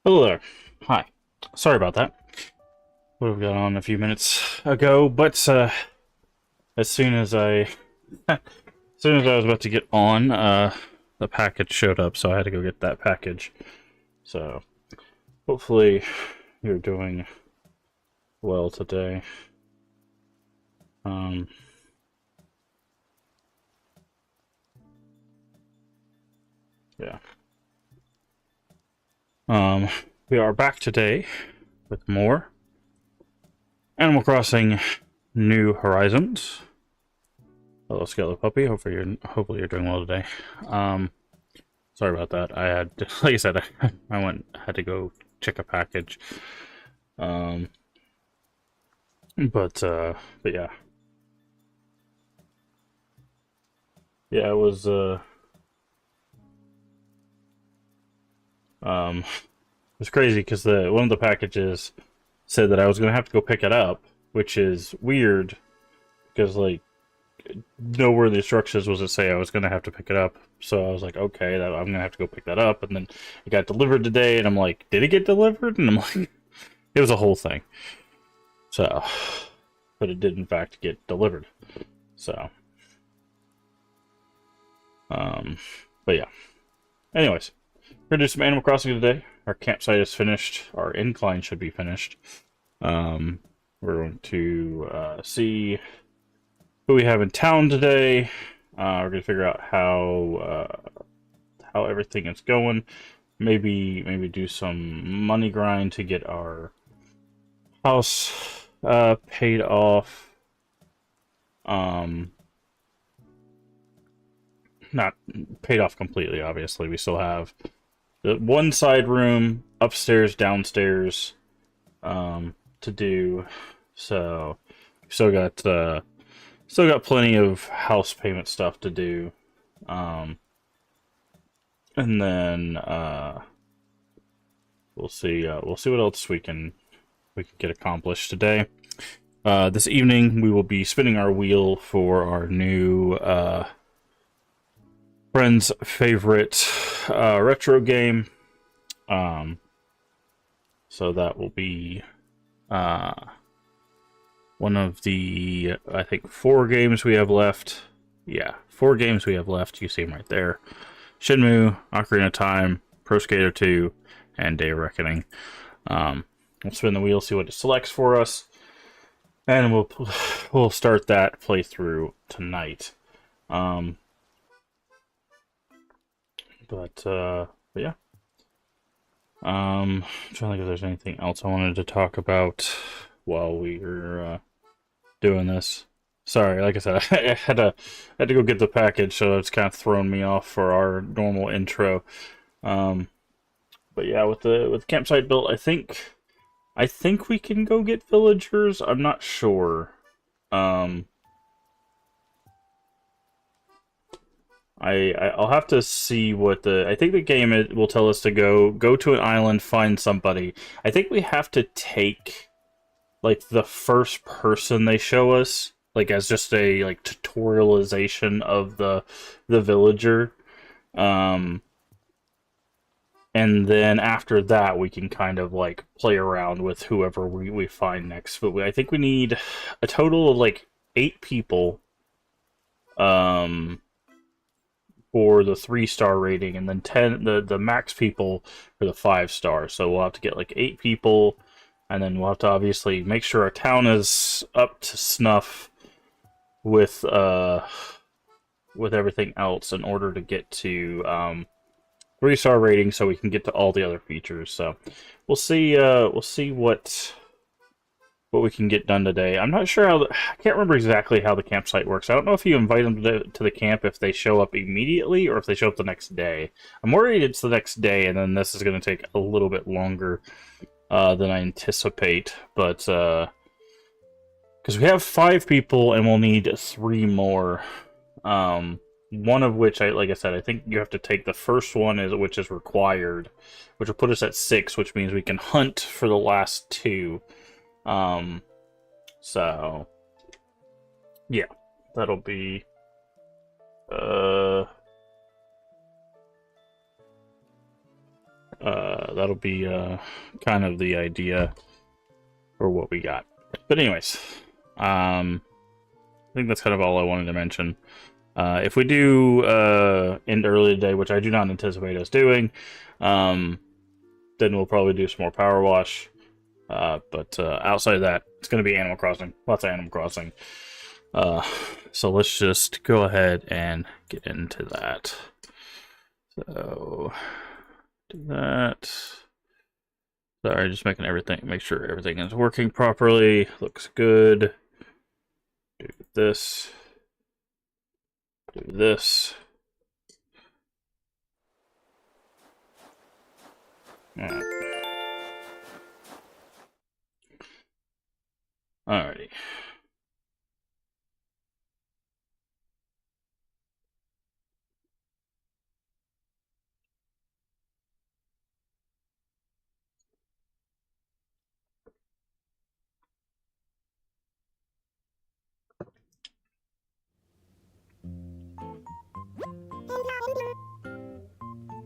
Hello there. Hi. Sorry about that. Would have got on a few minutes ago, but as soon as as soon as I was about to get on, the package showed up, so I had to go get that package. So hopefully you're doing well today. Um, yeah. Um, we are back today with more Animal Crossing New Horizons. Hello, Scarlet Puppy. Hopefully you're doing well today. Um, Sorry about that. I had, like I said, had to go check a package. Um, but yeah, yeah, it was, it was crazy because the one of the packages said that I was gonna have to go pick it up, which is weird because like nowhere in the instructions was it say I was gonna have to pick it up. So I was like, okay, I'm gonna have to go pick that up, and then it got delivered today, and I'm like, did it get delivered? And I'm like, it was a whole thing. So, but it did in fact get delivered. So, um, but yeah. Anyways, we're gonna do some Animal Crossing today. Our campsite is finished. Our incline should be finished. Um, we're going to see who we have in town today. We're gonna figure out how everything is going. Maybe do some money grind to get our house paid off. Um, not paid off completely, obviously. We still have the one side room, upstairs, downstairs, to do. So still got plenty of house payment stuff to do. Um, and then we'll see what else we can get accomplished today. This evening we will be spinning our wheel for our new friend's favorite retro game. Um, so that will be uh, one of the, I think, 4 games we have left. Yeah, 4 games we have left. You see them right there. Shenmue, Ocarina of Time, Pro Skater 2, and Day of Reckoning. We'll spin the wheel, see what it selects for us, and we'll start that playthrough tonight. Um, but yeah. I'm trying to think if there's anything else I wanted to talk about while we were doing this. Sorry, like I said, I had to go get the package, so it's kind of thrown me off for our normal intro. Um, but yeah, with the campsite built, I think we can go get villagers. I'm not sure. Um, I'll have to see what the I think the game will tell us to go to an island, find somebody. I think we have to take like the first person they show us, like as just a like tutorialization of the villager. Um, and then after that we can kind of like play around with whoever we find next. But I think we need a total of like 8 people um for the 3-star rating, and then 10 the max people for the 5-star. So we'll have to get like 8 people, and then we'll have to obviously make sure our town is up to snuff with everything else in order to get to 3-star rating, so we can get to all the other features. So we'll see what we can get done today. I'm not sure I can't remember exactly how the campsite works. I don't know if you invite them to the camp if they show up immediately or if they show up the next day. I'm worried it's the next day, and then this is going to take a little bit longer than I anticipate. But because we have 5 people and we'll need 3 more. One of which, like I said, I think you have to take the first one, which is required, which will put us at 6, which means we can hunt for the last 2. Um, so yeah, that'll be uh That'll be kind of the idea for what we got. But anyways, I think that's kind of all I wanted to mention. If we do end early today, which I do not anticipate us doing, then we'll probably do some more Power Wash. But outside of that, it's going to be Animal Crossing. Lots of Animal Crossing. So let's just go ahead and get into that. So, do that. Sorry, just making everything, make sure everything is working properly. Looks good. Do this. Do this. Alright. Alrighty.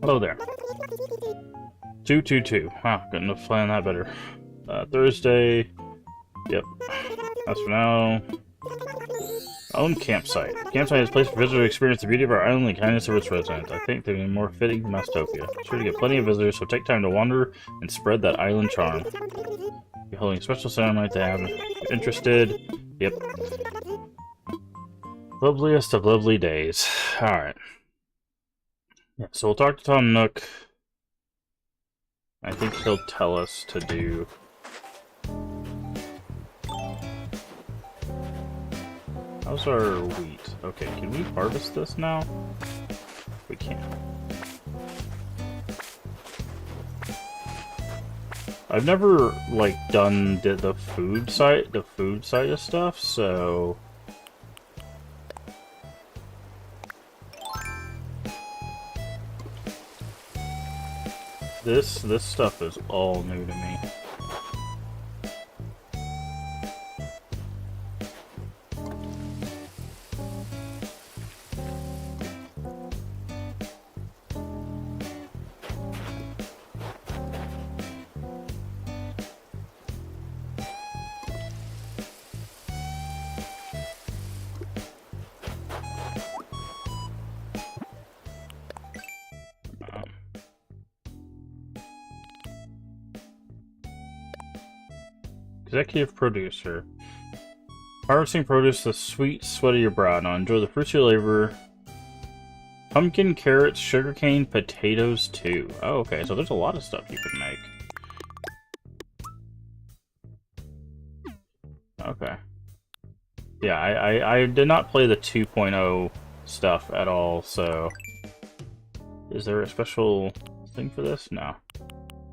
Hello there. 222. Wow, couldn't have planned that better. Thursday. Yep. That's for now. Own campsite. Campsite is a place for visitors to experience the beauty of our island and the kindness of its residents. I think they're more fitting for Mastopia. Sure to get plenty of visitors, so take time to wander and spread that island charm. You're holding a special ceremony to have interested. Yep. Loveliest of lovely days. Alright. Yeah, so we'll talk to Tom Nook. I think he'll tell us to do... How's our wheat? Okay, can we harvest this now? We can. I've never, like, done the food side of stuff, so... This stuff is all new to me. Executive producer. Harvesting produce, the sweet sweat of your brow. Now enjoy the fruits of your labor. Pumpkin, carrots, sugarcane, potatoes too. Oh, okay, so there's a lot of stuff you can make. Okay. Yeah, I did not play the 2.0 stuff at all, so... Is there a special thing for this? No.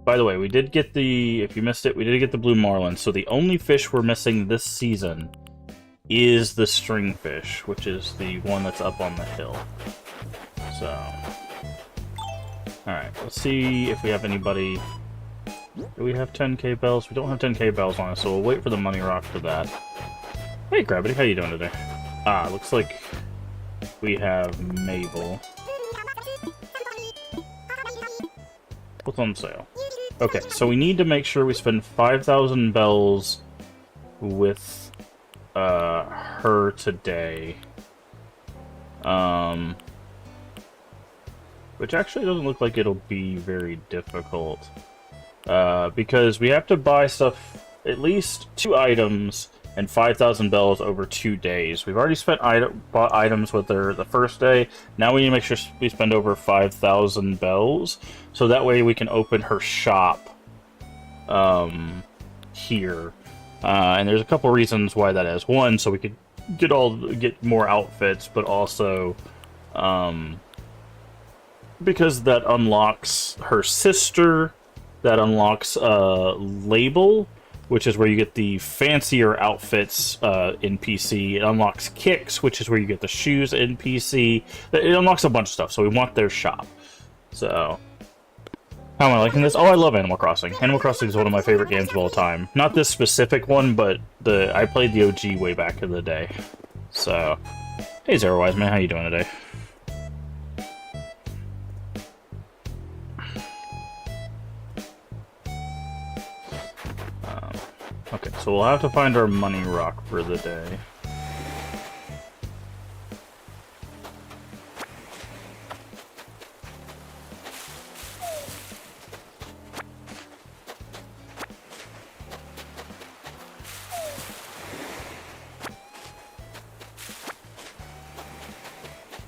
By the way, we did get the, if you missed it, we did get the blue marlin. So the only fish we're missing this season is the stringfish, which is the one that's up on the hill. So, alright, let's see if we have anybody. Do we have 10k bells? We don't have 10k bells on us, so we'll wait for the money rock for that. Hey, Gravity, how you doing today? Ah, looks like we have Mabel. What's on sale? Okay, so we need to make sure we spend 5,000 bells with her today. Which actually doesn't look like it'll be very difficult. Because we have to buy stuff, at least 2 items and 5,000 bells over 2 days. We've already bought items with her the first day. Now we need to make sure we spend over 5,000 bells, so that way we can open her shop here. And there's a couple reasons why that is. One, so we could get more outfits, but also because that unlocks her sister, that unlocks Label, which is where you get the fancier outfits in PC. It unlocks Kicks, which is where you get the shoes in PC. It unlocks a bunch of stuff, so we want their shop. So, how am I liking this? Oh, I love Animal Crossing. Animal Crossing is one of my favorite games of all time. Not this specific one, but I played the OG way back in the day. So, hey Zero Wise Man, how you doing today? so we'll have to find our money rock for the day.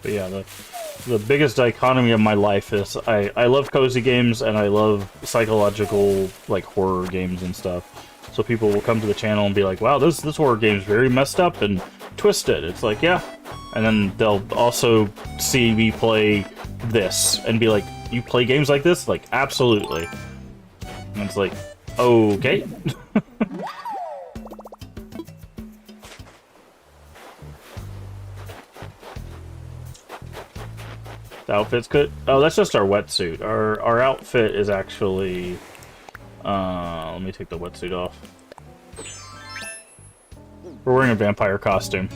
But yeah, the biggest dichotomy of my life is I love cozy games and I love psychological, like, horror games and stuff. So people will come to the channel and be like, wow, this horror game is very messed up and twisted. It's like, yeah. And then they'll also see me play this and be like, you play games like this? Like, absolutely. And it's like, okay. The outfit's good. Oh, that's just our wetsuit. Our outfit is actually... let me take the wetsuit off. We're wearing a vampire costume.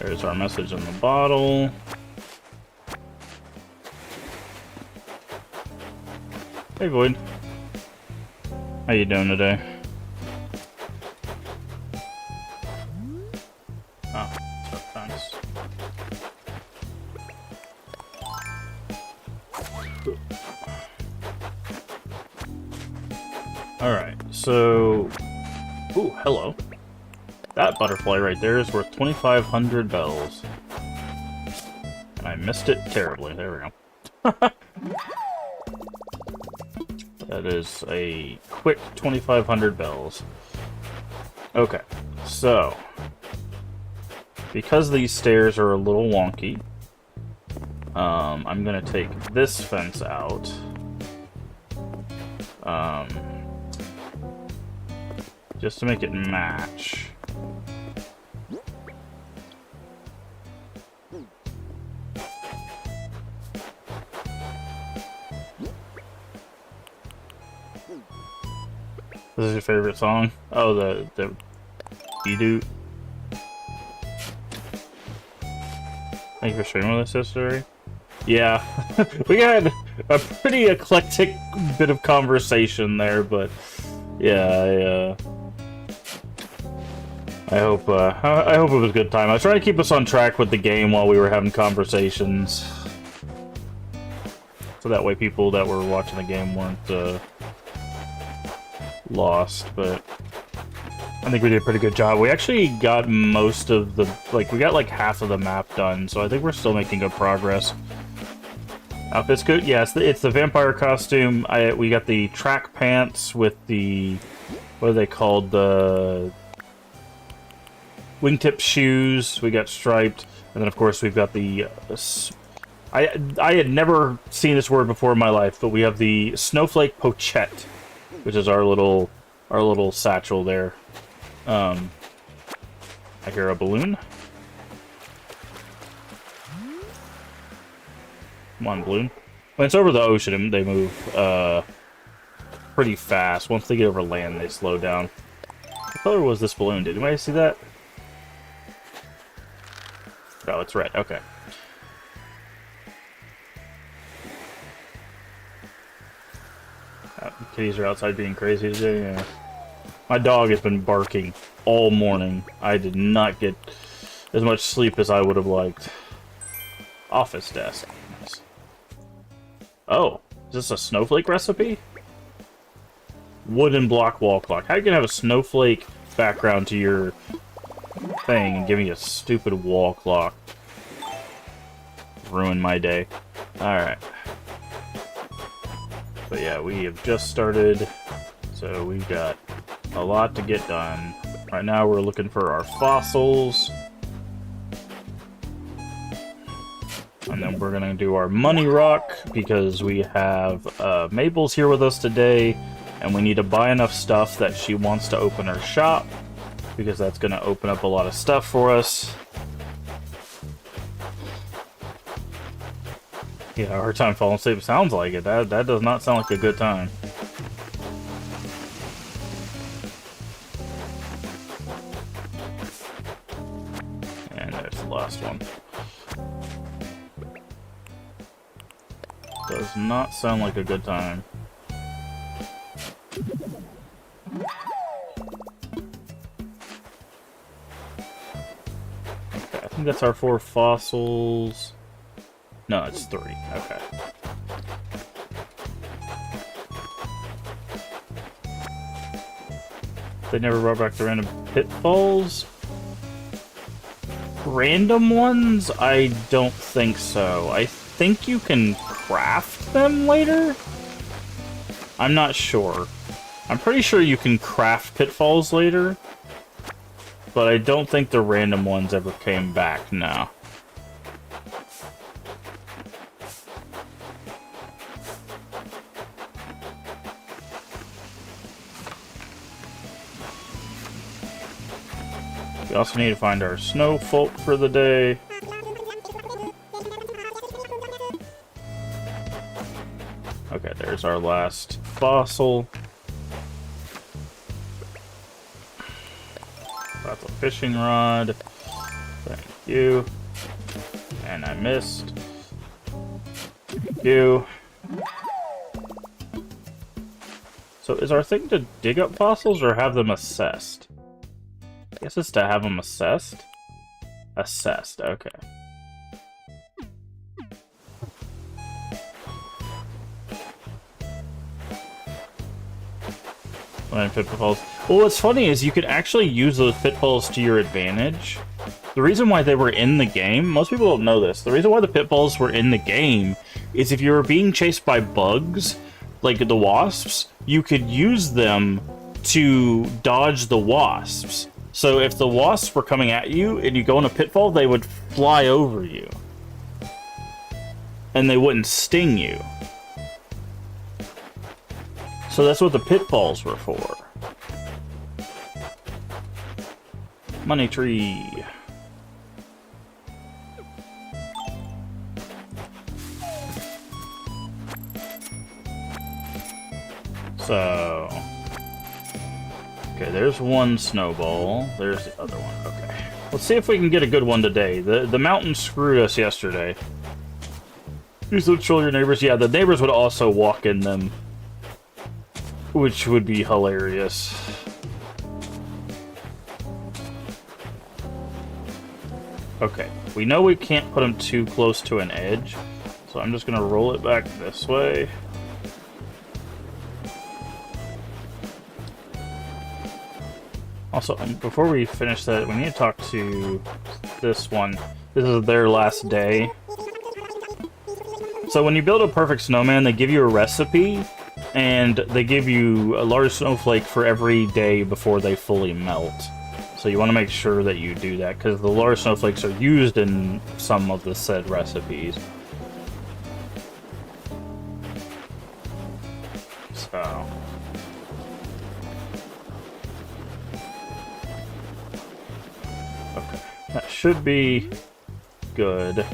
There's our message in the bottle. Hey, Void. How you doing today? Oh, thanks. Alright, so... Ooh, hello. That butterfly right there is worth 2,500 bells. And I missed it terribly. There we go. That is a quick 2,500 bells. Okay, so... because these stairs are a little wonky, I'm gonna take this fence out. Just to make it match. This is your favorite song? Oh, the You-Do. Thank you for streaming with us, sister. Yeah, we had a pretty eclectic bit of conversation there, but yeah, I hope it was a good time. I was trying to keep us on track with the game while we were having conversations, so that way people that were watching the game weren't lost. But I think we did a pretty good job. We actually got most of the, we got like half of the map done, so I think we're still making good progress. Outfit's good. Yeah, it's the vampire costume. We got the track pants with the, what are they called? The wingtip shoes. We got striped, and then of course we've got the. I had never seen this word before in my life, but we have the snowflake pochette, which is our little satchel there. I hear a balloon. Come on, balloon. When it's over the ocean, they move pretty fast. Once they get over land, they slow down. What color was this balloon? Did anybody see that? Oh, it's red. Okay. Kitties are outside being crazy today. Yeah. My dog has been barking all morning. I did not get as much sleep as I would have liked. Office desk. Nice. Oh, is this a snowflake recipe? Wooden block wall clock. How you gonna have a snowflake background to your thing and give me a stupid wall clock? Ruined my day. Alright. But yeah, we have just started, so we've got a lot to get done. Right now we're looking for our fossils. And then we're gonna do our money rock, because we have Mabel's here with us today, and we need to buy enough stuff that she wants to open her shop, because that's gonna open up a lot of stuff for us. Yeah, hard time falling asleep. Sounds like it. That does not sound like a good time. And there's the last one. Does not sound like a good time. Okay, I think that's our 4 fossils. No, it's 3. Okay. They never brought back the random pitfalls? Random ones? I don't think so. I think you can craft them later? I'm not sure. I'm pretty sure you can craft pitfalls later, but I don't think the random ones ever came back, no. We also need to find our snow folk for the day. Okay, there's our last fossil. That's a fishing rod. Thank you. And I missed. Thank you. So is our thing to dig up fossils or have them assessed? I guess it's to have them assessed. Assessed, okay. Pitfalls. Well, what's funny is you could actually use those pitfalls to your advantage. The reason why they were in the game, most people don't know this, the reason why the pitfalls were in the game is if you were being chased by bugs, like the wasps, you could use them to dodge the wasps. So if the wasps were coming at you and you go in a pitfall, they would fly over you. And they wouldn't sting you. So that's what the pitfalls were for. Money tree. So... okay, there's one snowball. There's the other one. Okay. Let's see if we can get a good one today. The mountain screwed us yesterday. Use the troll your neighbors. Yeah, the neighbors would also walk in them. Which would be hilarious. Okay, we know we can't put them too close to an edge, so I'm just gonna roll it back this way. Also, before we finish that, we need to talk to this one. This is their last day. So when you build a perfect snowman, they give you a recipe, and they give you a large snowflake for every day before they fully melt. So you want to make sure that you do that, because the large snowflakes are used in some of the said recipes. So... okay, that should be good.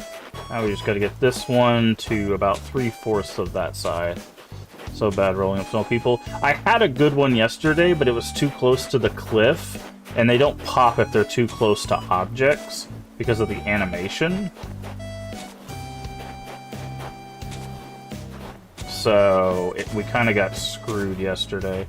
Now we just gotta get this one to about 3/4 of that side. So bad rolling up snow, people. I had a good one yesterday, but it was too close to the cliff, and they don't pop if they're too close to objects because of the animation. So we kind of got screwed yesterday.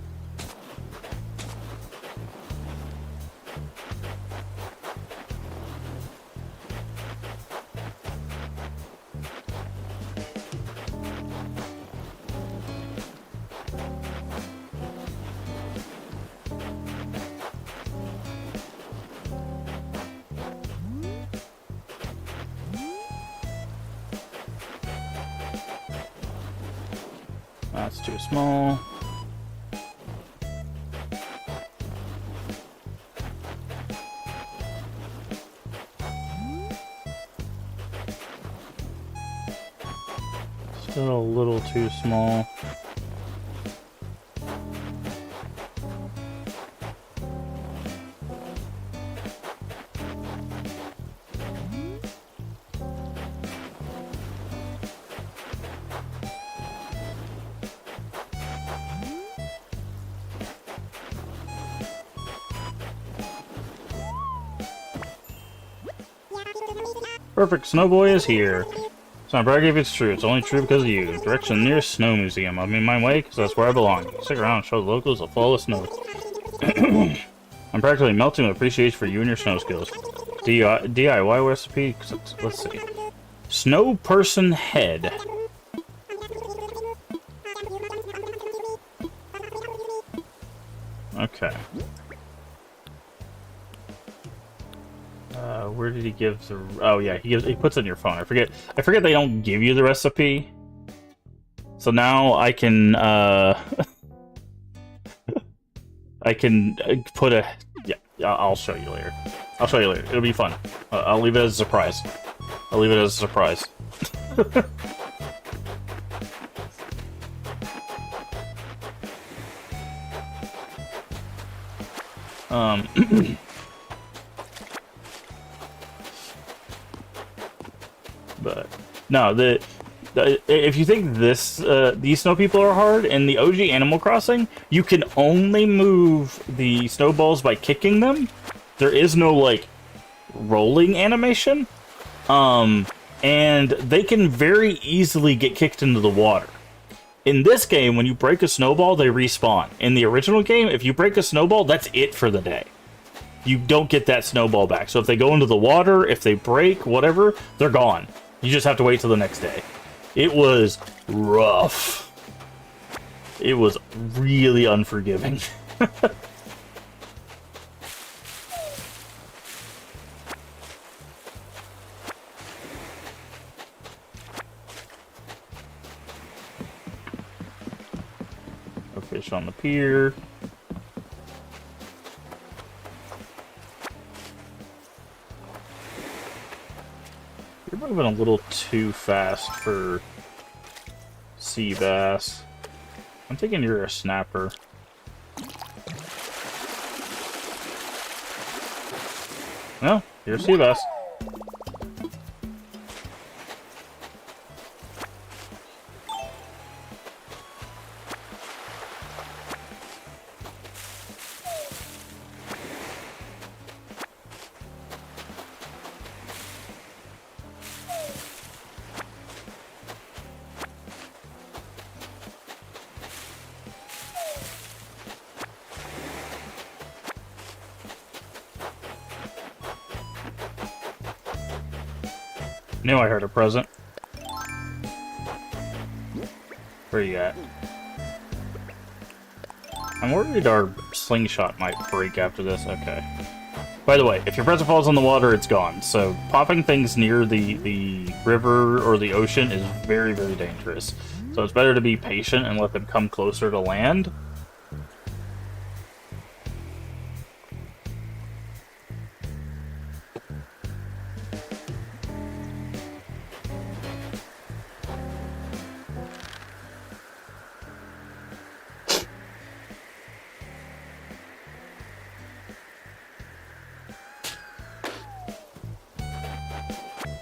That's too small. Still a little too small. Perfect, Snowboy is here. It's not bragging if it's true. It's only true because of you. Direction to the nearest snow museum. I'm in my way because that's where I belong. Stick around and show the locals a fall of snow. I'm practically melting with appreciation for you and your snow skills. DIY recipe? Let's see. Snow person head. Okay. Where did he give the? Oh yeah, he puts it in your phone. I forget they don't give you the recipe. So now I can I can put a yeah. I'll show you later. I'll show you later. It'll be fun. I'll leave it as a surprise. I'll leave it as a surprise. But no, if you think these snow people are hard in the OG Animal Crossing, you can only move the snowballs by kicking them. There is no like rolling animation, and they can very easily get kicked into the water. In this game, when you break a snowball, they respawn. In the original game, if you break a snowball, that's it for the day. You don't get that snowball back. So if they go into the water, if they break, whatever, they're gone. You just have to wait till the next day. It was rough. It was really unforgiving. A fish on the pier. You're moving a little too fast for sea bass. I'm thinking you're a snapper. No, you're a sea bass. Knew I heard a present. Where you at? I'm worried our slingshot might break after this. Okay. By the way, if your present falls in the water, it's gone. So popping things near the river or the ocean is very, very dangerous. So it's better to be patient and let them come closer to land.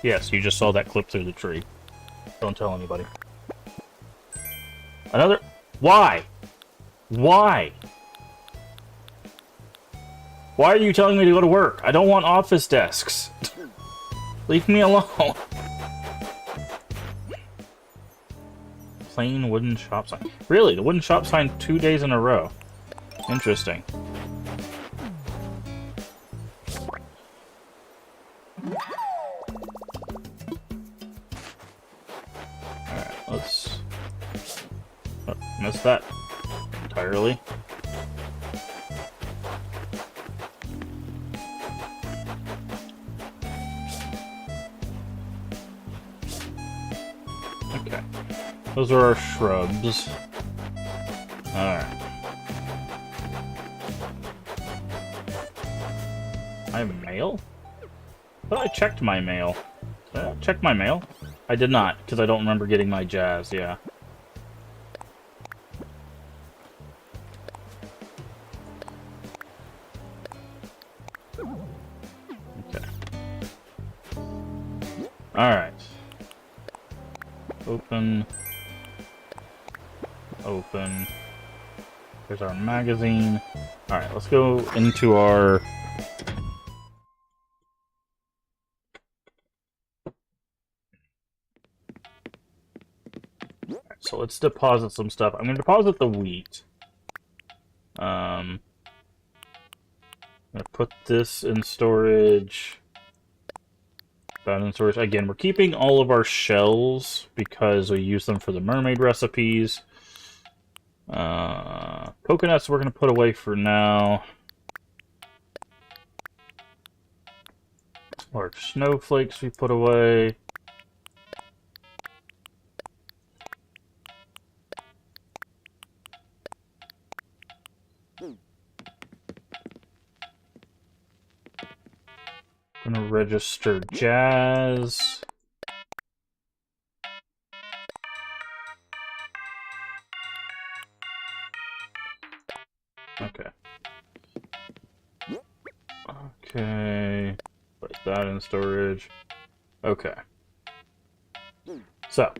Yes, you just saw that clip through the tree. Don't tell anybody. Another... Why? Why? Why are you telling me to go to work? I don't want office desks. Leave me alone. Plain wooden shop sign. Really? The wooden shop sign 2 days in a row. Interesting. Let's... Oh, missed that entirely. Okay. Those are our shrubs. Alright. I have mail? I thought I checked my mail. Did I check my mail? I did not, because I don't remember getting my jazz, yeah. Okay. Alright. Open. Open. There's our magazine. Alright, let's go into our... so let's deposit some stuff. I'm going to deposit the wheat. I'm going to put this in storage. That in storage. Again, we're keeping all of our shells because we use them for the mermaid recipes. Coconuts we're going to put away for now. Large snowflakes we put away. Gonna register Jazz. Okay. Okay. Put that in storage. Okay. So,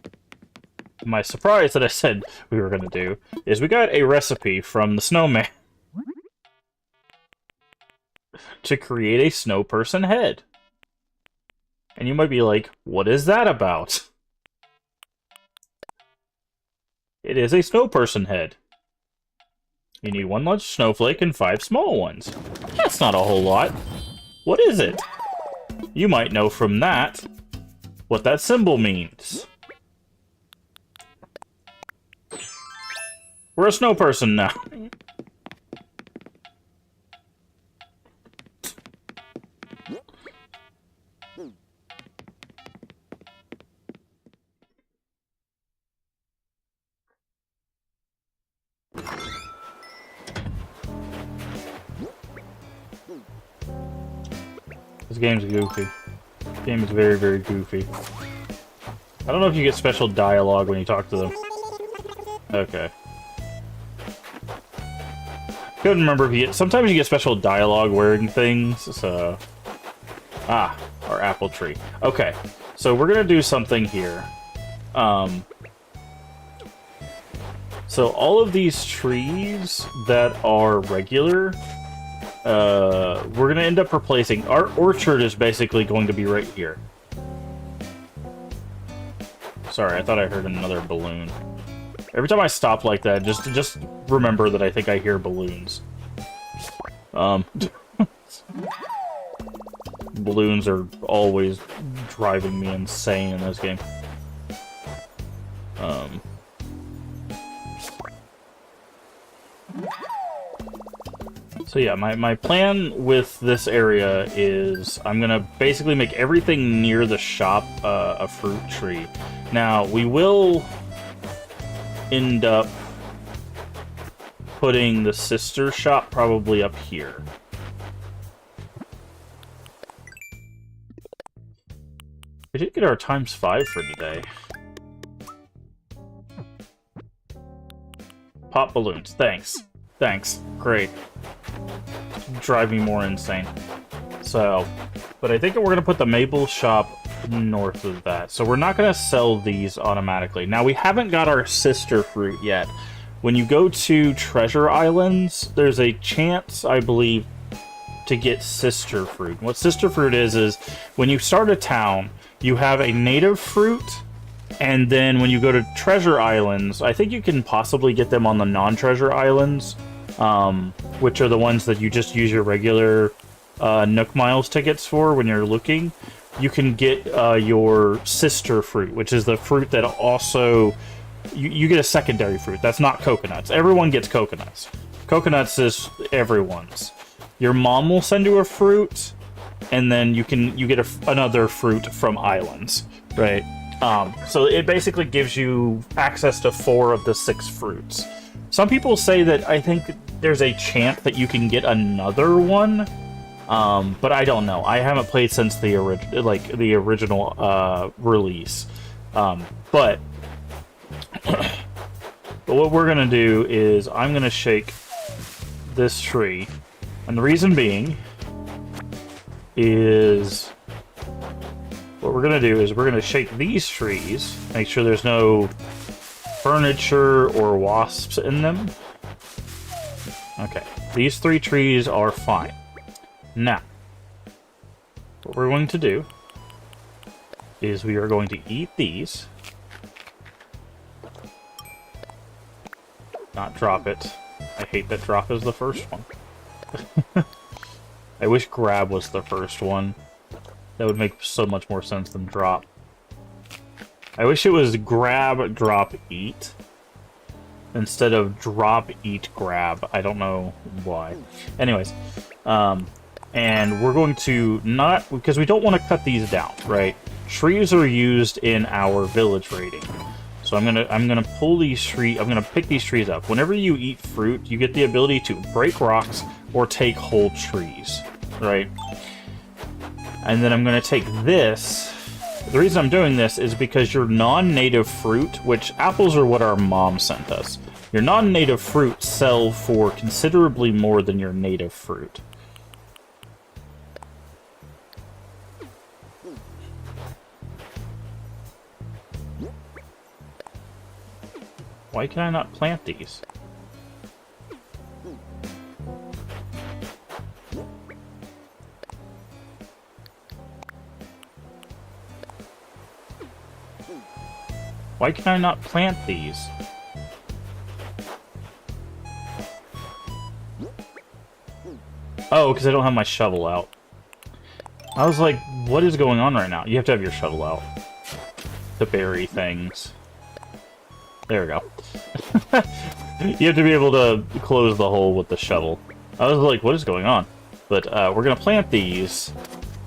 my surprise that I said we were gonna do is we got a recipe from the snowman to create a snow person head. And you might be like, what is that about? It is a snow person head. You need 1 large snowflake and 5 small ones. That's not a whole lot. What is it? You might know from that what that symbol means. We're a snow person now. This game's goofy. This game is very, very goofy. I don't know if you get special dialogue when you talk to them. Okay. Couldn't remember if you get... Sometimes you get special dialogue wearing things, so... Ah, our apple tree. Okay, so we're gonna do something here. So all of these trees that are regular... we're gonna end up replacing... Our orchard is basically going to be right here. Sorry, I thought I heard another balloon. Every time I stop like that, just remember that I think I hear balloons. Balloons are always driving me insane in this game. So yeah, my plan with this area is I'm gonna basically make everything near the shop a fruit tree. Now, we will end up putting the sister shop probably up here. We did get our ×5 for today. Pop balloons, thanks. Thanks, great. Drive me more insane. So, but I think we're going to put the maple shop north of that. So we're not going to sell these automatically. Now, we haven't got our sister fruit yet. When you go to Treasure Islands, there's a chance, I believe, to get sister fruit. What sister fruit is when you start a town, you have a native fruit, and then when you go to Treasure Islands, I think you can possibly get them on the non-Treasure Islands, which are the ones that you just use your regular Nook Miles tickets for when you're looking. You can get your sister fruit, which is the fruit that also... You get a secondary fruit. That's not coconuts. Everyone gets coconuts. Coconuts is everyone's. Your mom will send you a fruit, and then you get another fruit from islands, right? So it basically gives you access to 4 of the 6 fruits. Some people say that I think there's a chance that you can get another one, but I don't know. I haven't played since the original release. But what we're gonna do is I'm gonna shake this tree, and the reason being is what we're gonna do is we're gonna shake these trees, make sure there's no furniture or wasps in them. Okay, these 3 trees are fine. Now, what we're going to do is we are going to eat these. Not drop it. I hate that drop is the first one. I wish grab was the first one. That would make so much more sense than drop. I wish it was grab, drop, eat. Instead of drop, eat, grab. I don't know why. Anyways. And we're going to not... Because we don't want to cut these down, right? Trees are used in our village raiding. So I'm gonna pull these trees. I'm gonna pick these trees up. Whenever you eat fruit, you get the ability to break rocks or take whole trees, right? And then I'm gonna take this. The reason I'm doing this is because your non-native fruit, which apples are what our mom sent us. Your non-native fruit sell for considerably more than your native fruit. Why can I not plant these? Why can I not plant these? Oh, because I don't have my shovel out. I was like, what is going on right now? You have to have your shovel out to bury things. There we go. You have to be able to close the hole with the shovel. I was like, what is going on? But we're going to plant these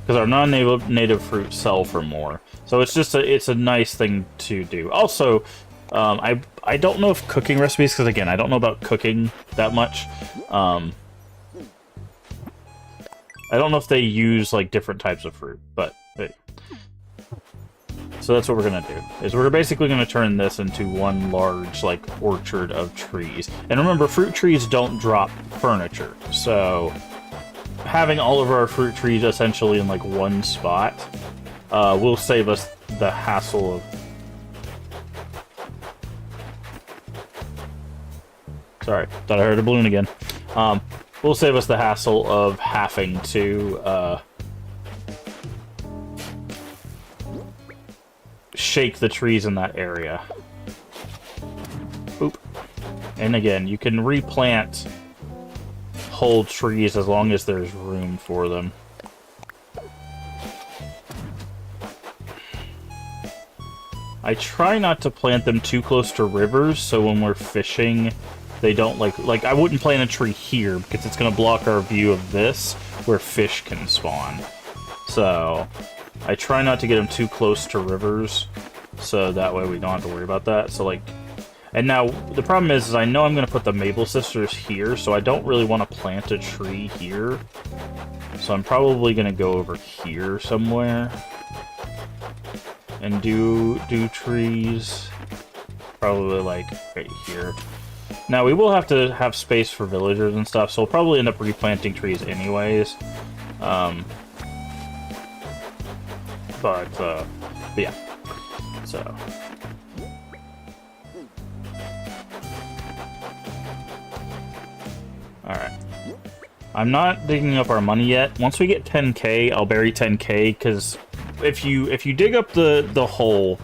because our non-native fruit sell for more. So it's just it's a nice thing to do. Also, I don't know if cooking recipes, because again, I don't know about cooking that much. I don't know if they use like different types of fruit, but so that's what we're gonna do. Is we're basically gonna turn this into one large like orchard of trees. And remember, fruit trees don't drop furniture, so having all of our fruit trees essentially in like one spot will save us the hassle of... Sorry, thought I heard a balloon again. Will save us the hassle of having to shake the trees in that area. Boop. And again, you can replant whole trees as long as there's room for them. I try not to plant them too close to rivers, so when we're fishing, they don't like I wouldn't plant a tree here because it's going to block our view of this where fish can spawn. So I try not to get them too close to rivers, so that way we don't have to worry about that. So like, and now the problem is I know I'm going to put the Maple Sisters here, so I don't really want to plant a tree here. So I'm probably going to go over here somewhere and do trees, probably like right here. Now, we will have to have space for villagers and stuff, so we'll probably end up replanting trees anyways. But yeah. So. Alright. I'm not digging up our money yet. Once we get 10k, I'll bury 10k, because if you dig up the hole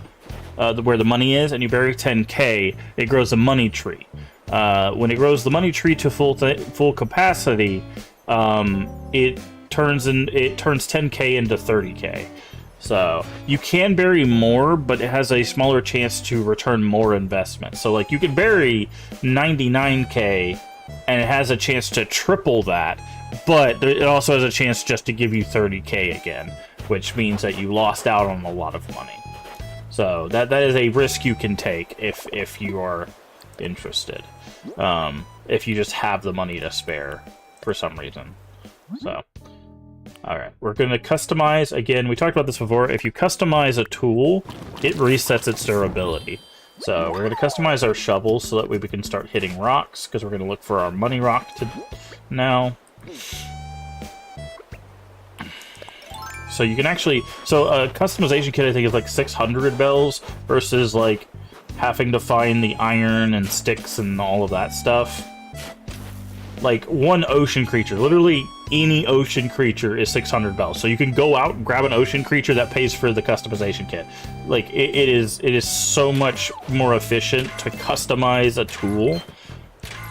where the money is and you bury 10k, it grows a money tree. When it grows the money tree to full capacity, it turns 10k into 30k. So you can bury more, but it has a smaller chance to return more investment. So like you can bury 99k, and it has a chance to triple that, but it also has a chance just to give you 30k again, which means that you lost out on a lot of money. So that is a risk you can take if you are interested. If you just have the money to spare for some reason. So, alright, we're going to customize. Again, we talked about this before. If you customize a tool, it resets its durability. So we're going to customize our shovel so that way we can start hitting rocks, because we're going to look for our money rock now. So you can actually... So a customization kit, I think, is like 600 bells versus like having to find the iron and sticks and all of that stuff. Like, one ocean creature, literally any ocean creature is 600 bells. So you can go out and grab an ocean creature that pays for the customization kit. Like, it is so much more efficient to customize a tool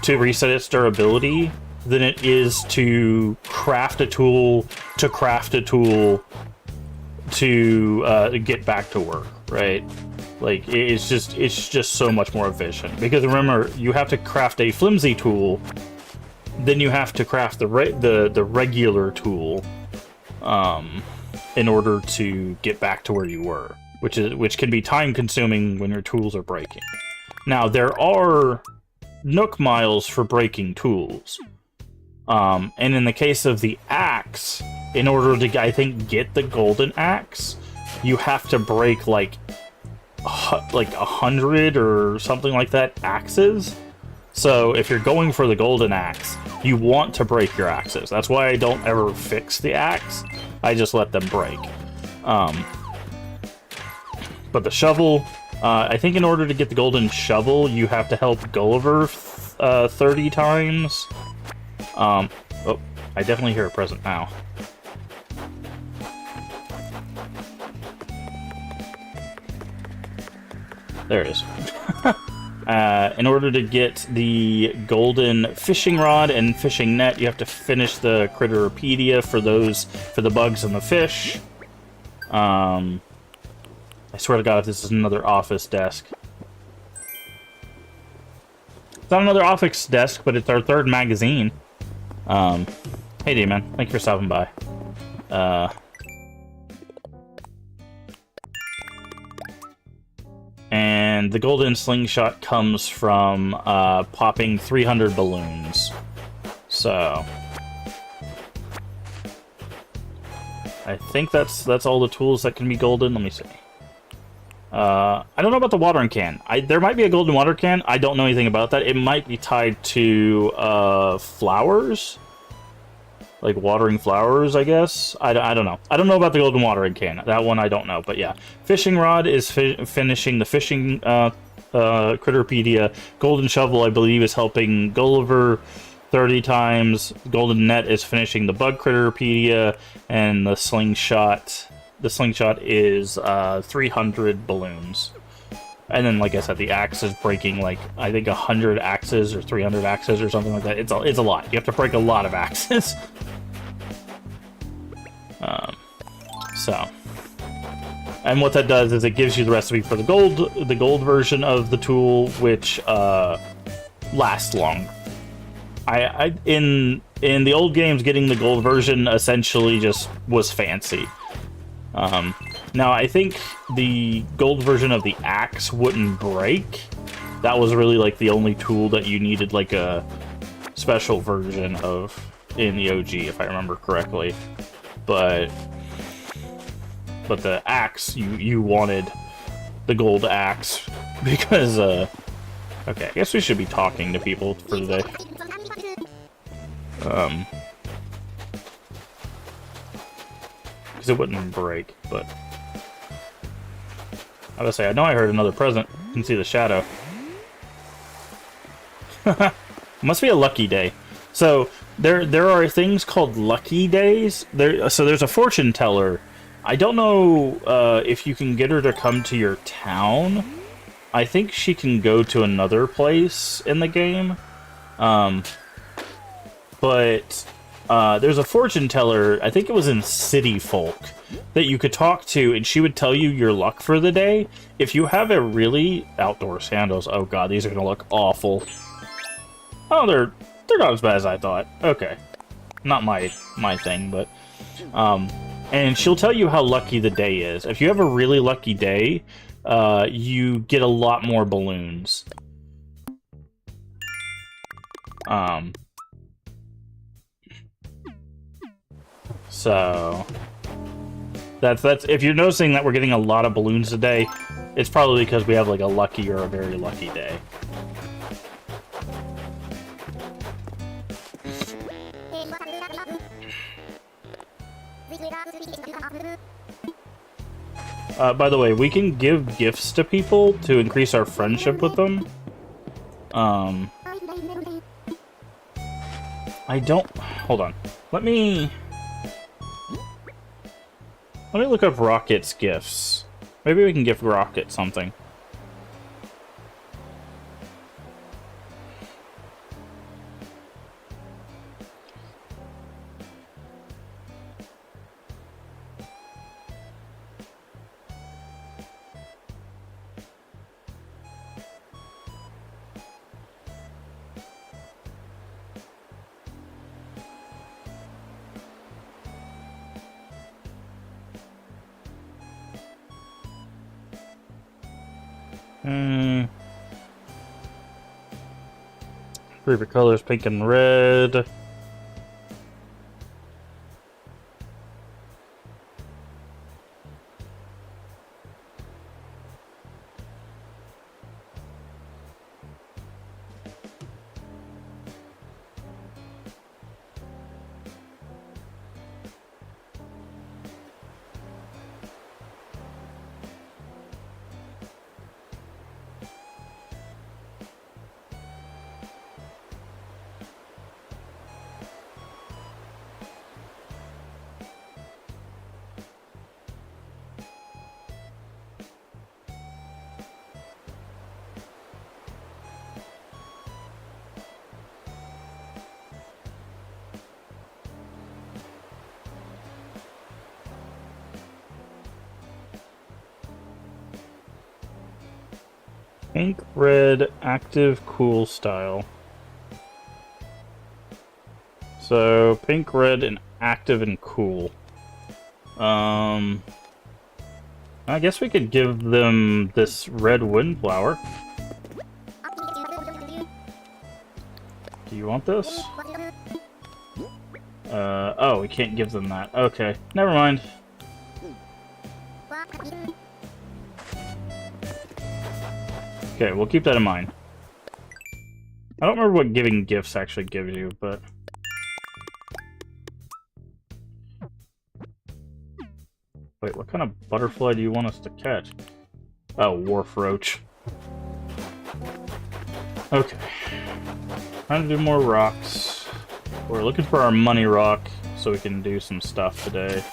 to reset its durability than it is to craft a tool to get back to work, right? Like, it's just so much more efficient. Because remember, you have to craft a flimsy tool, then you have to craft the regular tool, in order to get back to where you were, which can be time consuming when your tools are breaking. Now, there are Nook miles for breaking tools. And in the case of the axe, in order to, I think, get the golden axe, you have to break like 100 or something like that axes. So if you're going for the golden axe, you want to break your axes. That's why I don't ever fix the axe. I just let them break. But the shovel, I think in order to get the golden shovel, you have to help Gulliver 30 times. Oh, I definitely hear a present now. There it is. In order to get the golden fishing rod and fishing net, you have to finish the Critterpedia for the bugs and the fish. I swear to God, if this is another office desk. It's not another office desk, but it's our third magazine. Hey, D-Man. Thank you for stopping by. And the golden slingshot comes from popping 300 balloons. So I think that's all the tools that can be golden. Let me see. I don't know about the watering can. There might be a golden water can. I don't know anything about that. It might be tied to flowers. Like watering flowers, I guess. I don't know. I don't know about the golden watering can. That one I don't know. But yeah. Fishing rod is finishing the fishing Critterpedia. Golden shovel, I believe, is helping Gulliver 30 times. Golden net is finishing the bug Critterpedia. And the slingshot is 300 balloons. And then, like I said, the axe is breaking, like, I think 100 axes or 300 axes or something like that. It's a lot. You have to break a lot of axes. And what that does is it gives you the recipe for the gold version of the tool, which lasts long. In the old games, getting the gold version essentially just was fancy. Now, I think the gold version of the axe wouldn't break. That was really, like, the only tool that you needed, like, a special version of in the OG, if I remember correctly. But the axe, you wanted the gold axe because, okay, I guess we should be talking to people for the day. Because it wouldn't break, but I would say, I know I heard another present. You can see the shadow. Must be a lucky day. So there are things called lucky days. So there's a fortune teller. I don't know if you can get her to come to your town. I think she can go to another place in the game. But there's a fortune teller, I think it was in City Folk, that you could talk to, and she would tell you your luck for the day. If you have a really... Outdoor sandals. Oh god, these are gonna look awful. Oh, they're not as bad as I thought. Okay. Not my thing, but... and she'll tell you how lucky the day is. If you have a really lucky day, you get a lot more balloons. So that's if you're noticing that we're getting a lot of balloons today, it's probably because we have like a lucky or a very lucky day. By the way, we can give gifts to people to increase our friendship with them. I don't... Hold on. Let me look up Rocket's gifts. Maybe we can give Rocket something. Favorite colors, pink and red. Pink, red, active, cool style. So, pink, red, and active and cool. I guess we could give them this red windflower. Do you want this? Oh, we can't give them that. Okay, never mind. Okay, we'll keep that in mind. I don't remember what giving gifts actually gives you, but... Wait, what kind of butterfly do you want us to catch? Oh, wharf roach. Okay. Trying to do more rocks. We're looking for our money rock so we can do some stuff today.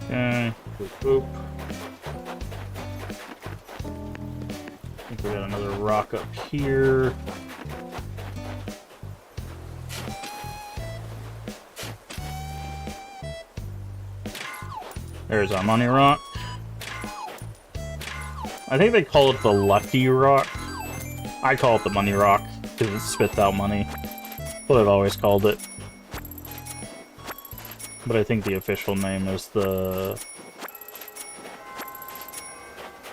Okay, boop, boop. I think we got another rock up here. There's our money rock. I think they call it the lucky rock. I call it the money rock because it spits out money. That's what I've always called it. But I think the official name is the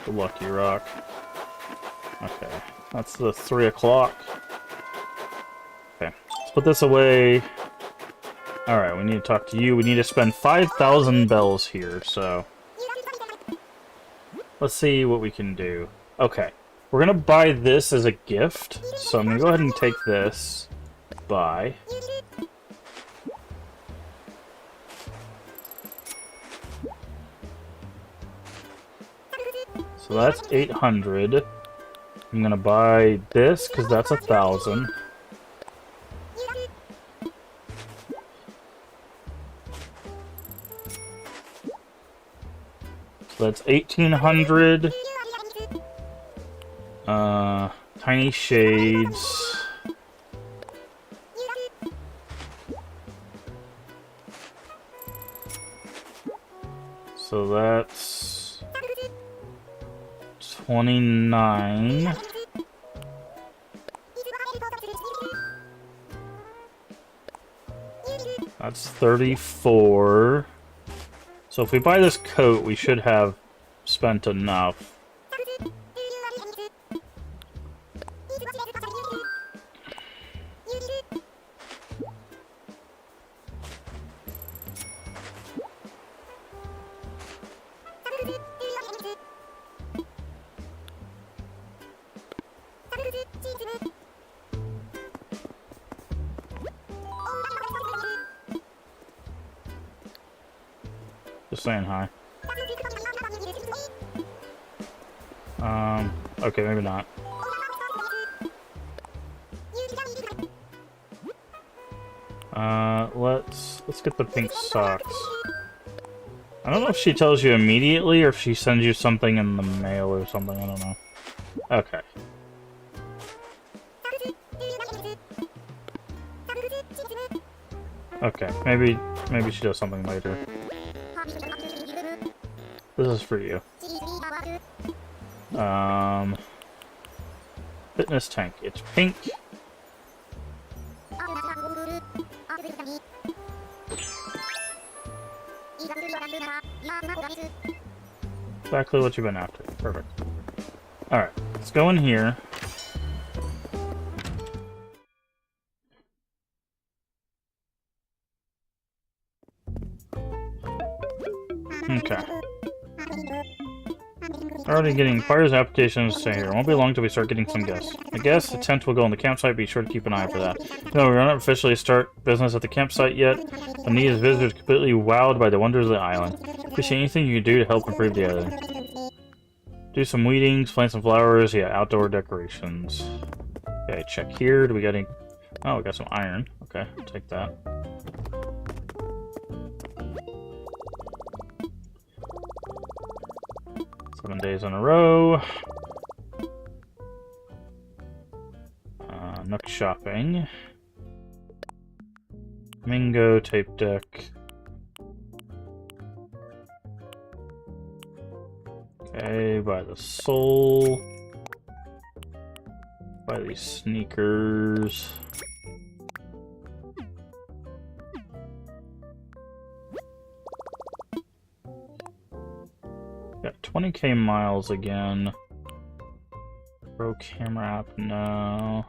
Lucky Rock. Okay, that's the 3 o'clock. Okay, let's put this away. Alright, we need to talk to you. We need to spend 5,000 bells here, so... Let's see what we can do. Okay, we're gonna buy this as a gift. So I'm gonna go ahead and take this. Buy. So that's 800. I'm gonna buy this because that's 1,000. So that's 1,800. Tiny shades. So that's 29. That's 34. So if we buy this coat, we should have spent enough. Just saying hi. Okay, maybe not. Let's get the pink socks. I don't know if she tells you immediately or if she sends you something in the mail or something, I don't know. Okay. Okay, maybe maybe she does something later. This is for you. Fitness tank. It's pink. Exactly what you've been after. Perfect. Alright, let's go in here. Okay. Already getting inquiries applications to stay here. It won't be long till we start getting some guests. I guess the tent will go on the campsite. Be sure to keep an eye for that. No, we don't officially start business at the campsite yet. The need is visitors completely wowed by the wonders of the island. If you see anything you can do to help improve the island. Do some weedings, plant some flowers, yeah, outdoor decorations. Okay, check here. Do we got any... Oh, we got some iron. Okay, take that. Seven days in a row. Nook shopping. Mingo tape deck. Okay, buy the soul. Buy these sneakers. Got 20k miles again. Pro camera app, no.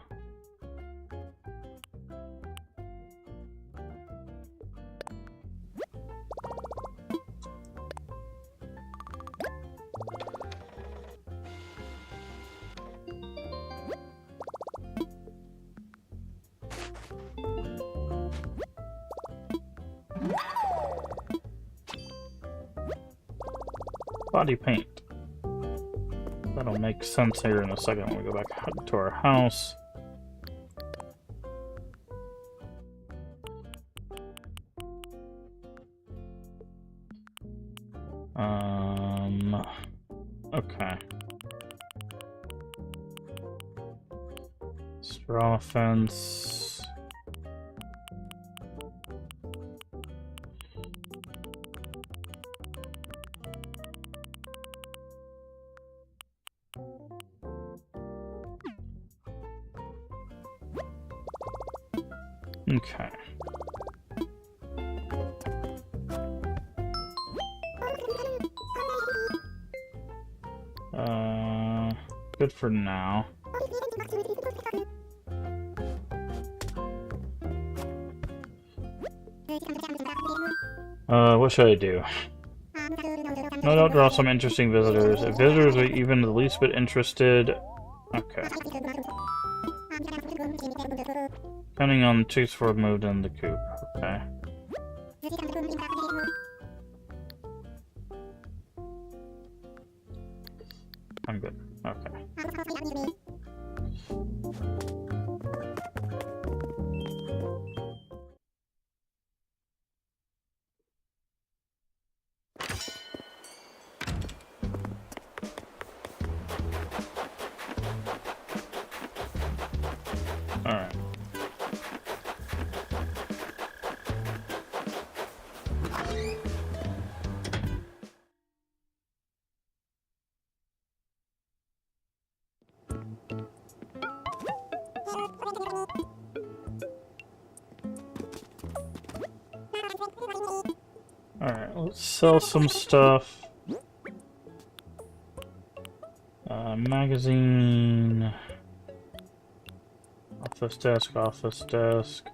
Body paint. That'll make sense here in a second when we go back to our house. Okay. Straw fence. Okay. Good for now. What should I do? No, don't draw some interesting visitors. If visitors are even the least bit interested... Okay. Depending on chicks for moved in the coop. Okay. I'm good. Okay. Alright. Alright, let's sell some stuff. Magazine. Office desk.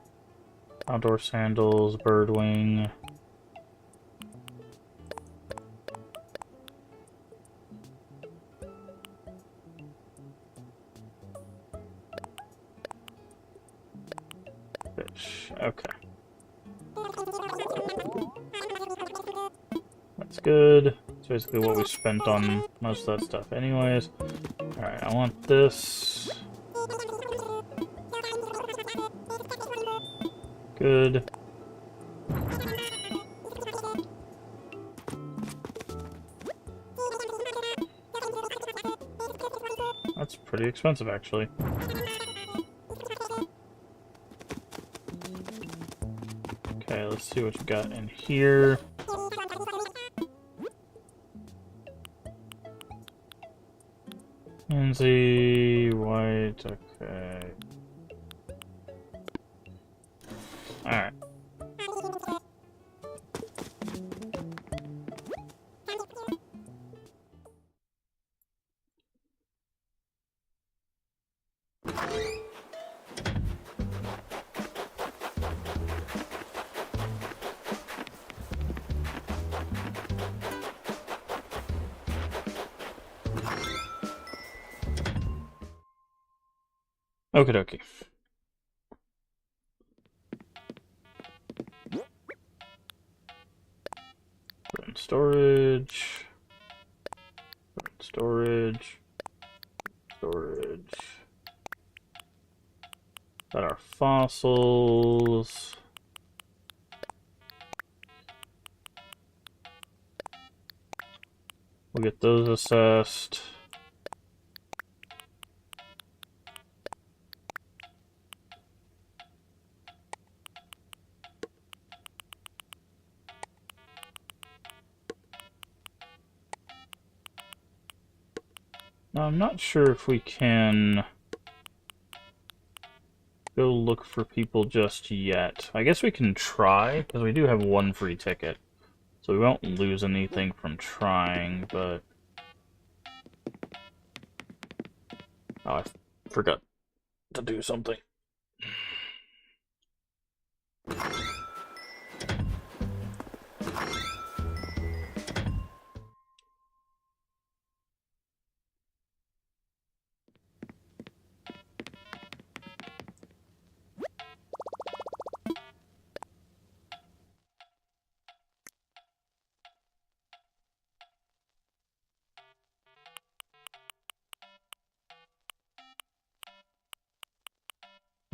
Outdoor sandals, birdwing. Fish. Okay. That's good. That's basically what we spent on most of that stuff anyways. Alright, I want this. Good. That's pretty expensive, actually. Okay, let's let's see what you got in here. Lindsay, white, okay. Alright. Okie dokie. Put in storage. Put in storage. Storage. Got our fossils. We'll get those assessed. Now, I'm not sure if we can go look for people just yet. I guess we can try, because we do have one free ticket. So we won't lose anything from trying, but... Oh, I forgot to do something.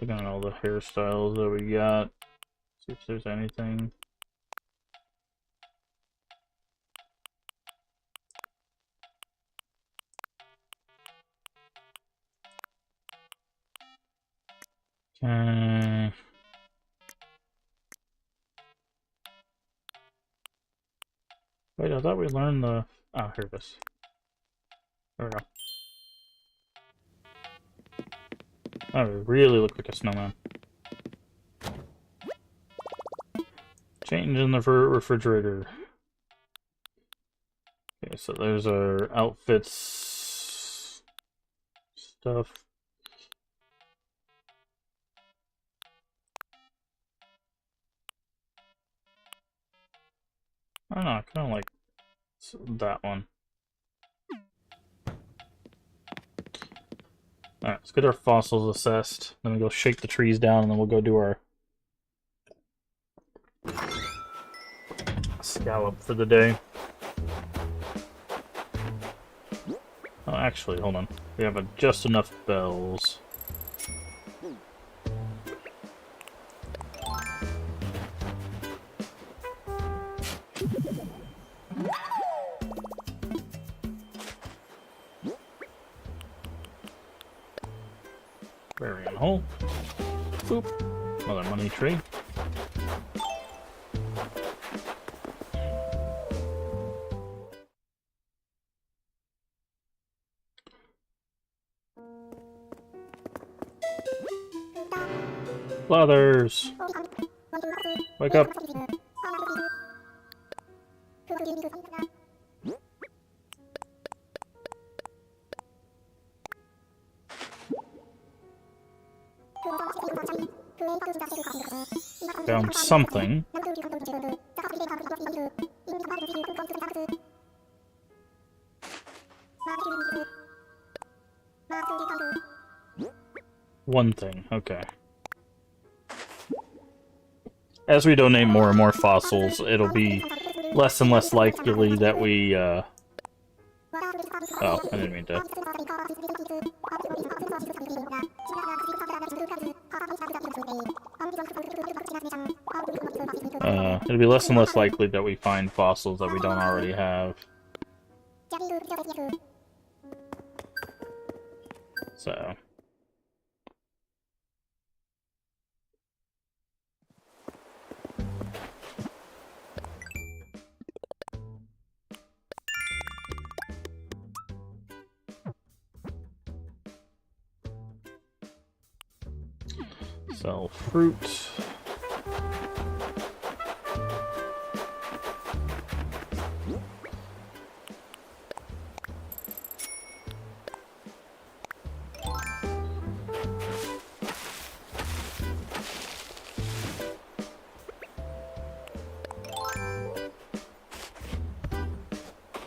Looking at all the hairstyles that we got. See if there's anything. Okay. Wait, I thought we learned the... Oh, here it is. There we go. That would really look like a snowman. Change in the refrigerator. Okay, so there's our outfits stuff. I don't know, I kind of like that one. Alright, let's get our fossils assessed. Then we go shake the trees down, and then we'll go do our scallop for the day. Oh, actually, hold on. We have just enough bells. Burying hole. Boop. Another money tree. Blathers! Wake up! Found something. One thing, okay. As we donate more and more fossils, it'll be less and less likely that we, Oh, I didn't mean to. It'll be less and less likely that we find fossils that we don't already have. So... Sell fruit.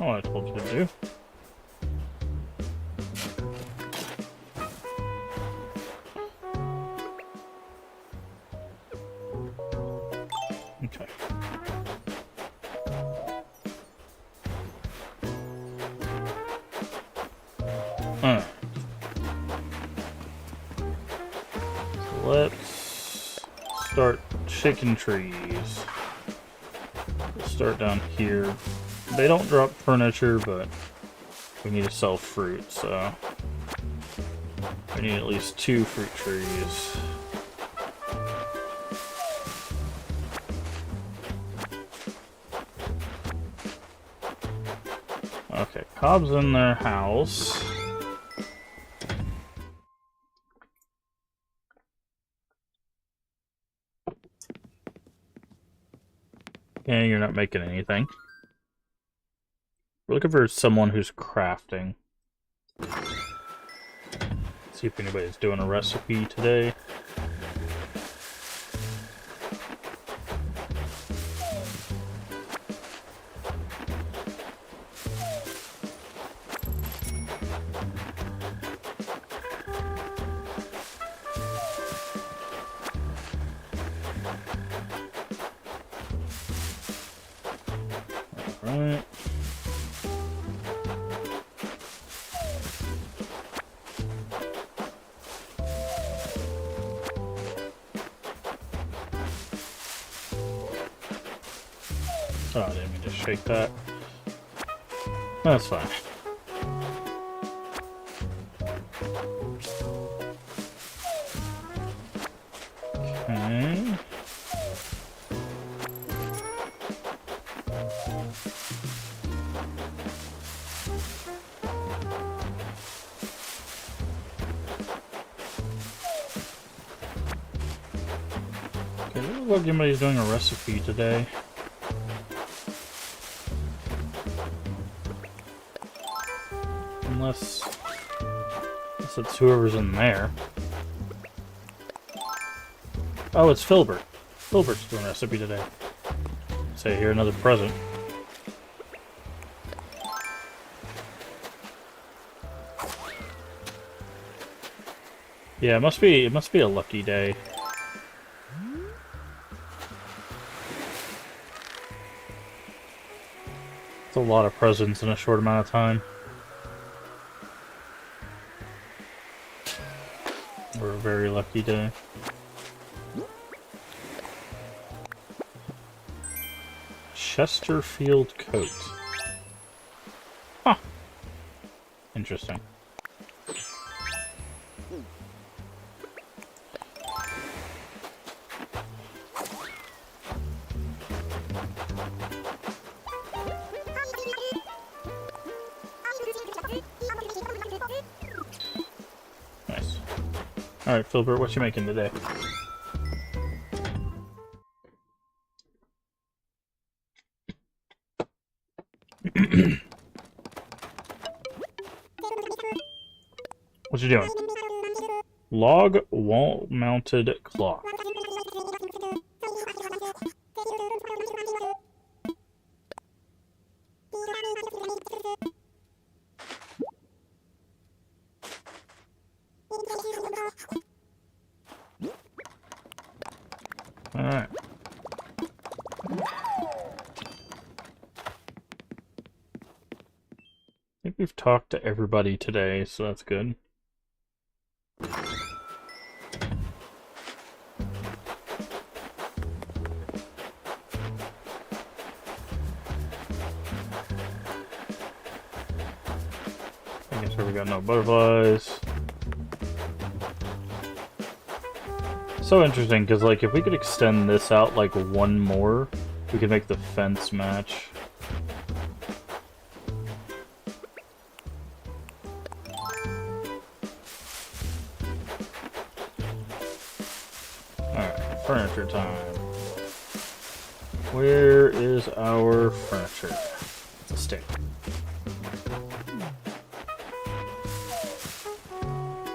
Oh, I told you to do. Okay. Let's start shaking trees. We'll start down here. They don't drop furniture, but we need to sell fruit, so we need at least 2 fruit trees. Okay, Cobb's in their house. Okay, you're not making anything. We're looking for someone who's crafting. See if anybody's doing a recipe today. Alright. Oh, I didn't mean to shake that. That's fine. Okay. Okay, it looks like anybody's doing a recipe today. Unless it's whoever's in there. Oh, it's Filbert. Filbert's doing a recipe today. Say here, another present. Yeah, it must be a lucky day. It's a lot of presents in a short amount of time. Or a very lucky day. Chesterfield coat. Huh. Interesting. Nice. Alright, Filbert, what you making today? What you doing? Log wall-mounted clock. Alright. I think we've talked to everybody today, so that's good. I guess we got no butterflies. So interesting, because like if we could extend this out like one more, we could make the fence match. Furniture time. Where is our furniture? It's a stick.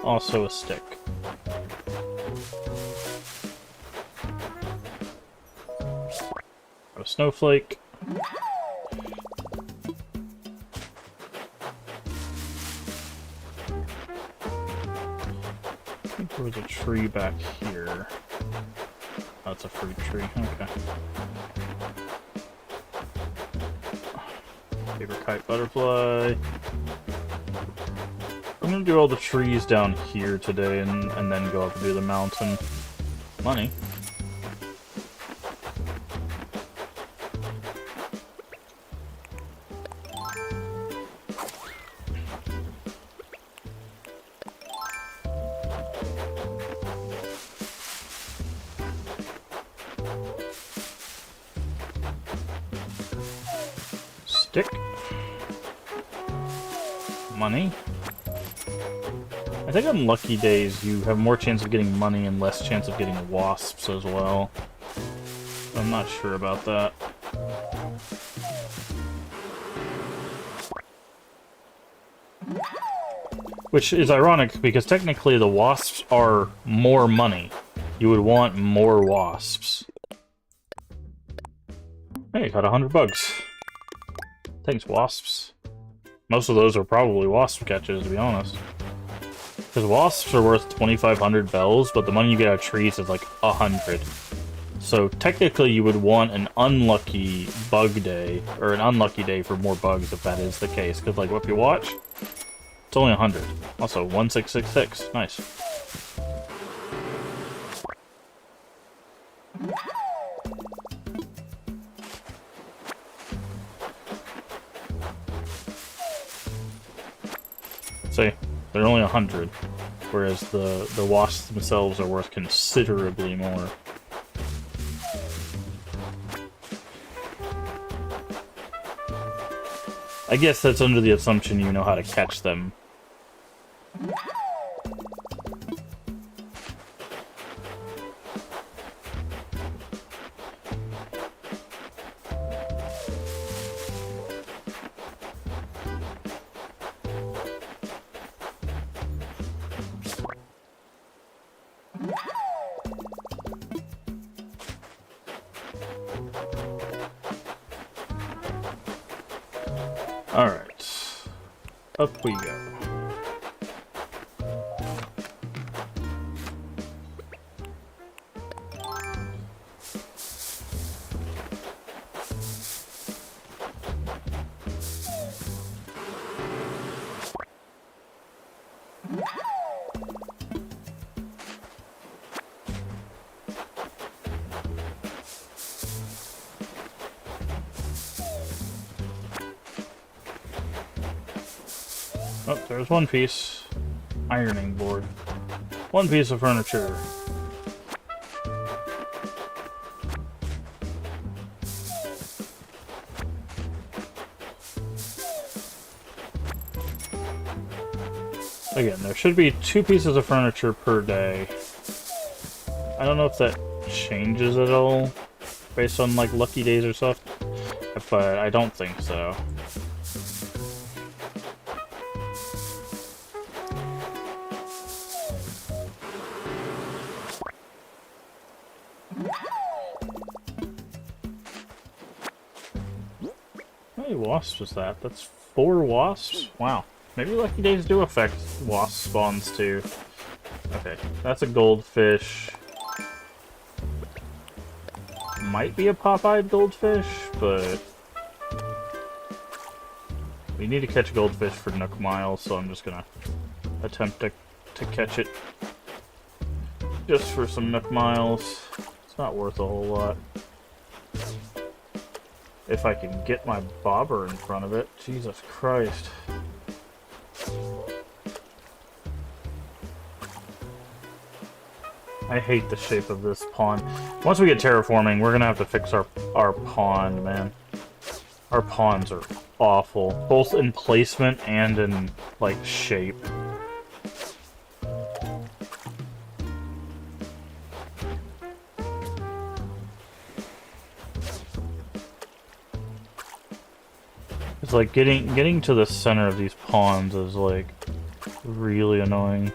Also a stick. A snowflake. I think there was a tree back here. Oh, it's a fruit tree. Okay. Paper kite butterfly. I'm gonna do all the trees down here today and then go up and do the mountain. Money. Stick. Money. I think on lucky days you have more chance of getting money and less chance of getting wasps as well. I'm not sure about that. Which is ironic because technically the wasps are more money. You would want more wasps. Hey, got 100 bugs. Thanks, wasps. Most of those are probably wasp catches, to be honest. Because wasps are worth 2,500 bells, but the money you get out of trees is like 100. So technically you would want an unlucky bug day, or an unlucky day for more bugs if that is the case. Because like, if you watch, it's only 100. Also, 1666. Nice. See, they're only 100, whereas the wasps themselves are worth considerably more. I guess that's under the assumption you know how to catch them. Alright. Up we go. Oh, there's one piece. Ironing board. One piece of furniture. Again, there should be 2 pieces of furniture per day. I don't know if that changes at all based on like lucky days or stuff, but I don't think so. How many wasps was that? That's 4 wasps? Wow. Maybe lucky days do affect wasp spawns too. Okay, that's a goldfish. Might be a pop-eyed goldfish, but we need to catch a goldfish for Nook Mile, so I'm just gonna attempt to catch it just for some Nook Miles. It's not worth a whole lot. If I can get my bobber in front of it. Jesus Christ. I hate the shape of this pond. Once we get terraforming, we're gonna have to fix our pond, man. Our ponds are awful, both in placement and in, like, shape. like getting to the center of these ponds is like really annoying.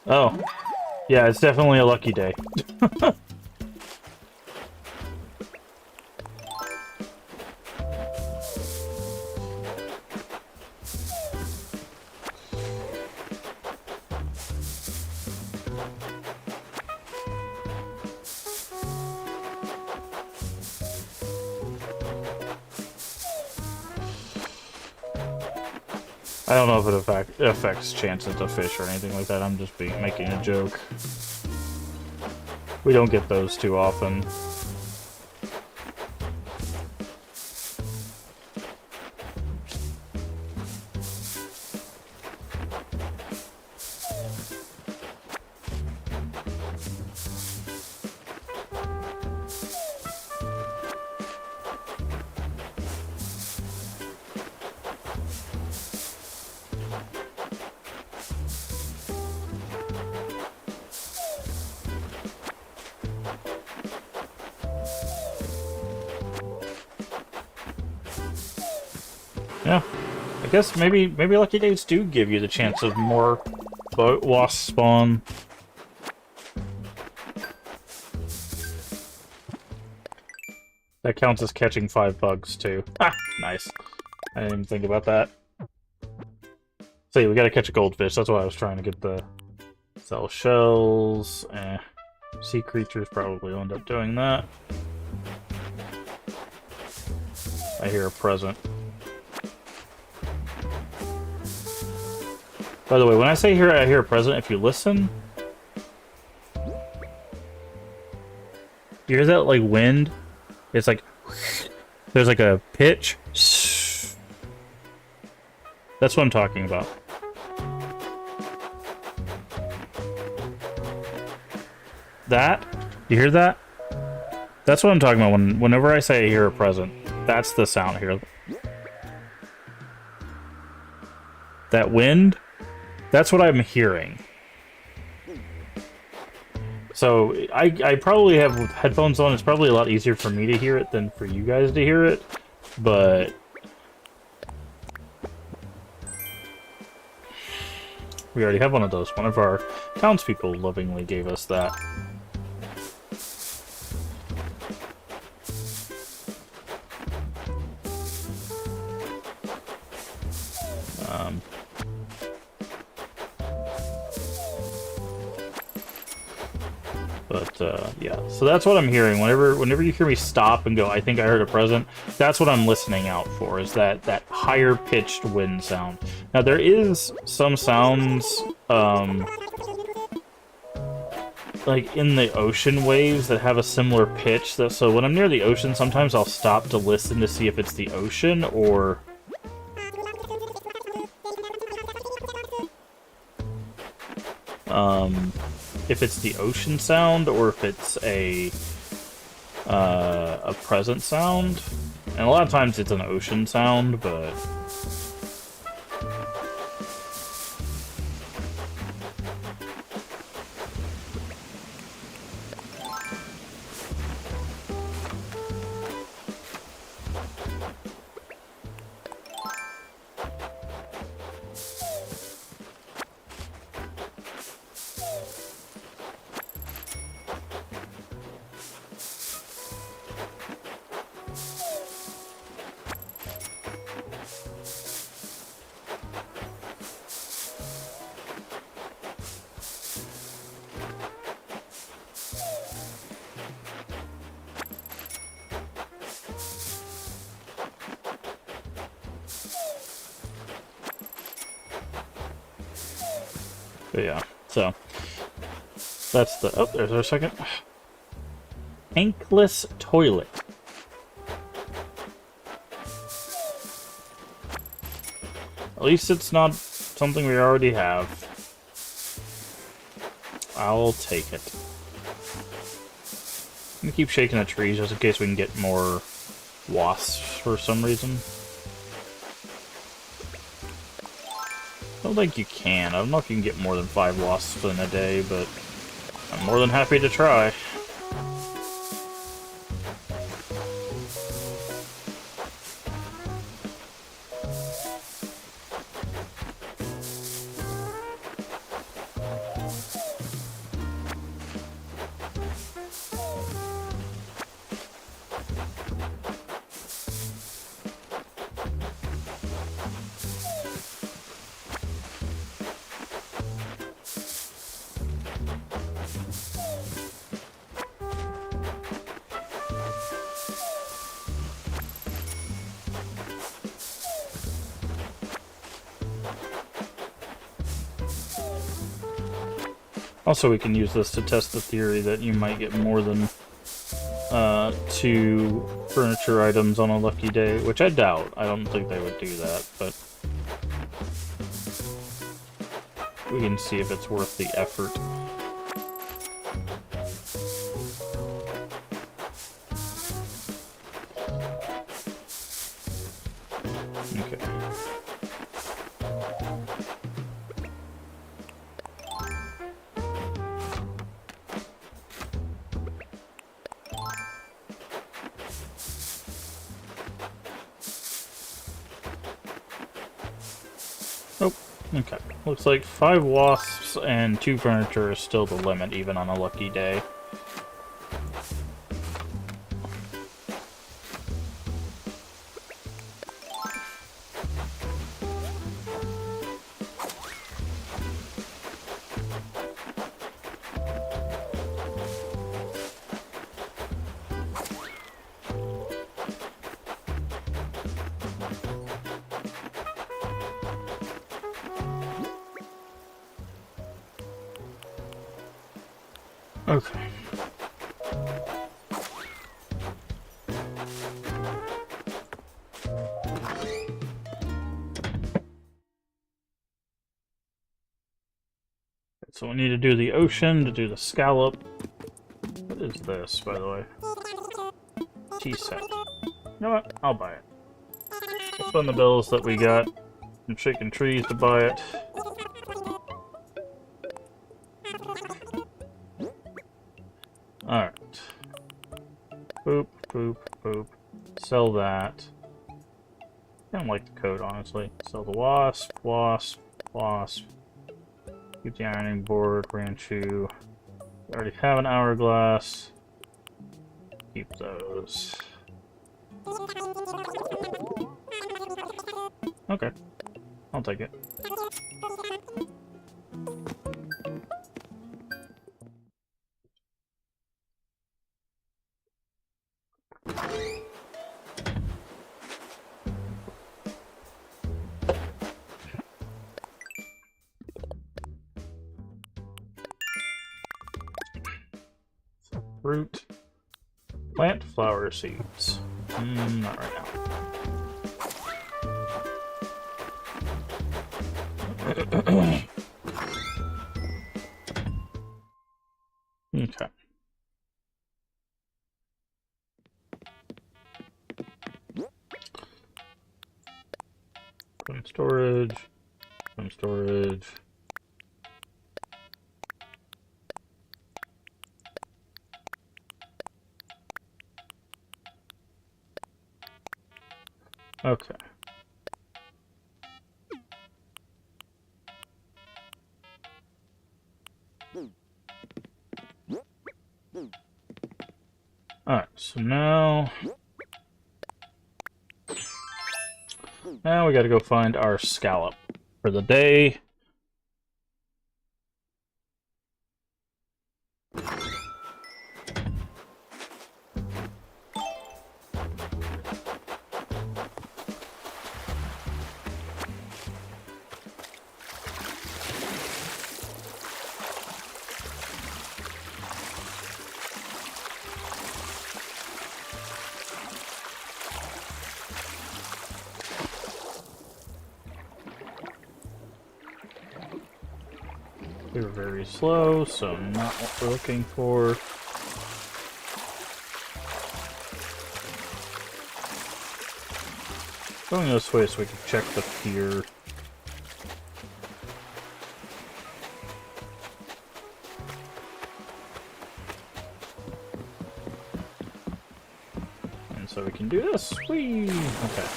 Oh, yeah, it's definitely a lucky day. I don't know if it affects chances to fish or anything like that. I'm just making a joke. We don't get those too often. Yeah, I guess maybe lucky days do give you the chance of more wasp spawn. That counts as catching 5 bugs too. Ah, nice. I didn't even think about that. See, we gotta catch a goldfish. That's why I was trying to get the sell shells. Sea creatures probably will end up doing that. I hear a present. By the way, when I say I hear a present, if you listen, you hear that like wind? It's like there's like a pitch. That's what I'm talking about. That? You hear that? That's what I'm talking about whenever I say I hear a present. That's the sound here. That wind? That's what I'm hearing. So, I probably have headphones on. It's probably a lot easier for me to hear it than for you guys to hear it. But we already have one of those. One of our townspeople lovingly gave us that. Yeah, so that's what I'm hearing. Whenever you hear me stop and go, I think I heard a present, that's what I'm listening out for, is that higher pitched wind sound. Now there is some sounds like in the ocean waves that have a similar pitch. So when I'm near the ocean, sometimes I'll stop to listen to see if it's the ocean or if it's the ocean sound or if it's a present sound. And a lot of times it's an ocean sound, but yeah, so that's the... Oh, there's our second. Tankless toilet. At least it's not something we already have. I'll take it. I'm gonna keep shaking the trees just in case we can get more wasps for some reason. don't think you can. I don't know if you can get more than 5 wasps in a day, but I'm more than happy to try. Also, we can use this to test the theory that you might get more than 2 furniture items on a lucky day, which I doubt. I don't think they would do that, but we can see if it's worth the effort. Okay. Oh, okay. Looks like 5 wasps and 2 furniture is still the limit, even on a lucky day. Okay. So we need to do the ocean to do the scallop. What is this, by the way? Tea set. You know what? I'll buy it. We'll spend the bills that we got from Shaking Trees to buy it. Alright. Boop, boop, boop. Sell that. I don't like the code, honestly. Sell the wasp, wasp, wasp. Keep the ironing board, Ranchu. We already have an hourglass. Keep those. Okay. I'll take it. Fruit. Plant flower seeds. Not right now. Okay. Some storage. Some storage. Okay. Alright, so now we gotta go find our scallop for the day. They were very slow, so not what we're looking for. Going this way so we can check the pier. So we can do this. Whee! Okay.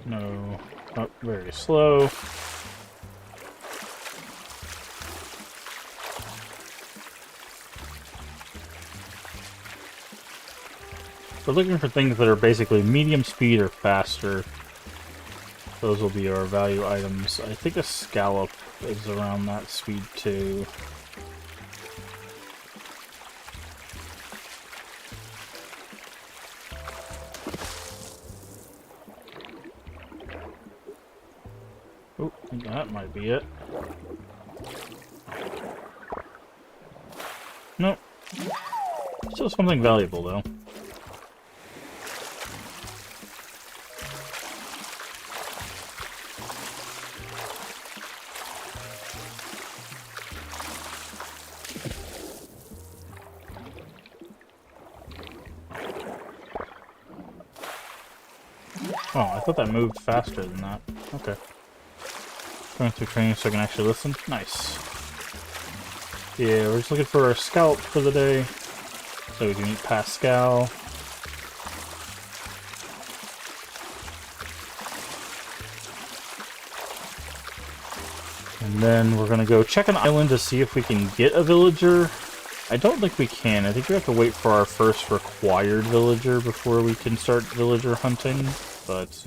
No. Oh, very slow. We're looking for things that are basically medium speed or faster. Those will be our value items. I think a scallop is around that speed too. Oh, that might be it. Nope. Still something valuable though. Oh, I thought that moved faster than that. Okay. Going through training so I can actually listen. Nice. Yeah, we're just looking for our scalp for the day. So we can meet Pascal. And then we're gonna go check an island to see if we can get a villager. I don't think we can. I think we have to wait for our first required villager before we can start villager hunting. But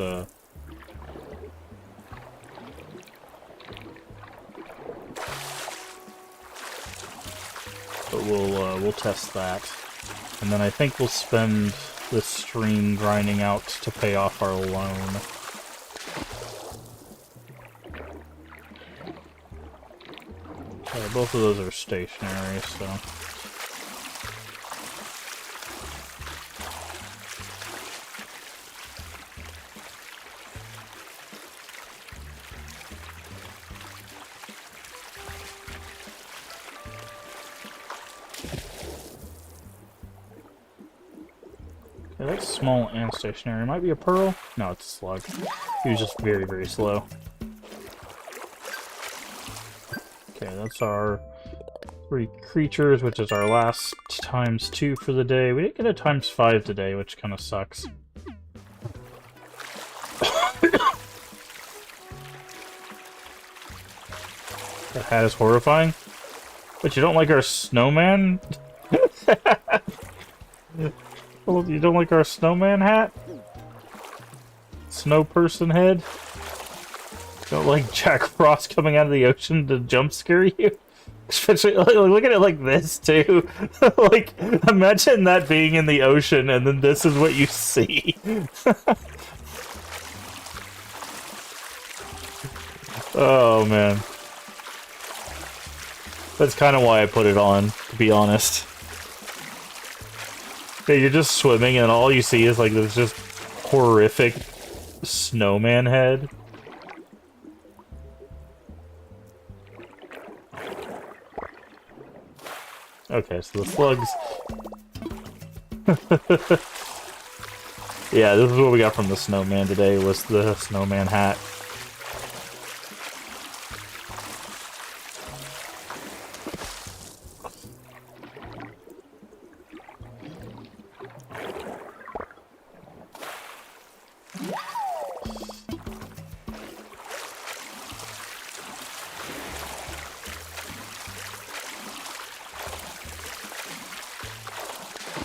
we'll test that, and then I think we'll spend this stream grinding out to pay off our loan. Both of those are stationary, so. Yeah, that's small and stationary. Might be a pearl? No, it's a slug. He was just very, very slow. Okay, that's our 3 creatures, which is our last ×2 for the day. We didn't get a ×5 today, which kind of sucks. That hat is horrifying. But you don't like our snowman? Well, you don't like our snowman hat? Snow person head? Don't like Jack Frost coming out of the ocean to jump scare you? Especially, look at it like this, too. Like, imagine that being in the ocean, and then this is what you see. Oh, man. That's kind of why I put it on, to be honest. Yeah, you're just swimming, and all you see is, like, this just horrific snowman head. Okay, so the slugs... Yeah, this is what we got from the snowman today, was the snowman hat.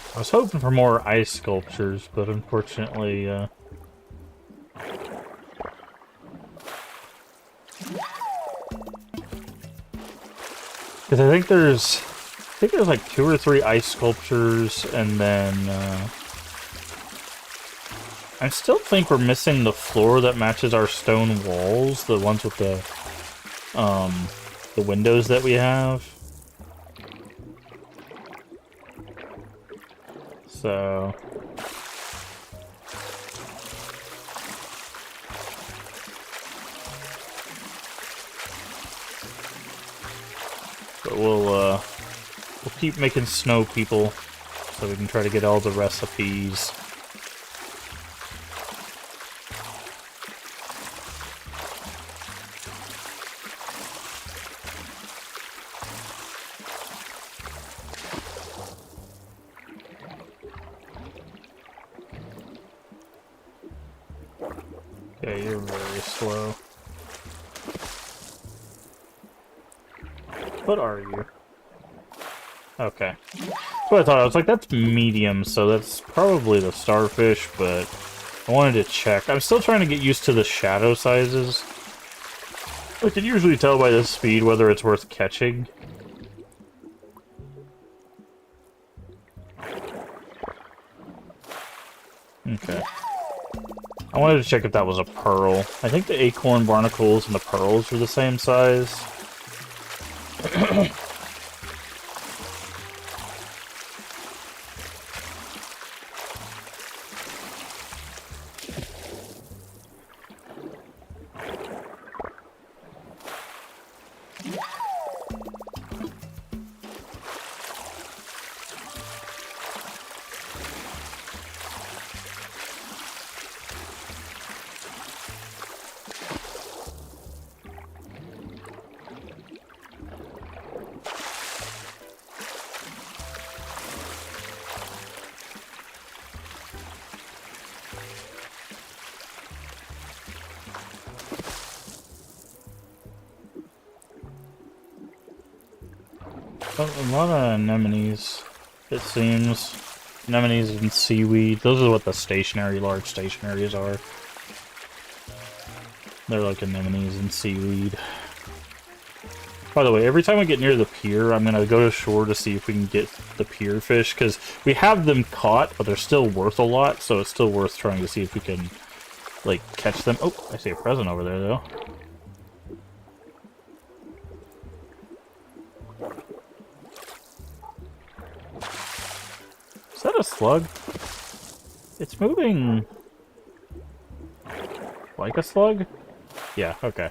I was hoping for more ice sculptures, but unfortunately, because I think there's like 2 or 3 ice sculptures, and then, I still think we're missing the floor that matches our stone walls, the ones with the windows that we have. So... But we'll keep making snow people, so we can try to get all the recipes. Yeah, you're very slow. What are you? Okay. That's what I thought. I was like, that's medium, so that's probably the starfish, but I wanted to check. I'm still trying to get used to the shadow sizes. I can usually tell by the speed whether it's worth catching. Okay. I wanted to check if that was a pearl. I think the acorn barnacles and the pearls are the same size. A lot of anemones, it seems. Anemones and seaweed. Those are what the stationary, large stationaries are. They're like anemones and seaweed. By the way, every time we get near the pier, I'm going to go to shore to see if we can get the pier fish, because we have them caught, but they're still worth a lot, so it's still worth trying to see if we can, like, catch them. Oh, I see a present over there, though. Is that a slug? It's moving like a slug? Yeah, okay.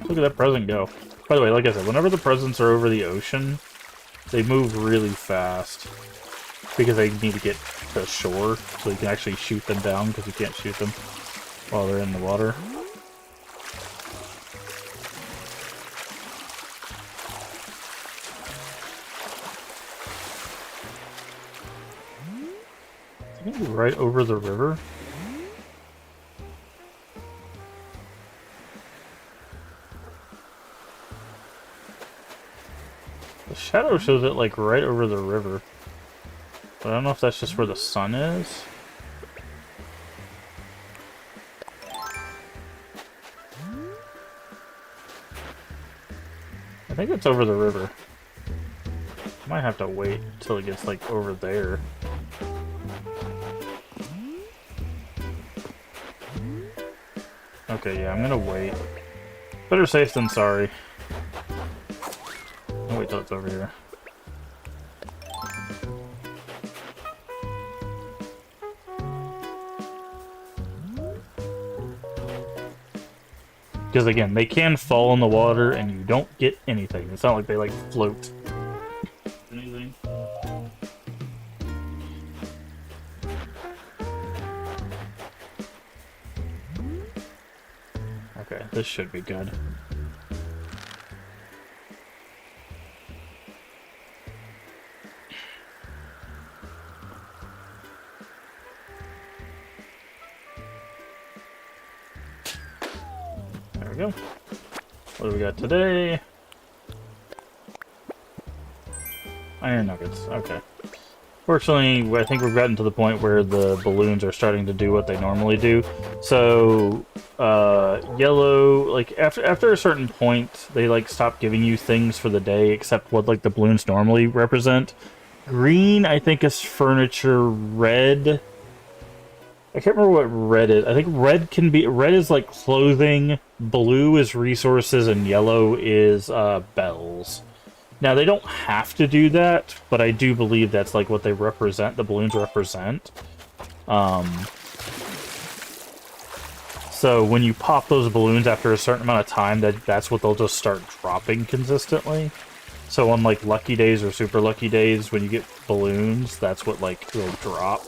Look at that present go. By the way, like I said, whenever the presents are over the ocean, they move really fast. Because they need to get to shore, so you can actually shoot them down, because you can't shoot them while they're in the water. I think right over the river. The shadow shows it like right over the river. But I don't know if that's just where the sun is. I think it's over the river. I might have to wait until it gets like over there. Okay, yeah, I'm gonna wait. Better safe than sorry. I'll wait till it's over here. Because again, they can fall in the water and you don't get anything. It's not like they like float. Anything. Okay, this should be good. There we go. What do we got today? Iron nuggets. Okay. Fortunately, I think we've gotten to the point where the balloons are starting to do what they normally do. So, yellow, like, after a certain point, they, like, stop giving you things for the day, except what, like, the balloons normally represent. Green, I think, is furniture. Red... I can't remember what red is. I think red can be... Red is, like, clothing, blue is resources, and yellow is, bells. Now, they don't have to do that, but I do believe that's, like, what they represent, the balloons represent. So, when you pop those balloons after a certain amount of time, that's what they'll just start dropping consistently. So, on, like, lucky days or super lucky days, when you get balloons, that's what, like, will drop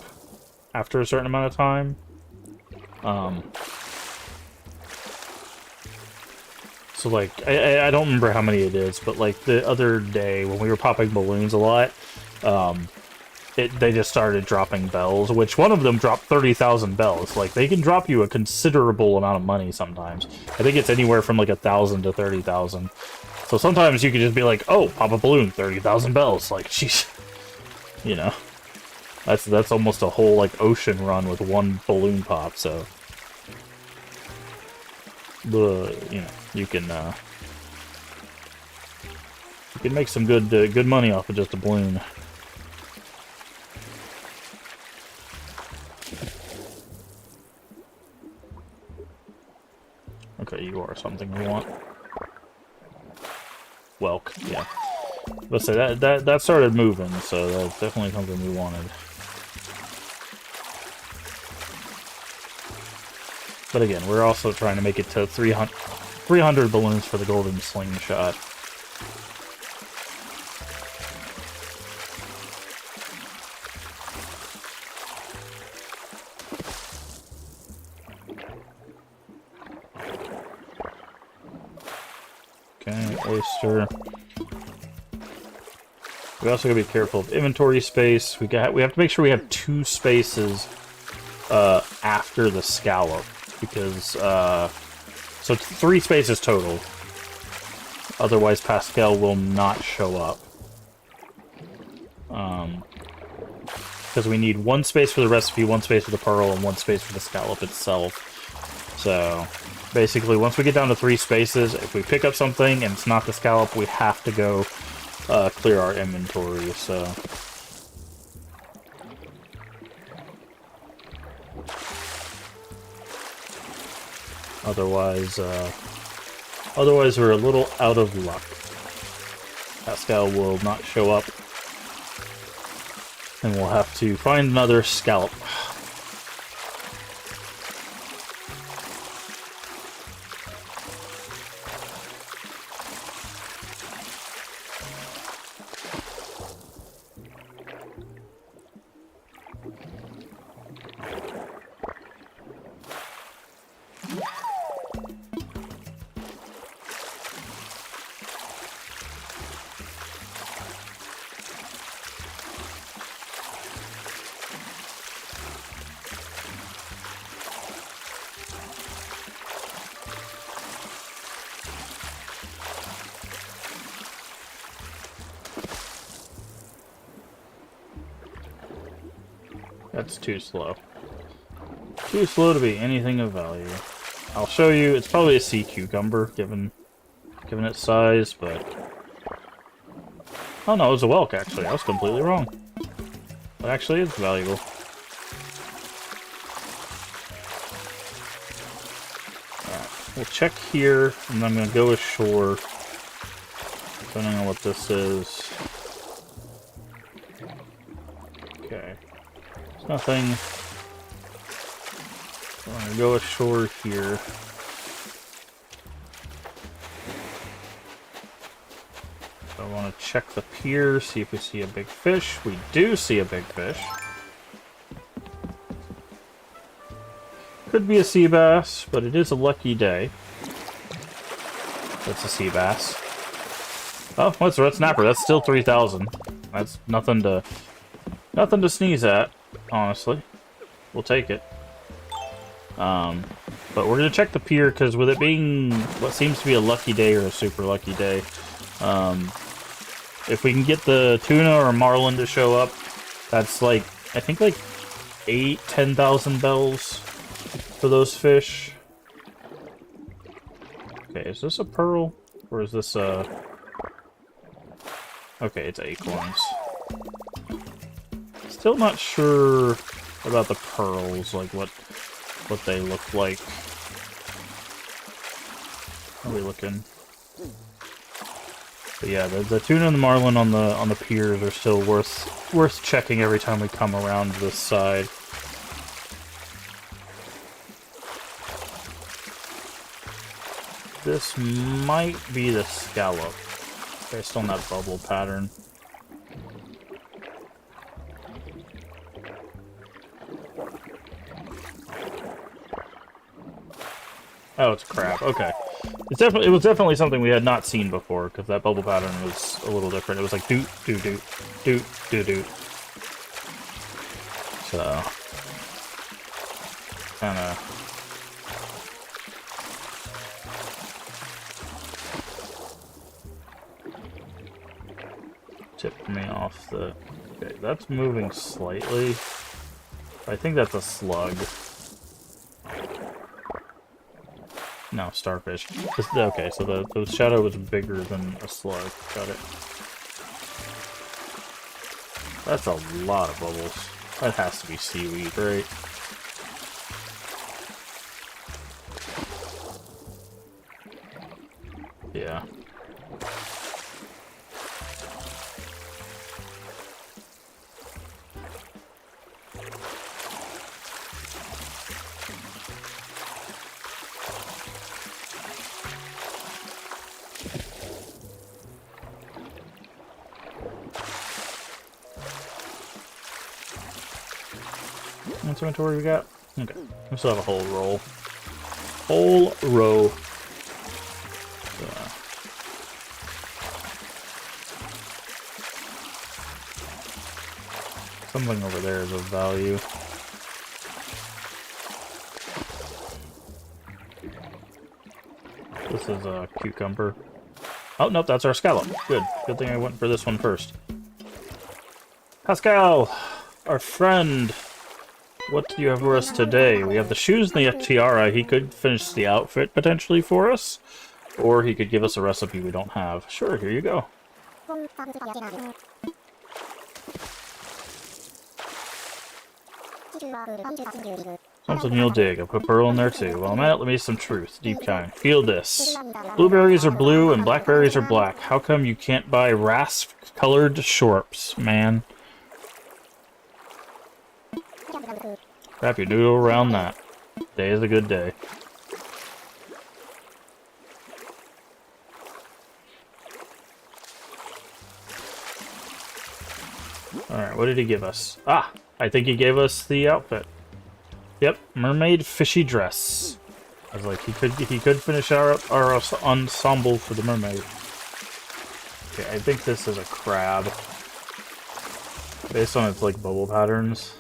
after a certain amount of time. So, like, I don't remember how many it is, but, like, the other day, when we were popping balloons a lot, they just started dropping bells, which one of them dropped 30,000 bells. Like, they can drop you a considerable amount of money sometimes. I think it's anywhere from like 1,000 to 30,000. So sometimes you can just be like, oh, pop a balloon, 30,000 bells. Like, jeez, you know, that's almost a whole like ocean run with one balloon pop. So, you know, you can make some good money off of just a balloon. Okay, you are something we want. Welk, yeah. Let's say that started moving, so that's definitely something we wanted. But again, we're also trying to make it to 300 balloons for the golden slingshot. Okay, oyster. We also gotta be careful of inventory space. We have to make sure we have 2 spaces after the scallop, because so 3 spaces total. Otherwise, Pascal will not show up. Because we need 1 space for the recipe, 1 space for the pearl, and 1 space for the scallop itself. So basically, once we get down to 3 spaces, if we pick up something and it's not the scallop, we have to go clear our inventory. So otherwise we're a little out of luck. Pascal will not show up, and we'll have to find another scallop. That's too slow. Too slow to be anything of value. I'll show you. It's probably a sea cucumber, given its size, but... Oh no, it was a whelk, actually. I was completely wrong. It actually is valuable. Alright, we'll check here, and I'm going to go ashore, depending on what this is. Okay. There's nothing. I'm going to go ashore here. I want to check the pier, see if we see a big fish. We do see a big fish. Could be a sea bass, but it is a lucky day. That's a sea bass. Oh, what's a red snapper? That's still 3,000. That's nothing to sneeze at, honestly. We'll take it. But we're gonna check the pier, because with it being what seems to be a lucky day or a super lucky day, if we can get the tuna or marlin to show up, that's like, I think like 10,000 bells for those fish. Okay, is this a pearl? Or is this a... Okay, it's acorns. Still not sure about the pearls, like what they look like. How are we looking? But yeah, the tuna and the marlin on the piers are still worth checking every time we come around this side. This might be the scallop, based on that bubble pattern. Oh, it's a crab. Okay. It was definitely something we had not seen before, because that bubble pattern was a little different. It was like doot, doot, doot, doot, doot, doot. So, kind of tipped me off the... Okay, that's moving slightly. I think that's a slug. No, starfish. Okay, so the shadow was bigger than a slug. Got it. That's a lot of bubbles. That has to be seaweed, right? Yeah. How much inventory we got? Okay. We still have a whole roll. Whole row. Something over there is of value. This is a cucumber. Oh, nope, that's our scallop. Good. Good thing I went for this one first. Pascal, our friend. What do you have for us today? We have the shoes and the tiara. He could finish the outfit potentially for us. Or he could give us a recipe we don't have. Sure, here you go. Something you'll dig. I put pearl in there too. Well, Matt, let me some truth. Deep kind. Feel this. Blueberries are blue and blackberries are black. How come you can't buy rasp-colored shorps, man? Wrap your noodle around that. Today is a good day. Alright, what did he give us? Ah! I think he gave us the outfit. Yep, mermaid fishy dress. I was like, he could finish our ensemble for the mermaid. Okay, I think this is a crab. Based on its like bubble patterns.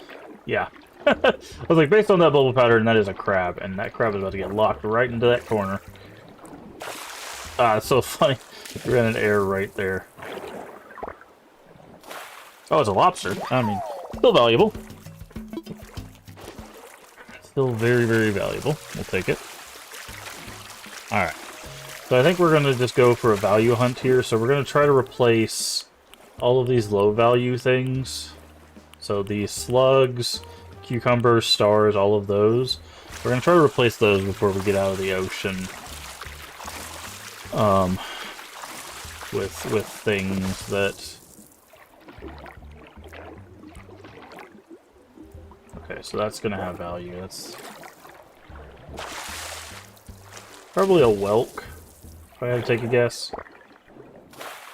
Yeah. I was like, based on that bubble pattern, that is a crab, and that crab is about to get locked right into that corner. Ah, it's so funny. We ran an error right there. Oh, it's a lobster. I mean, still valuable. Still very, very valuable. We'll take it. Alright. So I think we're going to just go for a value hunt here. So we're going to try to replace all of these low value things. So these slugs, cucumbers, stars, all of those. We're going to try to replace those before we get out of the ocean. With things that... Okay, so that's gonna have value. That's probably a whelk, if I had to take a guess.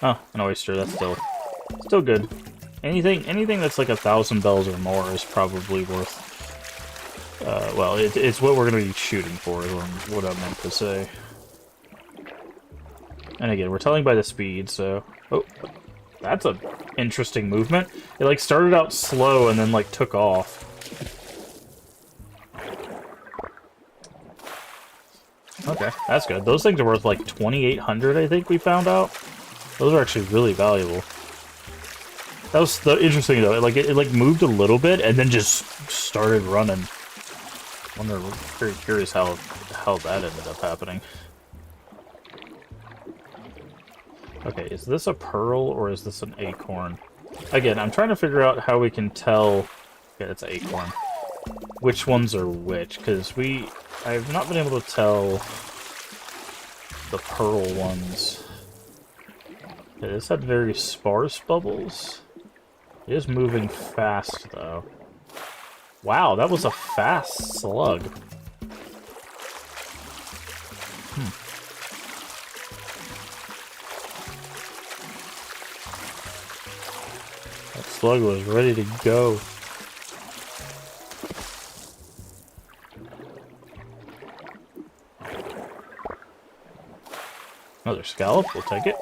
Oh, an oyster. That's still good. Anything that's like 1,000 bells or more is probably worth. Well, it's what we're gonna be shooting for. Is what I meant to say. And again, we're telling by the speed, so oh, that's a interesting movement. It like started out slow and then like took off. Okay, that's good. Those things are worth like 2,800, I think we found out. Those are actually really valuable. That was interesting though. It like moved a little bit and then just started running. Very curious how that ended up happening. Okay, is this a pearl or is this an acorn? Again, I'm trying to figure out how we can tell. Okay, it's an acorn. Which ones are which? Because I've not been able to tell the pearl ones. Okay, this had very sparse bubbles. It is moving fast, though. Wow, that was a fast slug. That slug was ready to go. Another scallop, we'll take it.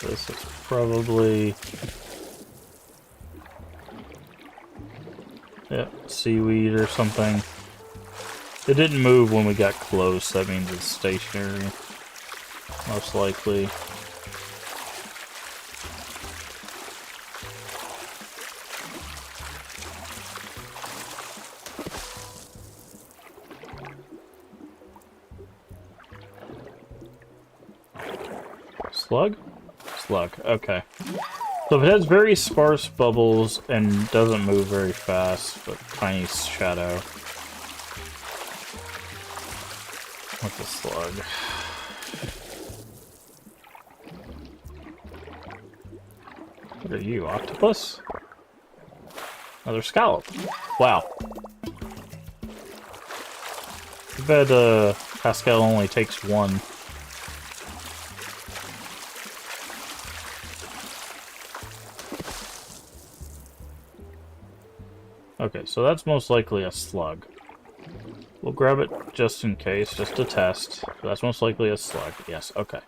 This is probably... Yep, seaweed or something. It didn't move when we got close, that means it's stationary. Most likely. Slug? Slug, okay. So if it has very sparse bubbles and doesn't move very fast, but tiny shadow. What's a slug? What are you, octopus? Another scallop. Wow. I bet Pascal only takes one. Okay, so that's most likely a slug. We'll grab it just in case, just to test. So that's most likely a slug. Yes, okay.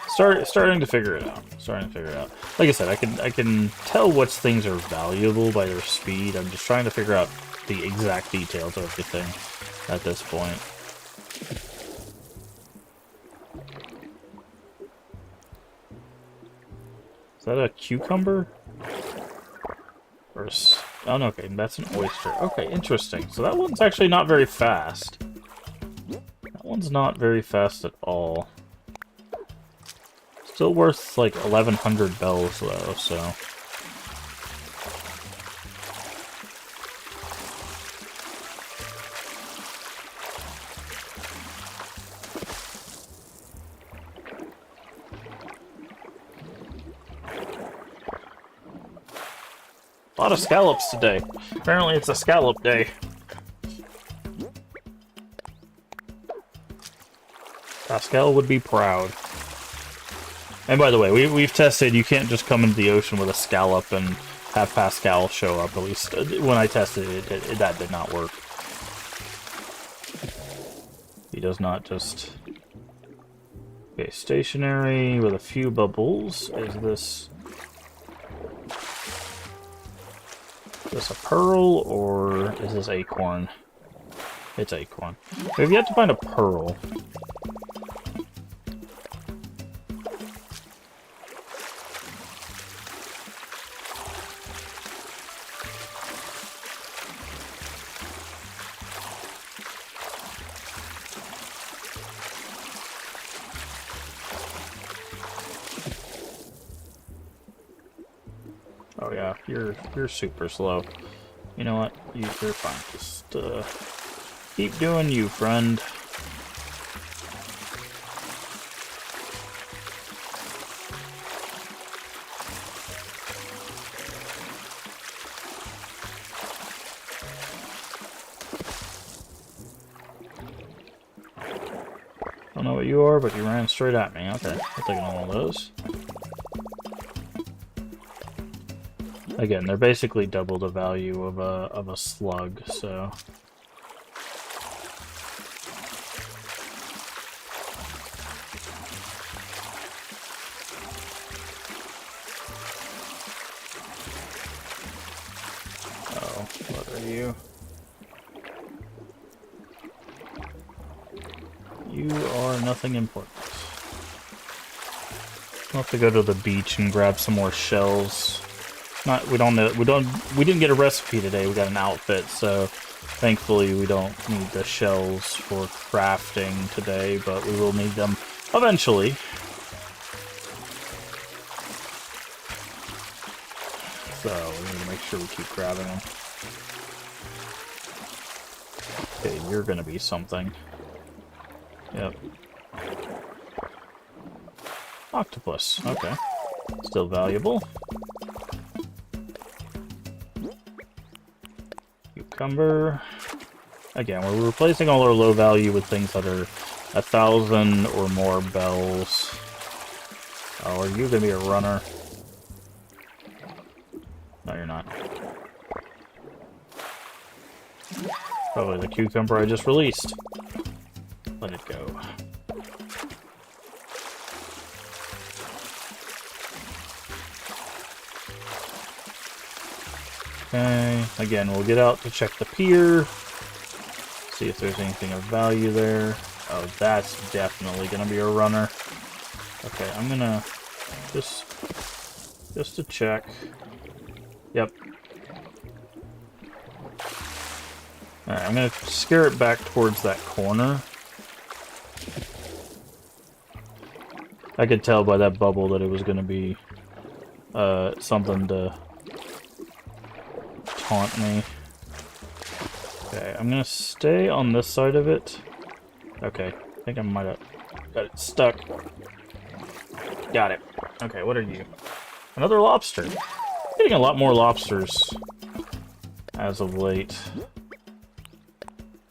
Starting to figure it out. Starting to figure it out. Like I said, I can tell which things are valuable by their speed. I'm just trying to figure out the exact details of everything at this point. Is that a cucumber? Or oh, no, okay, that's an oyster. Okay, interesting. So that one's actually not very fast. That one's not very fast at all. Still worth, like, 1,100 bells, though, so... A lot of scallops today. Apparently it's a scallop day. Pascal would be proud. And by the way, we've tested, you can't just come into the ocean with a scallop and have Pascal show up. At least when I tested it, that did not work. He does not just... Okay, stationary with a few bubbles. Is this... Is this a pearl, or is this acorn? It's acorn. We've yet to find a pearl. Oh yeah, you're super slow. You know what? You're fine. Just keep doing you, friend. Don't know what you are, but you ran straight at me. Okay, I'll take all of those. Again, they're basically double the value of a slug, so... Oh, what are you? You are nothing important. We'll have to go to the beach and grab some more shells. We didn't get a recipe today, we got an outfit, so thankfully we don't need the shells for crafting today, but we will need them eventually. So we need to make sure we keep grabbing them. Okay, you're gonna be something. Yep. Octopus, okay. Still valuable. Cucumber. Again, we're replacing all our low value with things that are 1,000 or more bells. Oh, are you gonna be a runner? No, you're not. Probably the cucumber I just released. Let it go. Okay, again, we'll get out to check the pier. See if there's anything of value there. Oh, that's definitely gonna be a runner. Okay, I'm gonna just to check. Yep. Alright, I'm gonna scare it back towards that corner. I could tell by that bubble that it was gonna be something to taunt me. Okay, I'm gonna stay on this side of it. Okay, I think I might have got it stuck. Got it. Okay, what are you? Another lobster. Getting a lot more lobsters as of late.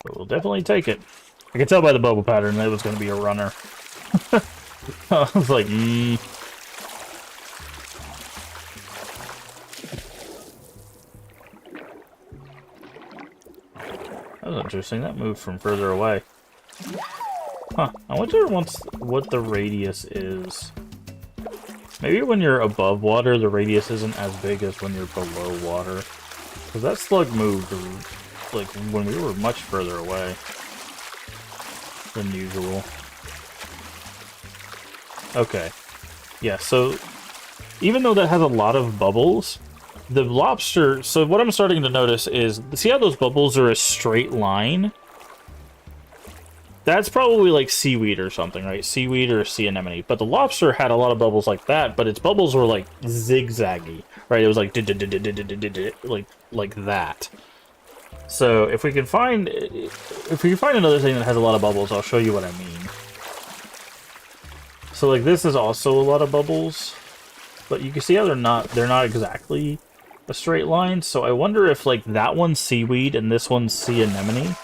But we'll definitely take it. I could tell by the bubble pattern that it was going to be a runner. I was like, That was interesting. That moved from further away. Huh. I wonder what the radius is. Maybe when you're above water, the radius isn't as big as when you're below water. Because that slug moved, like, when we were much further away than usual. Okay. Yeah, so even though that has a lot of bubbles, the lobster... So what I'm starting to notice is, see how those bubbles are a straight line? That's probably like seaweed or something, right? Seaweed or sea anemone. But the lobster had a lot of bubbles like that, but its bubbles were like zigzaggy, right? It was like like that. So if we can find another thing that has a lot of bubbles, I'll show you what I mean. So like this is also a lot of bubbles, but you can see how they're not exactly a straight line. So I wonder if like that one's seaweed and this one's sea anemone.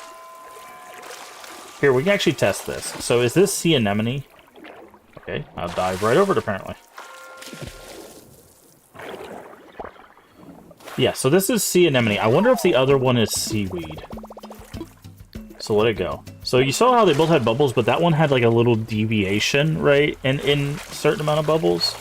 Here, we can actually test this. So is this sea anemone? Okay, I'll dive right over it apparently. Yeah, so this is sea anemone. I wonder if the other one is seaweed. So let it go. So you saw how they both had bubbles, but that one had like a little deviation, right? In a certain amount of bubbles.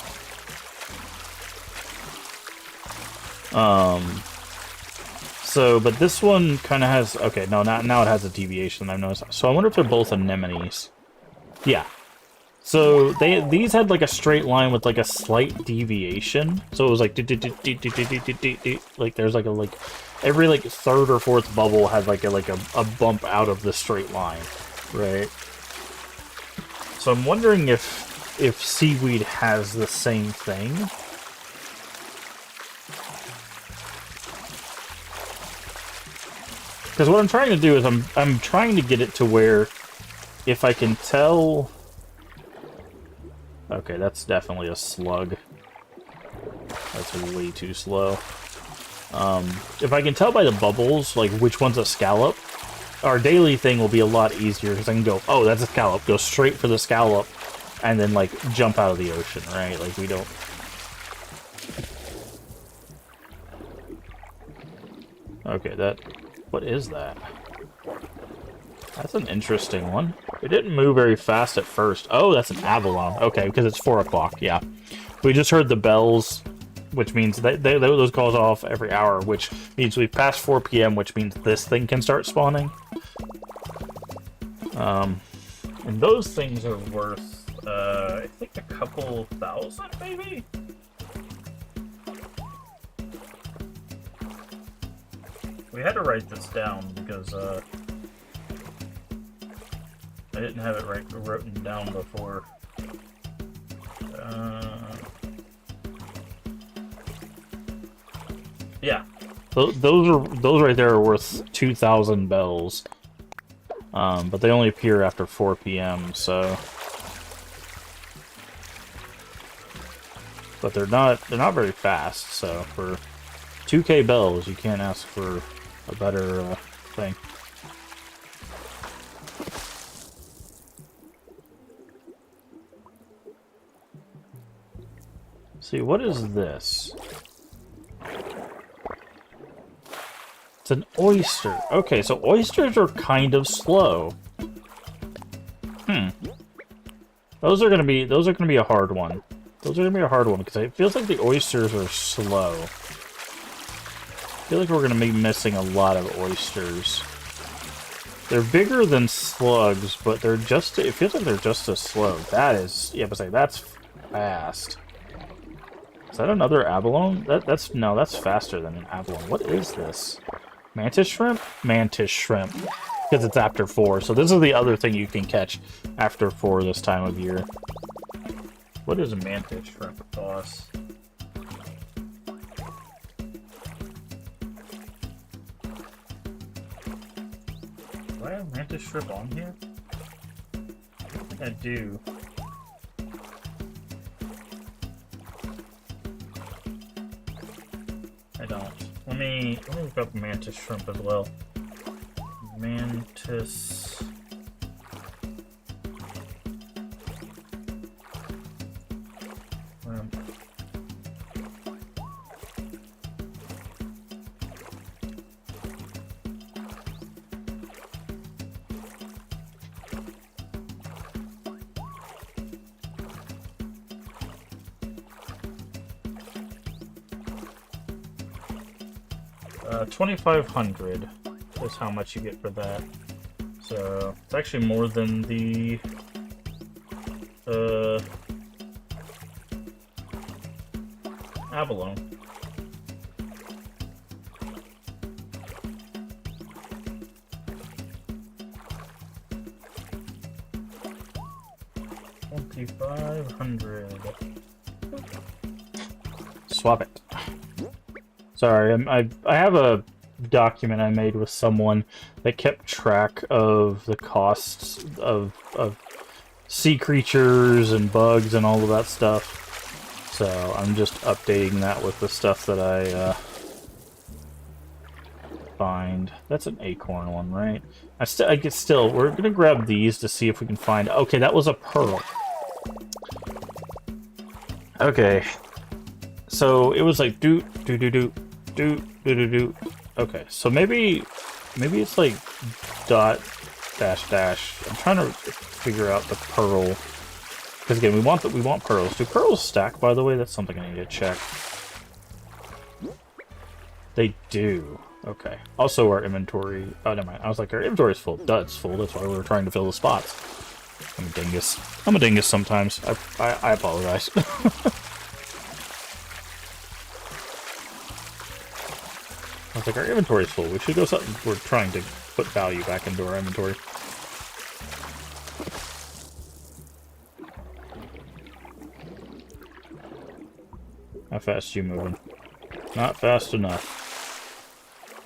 So, but this one kind of has... Okay, no, now it has a deviation, I've noticed. So I wonder if they're both anemones. Yeah. So these had like a straight line with like a slight deviation. So it was like... Like there's like a... Every like third or fourth bubble had like a bump out of the straight line. Right? So I'm wondering if seaweed has the same thing. Because what I'm trying to do is I'm trying to get it to where if I can tell... Okay, that's definitely a slug. That's way too slow. If I can tell by the bubbles, like, which one's a scallop, our daily thing will be a lot easier, because I can go, oh, that's a scallop, go straight for the scallop, and then, like, jump out of the ocean, right? Like, we don't... Okay, that... What is that? That's an interesting one. It didn't move very fast at first. Oh, that's an abalone. Okay, because it's 4 o'clock, yeah. We just heard the bells, which means those calls off every hour, which means we've passed 4 p.m., which means this thing can start spawning. And those things are worth, I think a couple thousand, maybe? We had to write this down because I didn't have it written down before. Yeah, those right there are worth 2,000 bells, but they only appear after 4 p.m. So, but they're not very fast. So for 2K bells, you can't ask for a better thing. See, what is this? It's an oyster. Okay, so oysters are kind of slow. Those are gonna be a hard one. Those are gonna be a hard one because it feels like the oysters are slow. feel like we're gonna be missing a lot of oysters. They're bigger than slugs, but they're just, it feels like they're just as slow. That is, yeah, but say that's fast. Is that another abalone? No, that's faster than an abalone. What is this? Mantis shrimp? Mantis shrimp. Because it's after 4. So this is the other thing you can catch after 4 this time of year. What is a mantis shrimp cost? Do I have mantis shrimp on here? I don't think I do. I don't. Let me look up mantis shrimp as well. Mantis. Shrimp. $2,500 is how much you get for that. So it's actually more than the abalone. $2,500. Swap it. Sorry, I have a document I made with someone that kept track of the costs of sea creatures and bugs and all of that stuff. So I'm just updating that with the stuff that I find. That's an acorn one, right? We're gonna grab these to see if we can find. Okay, that was a pearl. Okay, so it was like do. Okay, so maybe it's like dot dash dash. I'm trying to figure out the pearl because again we want pearls. Do pearls stack, by the way? That's something I need to check. They do. Okay. Also, our inventory. Oh, never mind. I was like, our inventory is full. Duh, it's full. That's why we were trying to fill the spots. I'm a dingus. I'm a dingus sometimes. I apologize. I was like, our inventory is full. We should go something. We're trying to put value back into our inventory. How fast you moving? Not fast enough.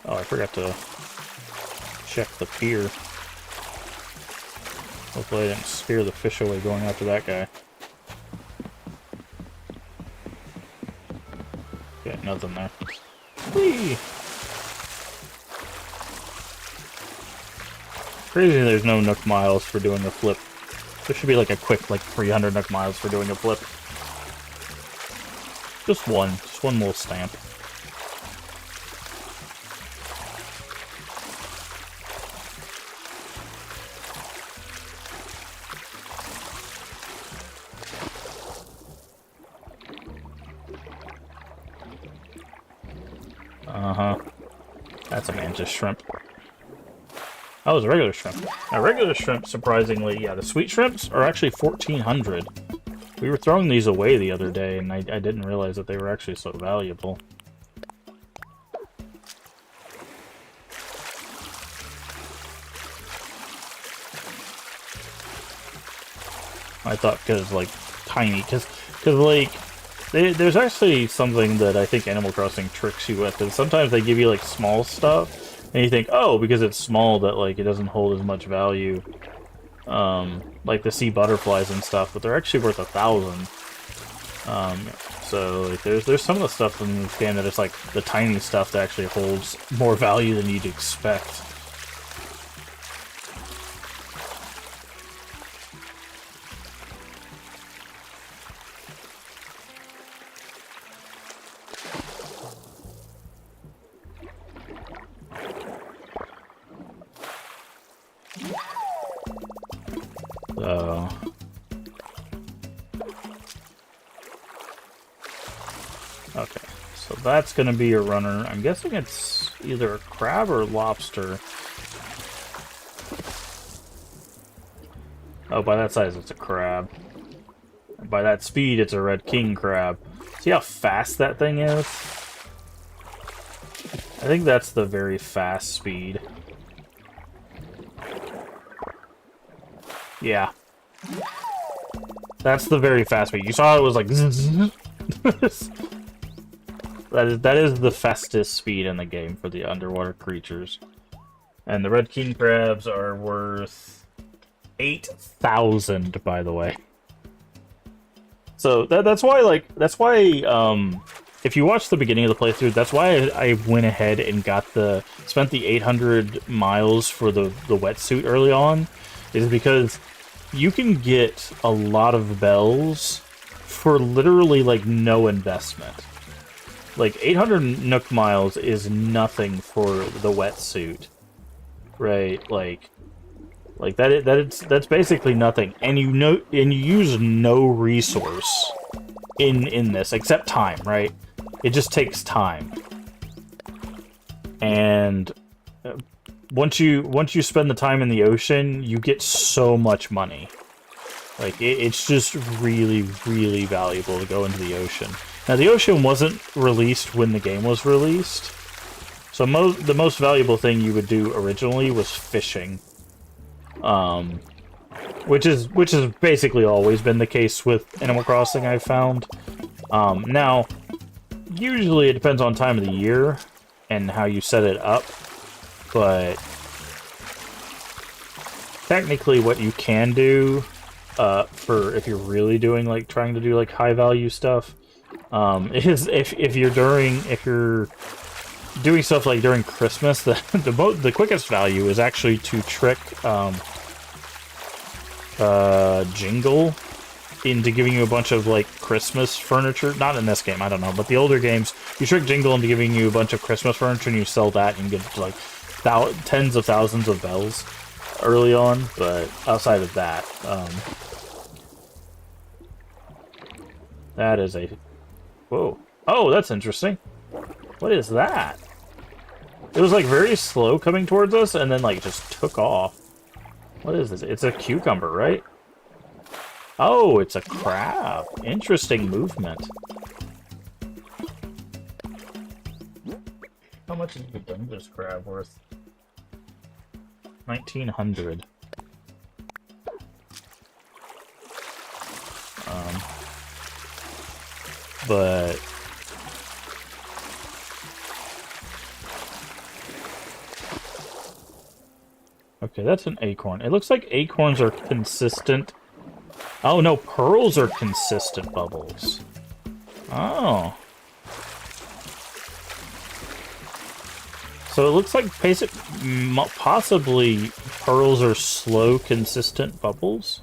Oh, I forgot to check the pier. Hopefully I didn't spear the fish away going after that guy. Yeah, nothing there. Whee! Crazy there's no Nook miles for doing a flip. There should be like a quick, like 300 Nook miles for doing a flip. Just one little stamp. Uh-huh. That's a mantis shrimp. Oh, it was a regular shrimp. Now, regular shrimp, surprisingly, yeah, the sweet shrimps are actually 1,400. We were throwing these away the other day, and I didn't realize that they were actually so valuable. I thought because, like, tiny, because like, there's actually something that I think Animal Crossing tricks you with, and sometimes they give you, like, small stuff, and you think, oh, because it's small that, like, it doesn't hold as much value, like the sea butterflies and stuff, but they're actually worth 1,000. So, like, there's some of the stuff in this game that it's, like, the tiny stuff that actually holds more value than you'd expect. So... okay, so that's going to be a runner. I'm guessing it's either a crab or lobster. Oh, by that size, it's a crab. And by that speed, it's a red king crab. See how fast that thing is? I think that's the very fast speed. Yeah. That's the very fast speed. You saw it was like... that is the fastest speed in the game for the underwater creatures. And the red king crabs are worth 8,000, by the way. So that's why, if you watch the beginning of the playthrough, that's why I went ahead and spent the 800 miles for the wetsuit early on, is because you can get a lot of bells for literally, like, no investment. Like, 800 Nook miles is nothing for the wetsuit, right? Like that's basically nothing, and you use no resource in this except time, right? It just takes time, and once you spend the time in the ocean, you get so much money. Like it's just really, really valuable to go into the ocean. Now the ocean wasn't released when the game was released, so the most valuable thing you would do originally was fishing. Which has basically always been the case with Animal Crossing, I've found. Now, usually it depends on time of the year and how you set it up, but technically what you can do, for if you're really doing, like, trying to do, like, high value stuff, is if you're doing stuff like during Christmas, the quickest value is actually to trick, Jingle into giving you a bunch of, like, Christmas furniture. Not in this game, I don't know, but the older games, you trick Jingle into giving you a bunch of Christmas furniture and you sell that and you get, like, tens of thousands of bells early on, but outside of that, that is a... Whoa. Oh, that's interesting. What is that? It was, like, very slow coming towards us and then, like, just took off. What is this? It's a cucumber, right? Oh, it's a crab. Interesting movement. How much is the Dungeness crab worth? 1,900. But... Okay, that's an acorn. It looks like acorns are consistent. Oh, no, pearls are consistent bubbles. Oh. So it looks like possibly pearls are slow, consistent bubbles.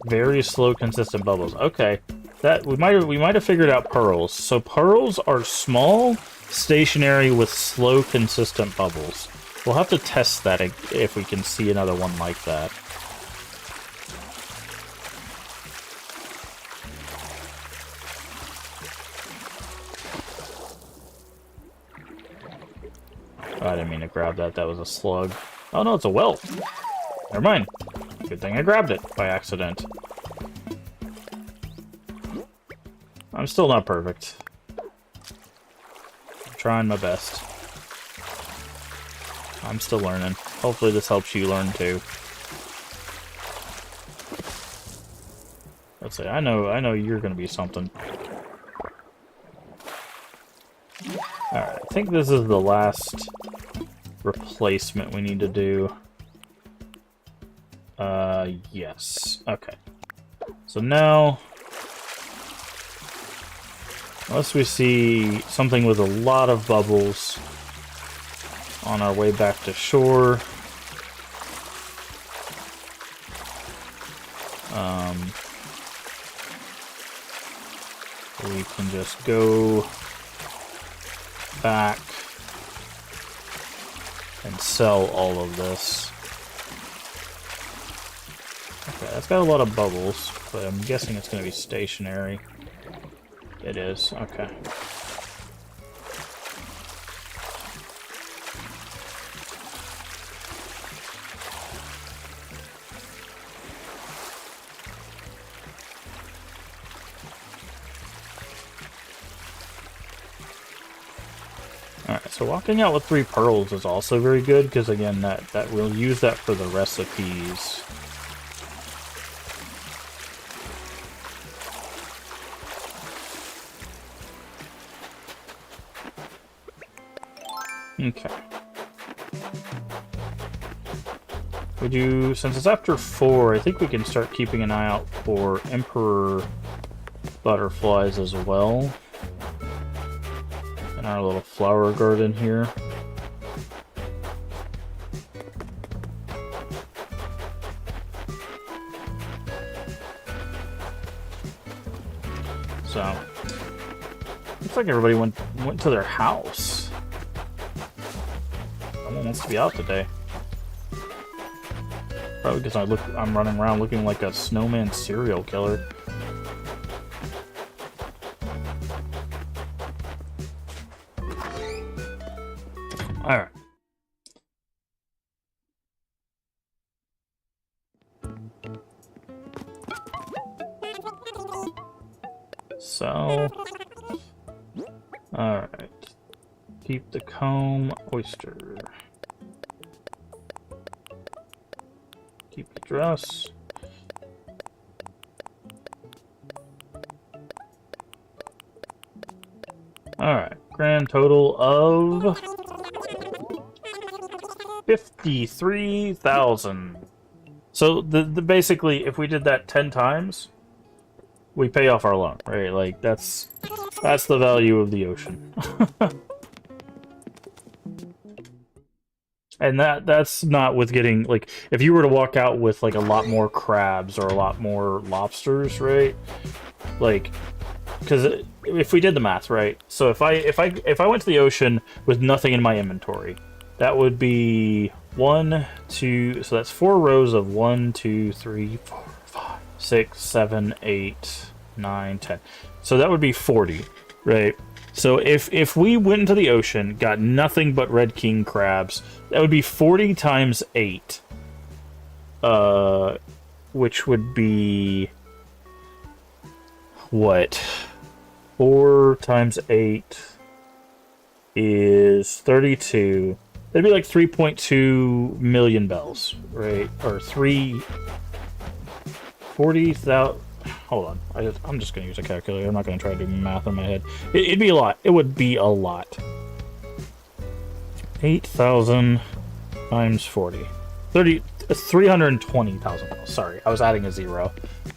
Very slow, consistent bubbles. Okay. That we might have figured out pearls. So pearls are small, stationary with slow, consistent bubbles. We'll have to test that if we can see another one like that. Oh, I didn't mean to grab that. That was a slug. Oh no, it's a whelp. Never mind. Good thing I grabbed it by accident. I'm still not perfect. I'm trying my best. I'm still learning. Hopefully this helps you learn too. Let's see, I know you're gonna be something. Alright, I think this is the last replacement we need to do. Yes. Okay. So now... unless we see something with a lot of bubbles on our way back to shore. We can just go back and sell all of this. Okay, that's got a lot of bubbles, but I'm guessing it's going to be stationary. It is, okay. Alright, so walking out with 3 pearls is also very good, because again, that we'll use that for the recipes. Okay. We do, since it's after 4, I think we can start keeping an eye out for Emperor butterflies as well. In our little flower garden here. So, looks like everybody went to their house. Someone wants to be out today. Probably because I'm running around looking like a snowman serial killer. Alright. So... Alright. Keep the comb, oyster. Keep the dress. Alright. Grand total of... 53,000. So the basically, if we did that 10 times, we pay off our loan, right? Like that's the value of the ocean. And that's not with getting, like, if you were to walk out with like a lot more crabs or a lot more lobsters, right? Like, because if we did the math, right? So if I went to the ocean with nothing in my inventory, that would be 1, 2, so that's 4 rows of 1, 2, 3, 4, 5, 6, 7, 8, 9, 10. So that would be 40, right? So if we went into the ocean, got nothing but red king crabs, that would be 40 times 8. Which would be... what? 4 times 8 is 32. That'd be like 3.2 million bells, right? Or 40,000... Hold on. I'm just going to use a calculator. I'm not going to try to do math in my head. It'd be a lot. It would be a lot. 8,000 times 40. 320,000 bells. Sorry, I was adding a 0.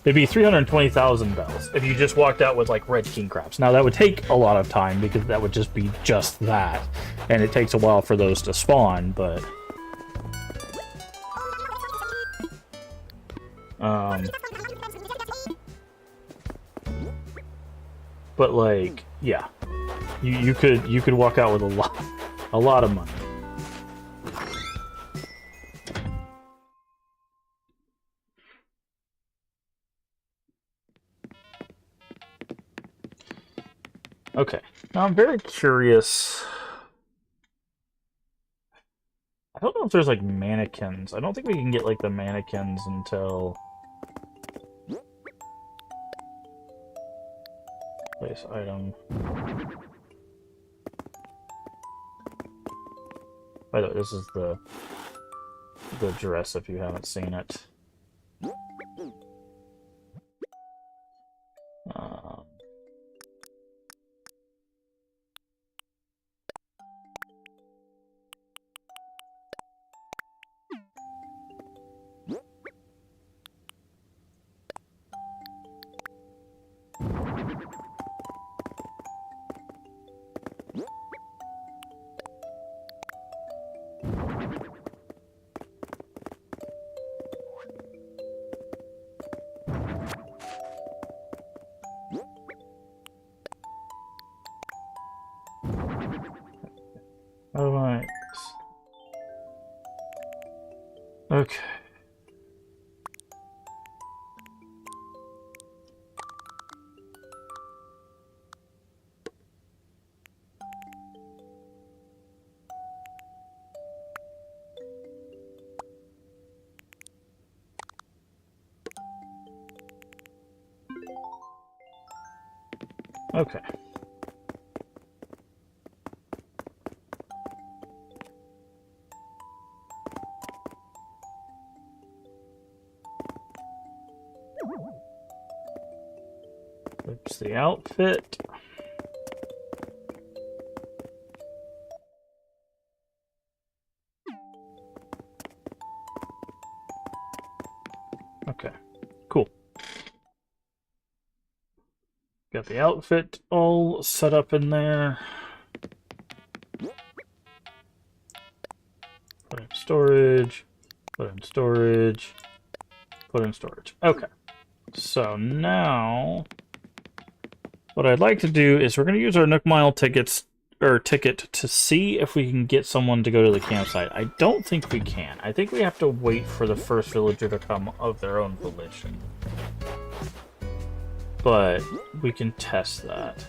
It'd be 320,000 bells if you just walked out with, like, red king crabs. Now, that would take a lot of time because that would just be just that. And it takes a while for those to spawn, but... But, like, yeah. You could walk out with a lot of money. Okay, now I'm very curious. I don't know if there's like mannequins. I don't think we can get like the mannequins until... Place item. By the way, this is the dress if you haven't seen it. Alright. Okay. Okay. Oops, the outfit. Okay, cool. Got the outfit all set up in there. Put in storage, put in storage, put in storage. Okay, so now what I'd like to do is we're going to use our Nook Mile ticket to see if we can get someone to go to the campsite. I don't think we can. I think we have to wait for the first villager to come of their own volition. But we can test that.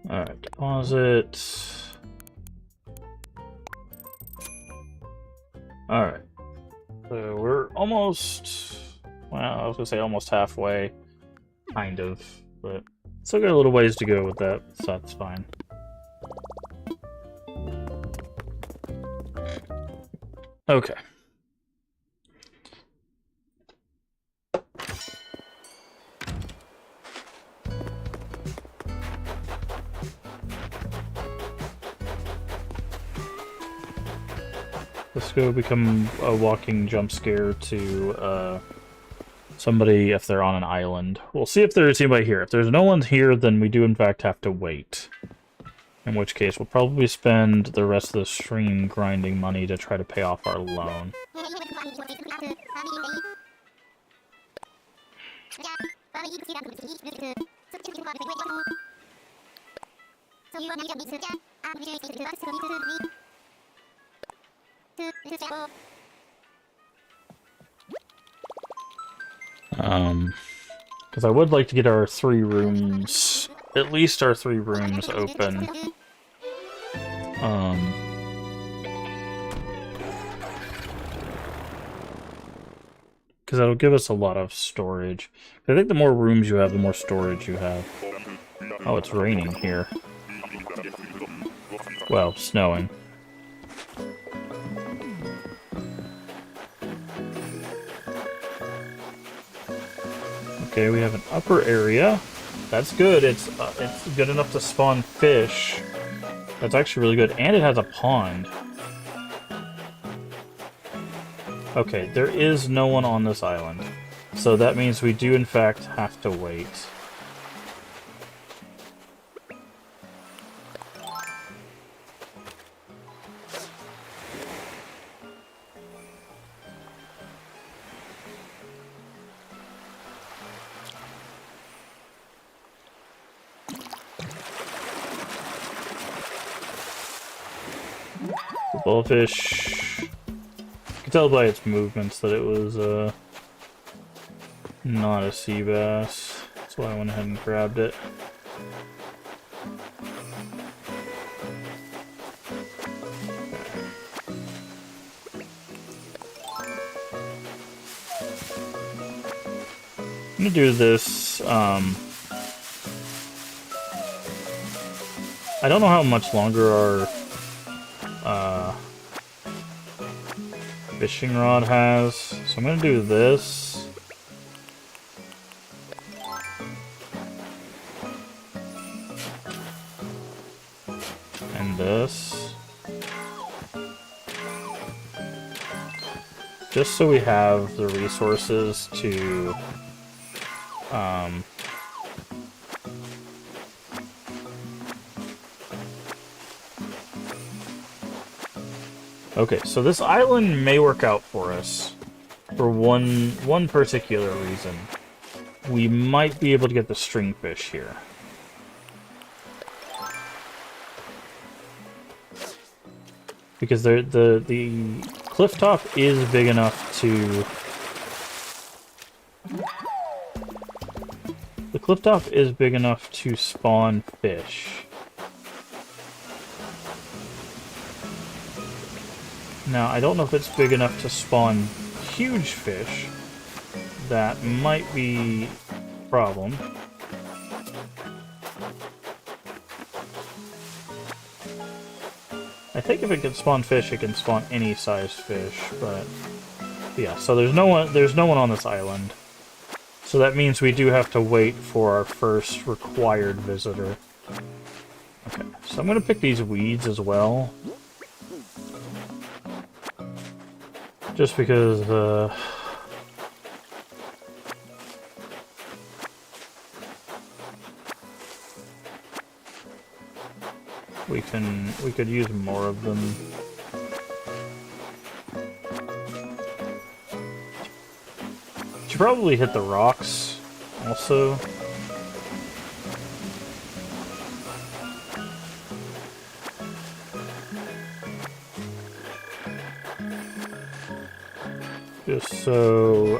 Alright, deposit. Alright. So we're almost, well, I was gonna say almost halfway, kind of, but still got a little ways to go with that, so that's fine. Okay. Let's go become a walking jump scare to somebody if they're on an island. We'll see if there's anybody here. If there's no one here, then we do in fact have to wait. In which case, we'll probably spend the rest of the stream grinding money to try to pay off our loan. Because I would like to get our 3 rooms, at least our 3 rooms open. Because that'll give us a lot of storage. I think the more rooms you have, the more storage you have. Oh, it's raining here. Well, snowing. Okay, we have an upper area. That's good. It's good enough to spawn fish. That's actually really good. And it has a pond. Okay, there is no one on this island. So that means we do in fact have to wait. The bullfish. You can tell by its movements that it was not a sea bass. That's why I went ahead and grabbed it. I'm gonna do this. I don't know how much longer our fishing rod has, so I'm gonna do this. And this. Just so we have the resources to okay, so this island may work out for us for one particular reason. We might be able to get the stringfish here. Because the cliff top is big enough to cliff top is big enough to spawn fish. Now, I don't know if it's big enough to spawn huge fish. That might be a problem. I think if it can spawn fish, it can spawn any size fish, but yeah, so there's no one on this island. So that means we do have to wait for our first required visitor. Okay, so I'm gonna pick these weeds as well. Just because, we could use more of them. Should probably hit the rocks also. Just so,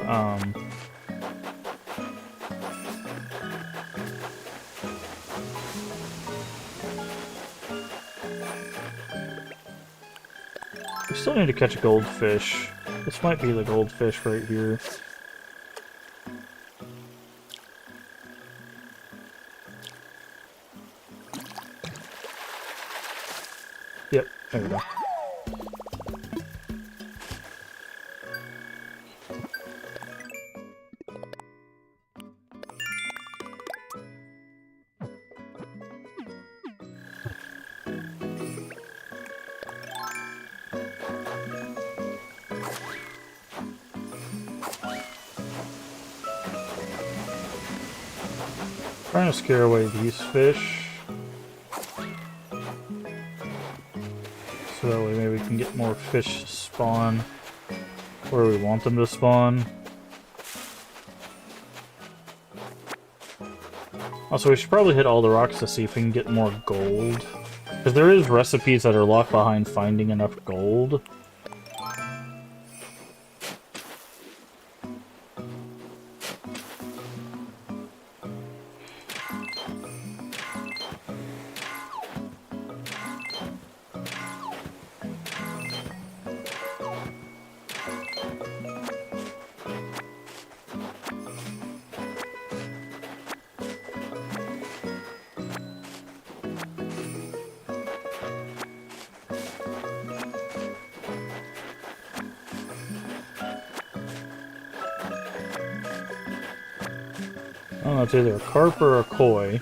we still need to catch a goldfish. This might be the goldfish right here. Yep, there we go. Trying to scare away these fish. So that way maybe we can get more fish to spawn where we want them to spawn. Also, we should probably hit all the rocks to see if we can get more gold. Because there is recipes that are locked behind finding enough gold. I don't know, it's either a carp or a koi.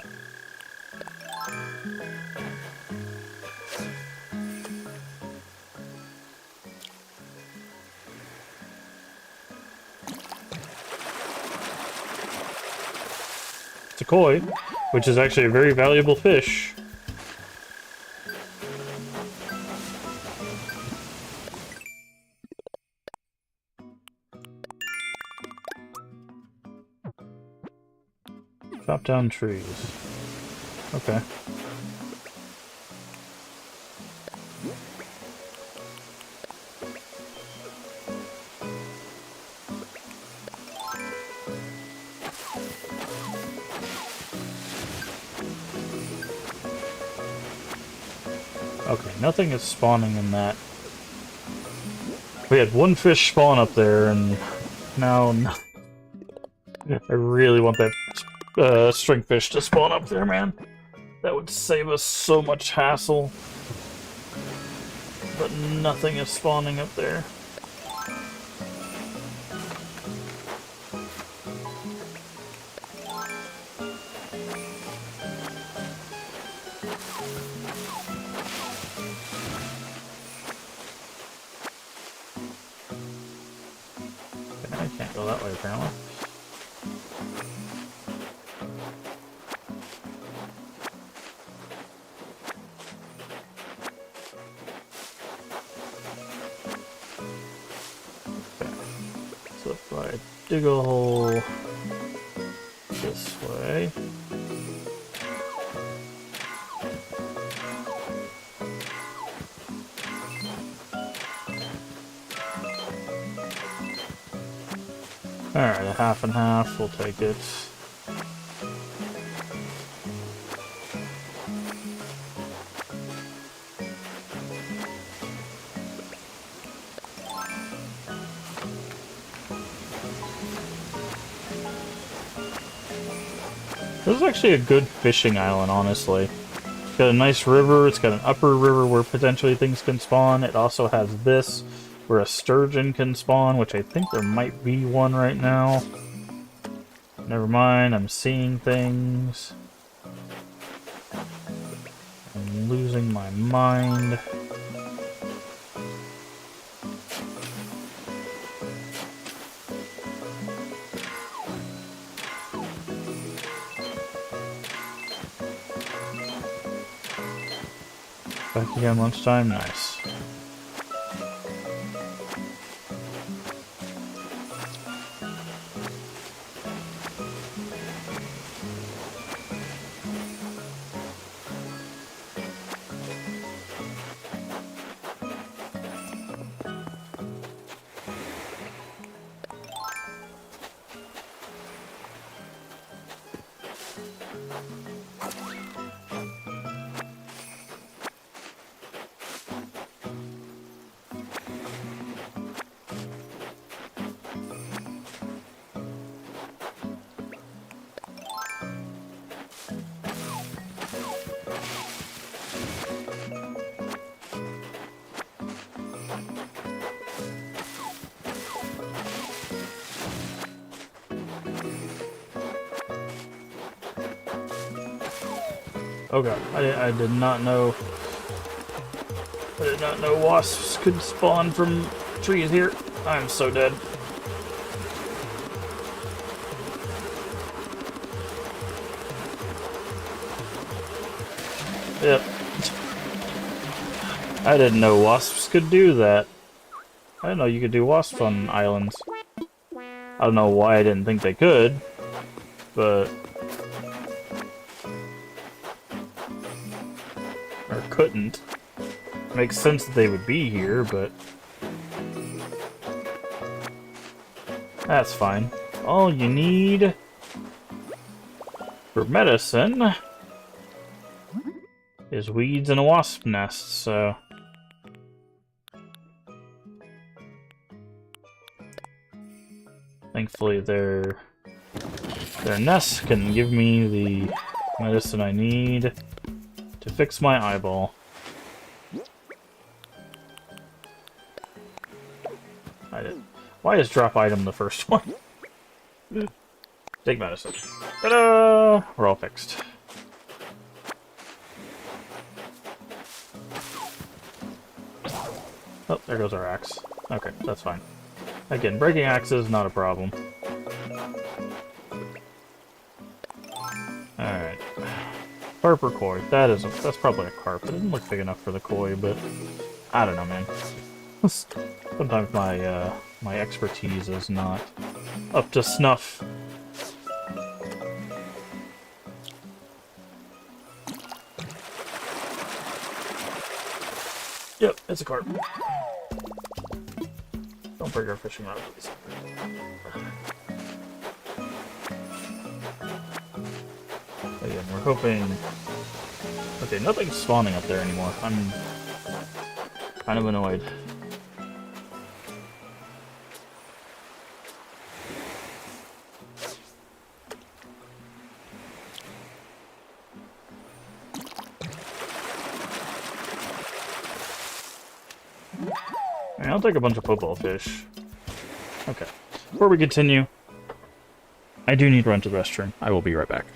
It's a koi, which is actually a very valuable fish. Chop down trees. Okay. Okay, nothing is spawning in that. We had one fish spawn up there, and now I really want that stringfish to spawn up there, man. That would save us so much hassle. But nothing is spawning up there. I can't go that way, apparently. So if I dig a hole this way. Alright, a half and half, we'll take it. This is actually a good fishing island, honestly. It's got a nice river, it's got an upper river where potentially things can spawn. It also has this, where a sturgeon can spawn, which I think there might be one right now. Never mind, I'm seeing things. I'm losing my mind. Back again lunchtime, nice. Oh god, I did not know. I did not know wasps could spawn from trees here. I'm so dead. Yep. I didn't know wasps could do that. I didn't know you could do wasps on islands. I don't know why I didn't think they could, but... or couldn't. Makes sense that they would be here, but... that's fine. All you need for medicine is weeds and a wasp nest, so... thankfully their nests can give me the medicine I need to fix my eyeball. Why is drop item the first one? Take medicine. Ta-da! We're all fixed. Oh, there goes our axe. Okay, that's fine. Again, breaking axes, not a problem. Alright. Carp or koi? That's probably a carp. It didn't look big enough for the koi, but... I don't know, man. Sometimes my expertise is not up to snuff. Yep, it's a carp. Don't break our fishing rod, please. Again, we're hoping... okay, nothing's spawning up there anymore. I'm kind of annoyed. I'll take a bunch of football fish. Okay. Before we continue, I do need to run to the restroom. I will be right back.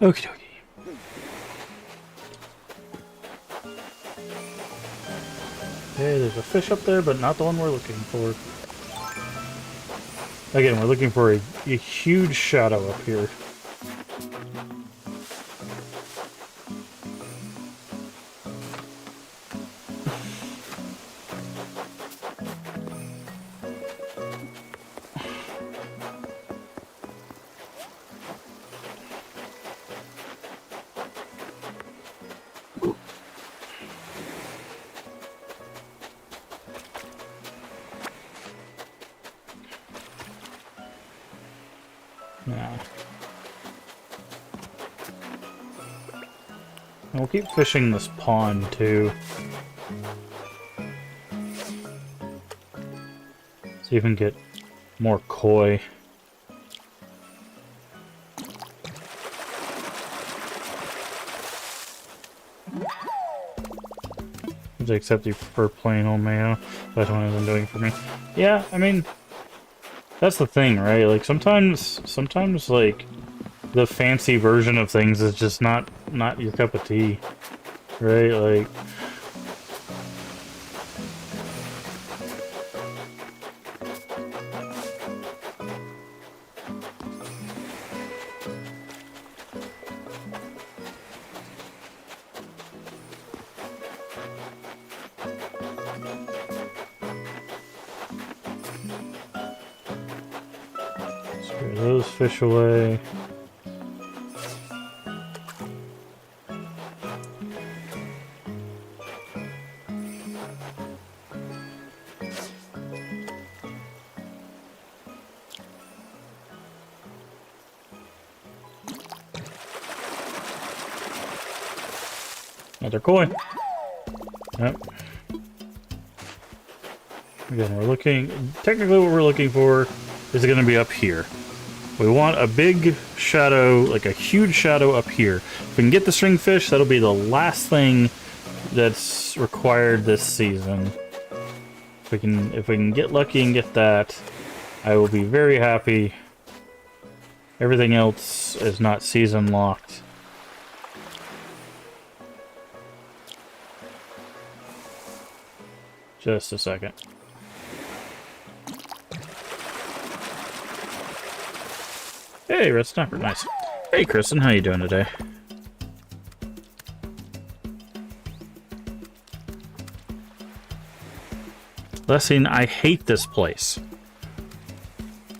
Okie dokie. Okay, there's a fish up there, but not the one we're looking for. Again, we're looking for a huge shadow up here. Yeah. And we'll keep fishing this pond too. See if we can get more koi. Except you prefer plain old mayo. That's what I've been doing for me. Yeah, I mean, that's the thing, right? Like sometimes like the fancy version of things is just not your cup of tea, right? Like. Screw those fish away. Another koi. Yep. Again, we're looking... Technically what we're looking for is going to be up here. We want a big shadow, like a huge shadow up here. If we can get the string fish, that'll be the last thing that's required this season. If we can get lucky and get that, I will be very happy. Everything else is not season locked. Just a second. Hey, Red Snapper, nice. Hey, Kristen, how you doing today? Lessing, I hate this place.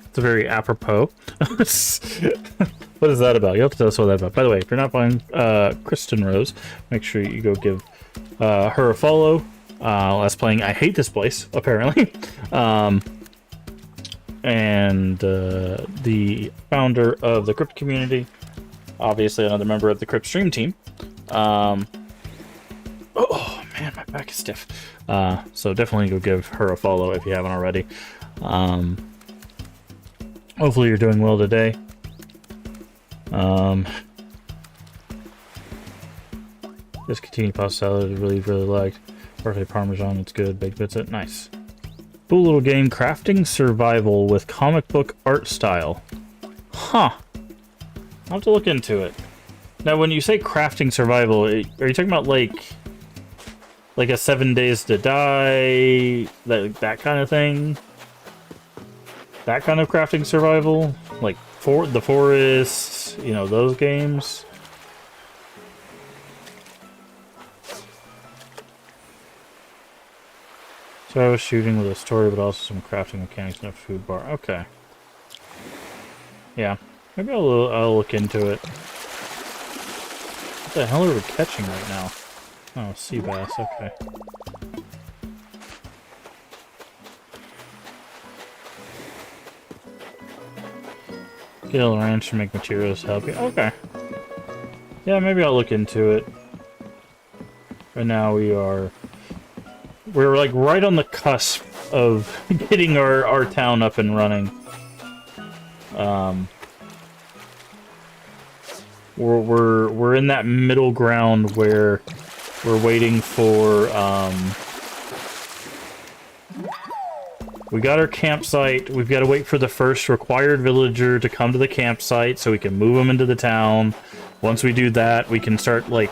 It's a very apropos. What is that about? You'll have to tell us what that's about. By the way, if you're not following Kristen Rose, make sure you go give her a follow. Let's playing I Hate This Place, apparently. And the founder of the Crypt community. Obviously another member of the Crypt stream team. Oh, man, my back is stiff. So definitely go give her a follow if you haven't already. Hopefully you're doing well today. This Catini pasta salad I really liked. Perfect Parmesan, it's good. Baked bits, it nice. Cool little game, crafting survival with comic book art style. Huh. I'll have to look into it. Now, when you say crafting survival, are you talking about like a 7 Days to Die, that kind of thing? That kind of crafting survival? Like the Forest, you know, those games? So I was shooting with a story, but also some crafting mechanics and a food bar. Okay. Yeah. Maybe I'll look into it. What the hell are we catching right now? Oh, sea bass. Okay. Get a ranch to make materials help you. Okay. Yeah, maybe I'll look into it. Right now we're like right on the cusp of getting our town up and running. We're in that middle ground where we're waiting for we got our campsite. We've got to wait for the first required villager to come to the campsite so we can move them into the town. Once we do that, we can start, like,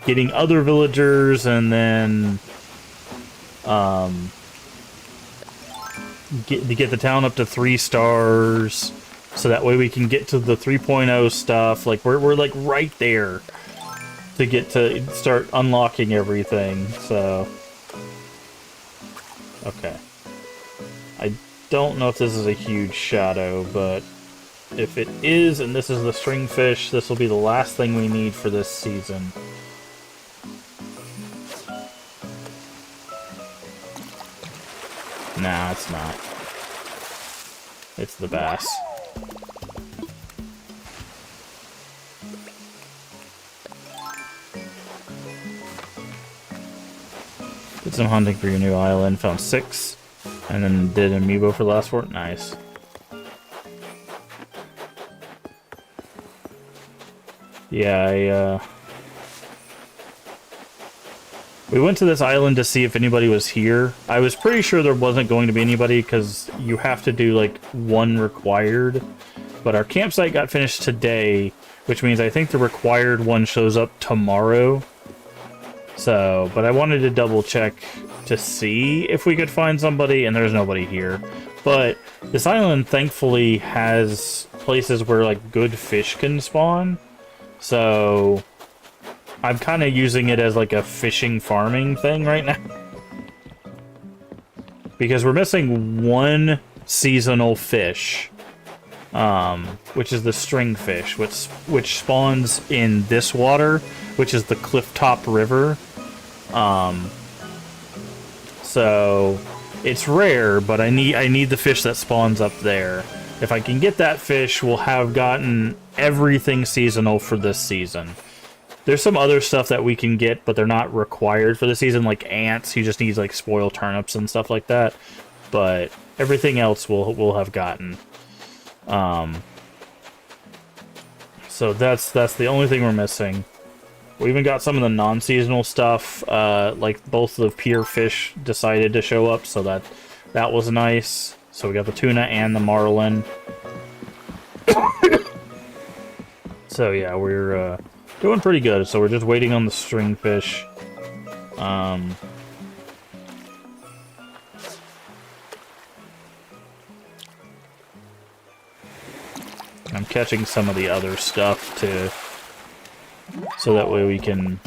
getting other villagers, and then get the town up to 3 stars, so that way we can get to the 3.0 stuff. Like, we're like right there to get to start unlocking everything. So okay, I don't know if this is a huge shadow, but if it is, and this is the stringfish, this will be the last thing we need for this season. Nah, it's not. It's the bass. Did some hunting for your new island, found 6, and then did an amiibo for the last 4. Nice. Yeah, we went to this island to see if anybody was here. I was pretty sure there wasn't going to be anybody because you have to do, like, 1 required. But our campsite got finished today, which means I think the required one shows up tomorrow. So, but I wanted to double check to see if we could find somebody, and there's nobody here. But this island thankfully has places where, like, good fish can spawn. So I'm kind of using it as like a fishing farming thing right now. Because we're missing 1 seasonal fish, which is the stringfish, which spawns in this water, which is the Clifftop River. So it's rare, but I need the fish that spawns up there. If I can get that fish, we'll have gotten everything seasonal for this season. There's some other stuff that we can get, but they're not required for the season, like ants. You just need, like, spoiled turnips and stuff like that. But everything else we'll have gotten. So that's the only thing we're missing. We even got some of the non-seasonal stuff. Like, both the pier fish decided to show up, so that was nice. So we got the tuna and the marlin. So yeah, we're doing pretty good. So we're just waiting on the stringfish. I'm catching some of the other stuff too, so that way we can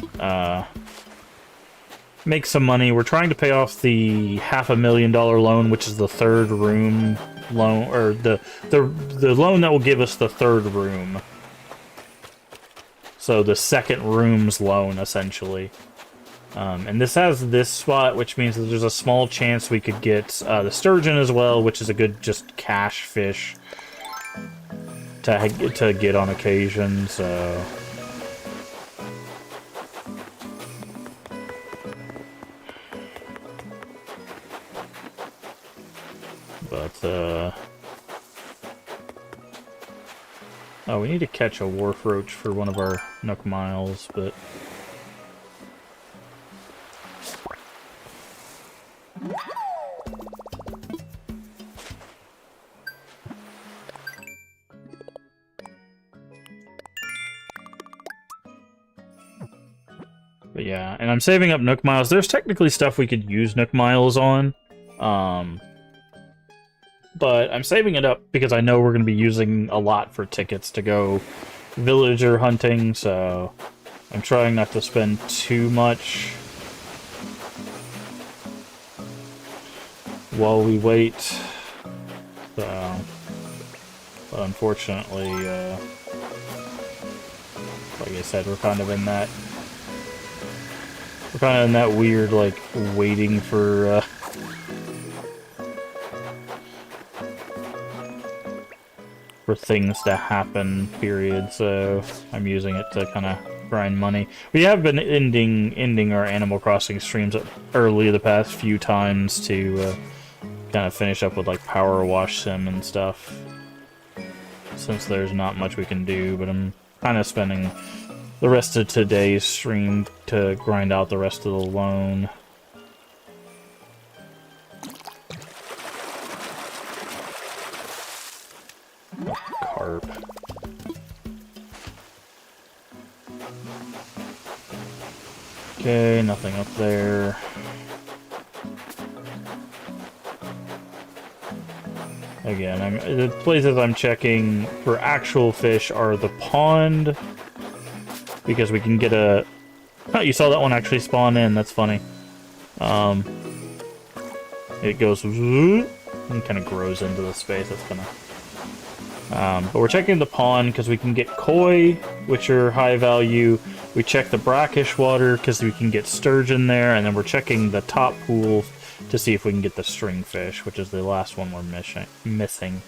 make some money. We're trying to pay off the $500,000 loan, which is the 3rd room loan, or the loan that will give us the 3rd room. So the 2nd room's loan, essentially. And this has this spot, which means that there's a small chance we could get the sturgeon as well, which is a good just cash fish to get on occasion. So but oh, we need to catch a wharf roach for one of our Nook Miles, but yeah, and I'm saving up Nook Miles. There's technically stuff we could use Nook Miles on. But I'm saving it up because I know we're going to be using a lot for tickets to go villager hunting, so I'm trying not to spend too much while we wait. So, but unfortunately, like I said, we're kind of in that weird, like, waiting for things to happen period, so I'm using it to kind of grind money. We have been ending our Animal Crossing streams early the past few times to kind of finish up with, like, Power Wash Sim and stuff, since there's not much we can do, but I'm kind of spending the rest of today's stream to grind out the rest of the loan. Carp. Okay, nothing up there. Again, the places I'm checking for actual fish are the pond, because we can get a... Oh, you saw that one actually spawn in, that's funny. It goes and kind of grows into the space, that's kind of... but we're checking the pond because we can get koi, which are high value. We check the brackish water because we can get sturgeon there, and then we're checking the top pool to see if we can get the stringfish, which is the last one we're missing.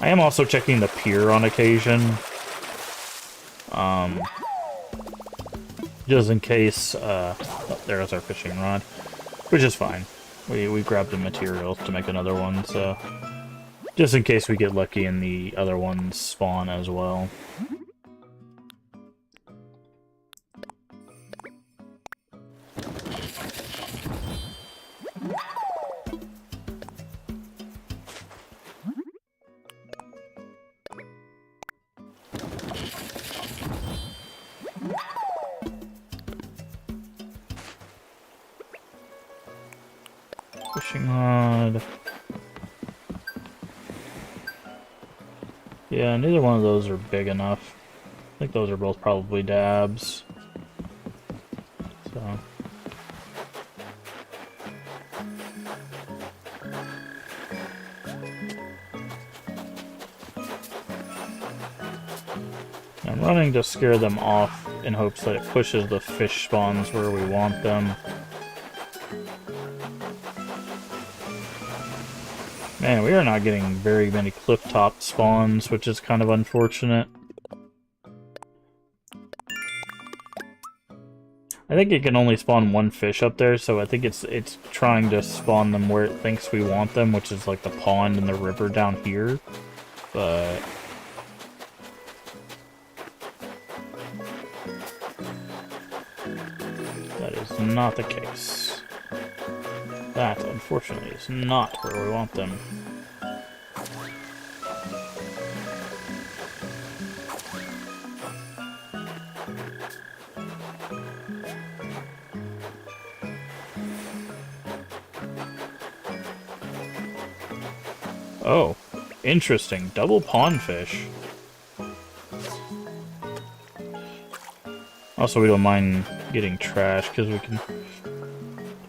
I am also checking the pier on occasion. Just in case, oh, there's our fishing rod, which is fine. We grabbed the materials to make another one, so just in case we get lucky and the other ones spawn as well. Fishing rod. Yeah, neither one of those are big enough. I think those are both probably dabs. So. I'm running to scare them off in hopes that it pushes the fish spawns where we want them. Man, we are not getting very many cliff-top spawns, which is kind of unfortunate. I think it can only spawn one fish up there, so I think it's trying to spawn them where it thinks we want them, which is like the pond and the river down here. But that is not the case. That, unfortunately, is not where we want them. Oh, interesting. Double pondfish. Also, we don't mind getting trash, because we can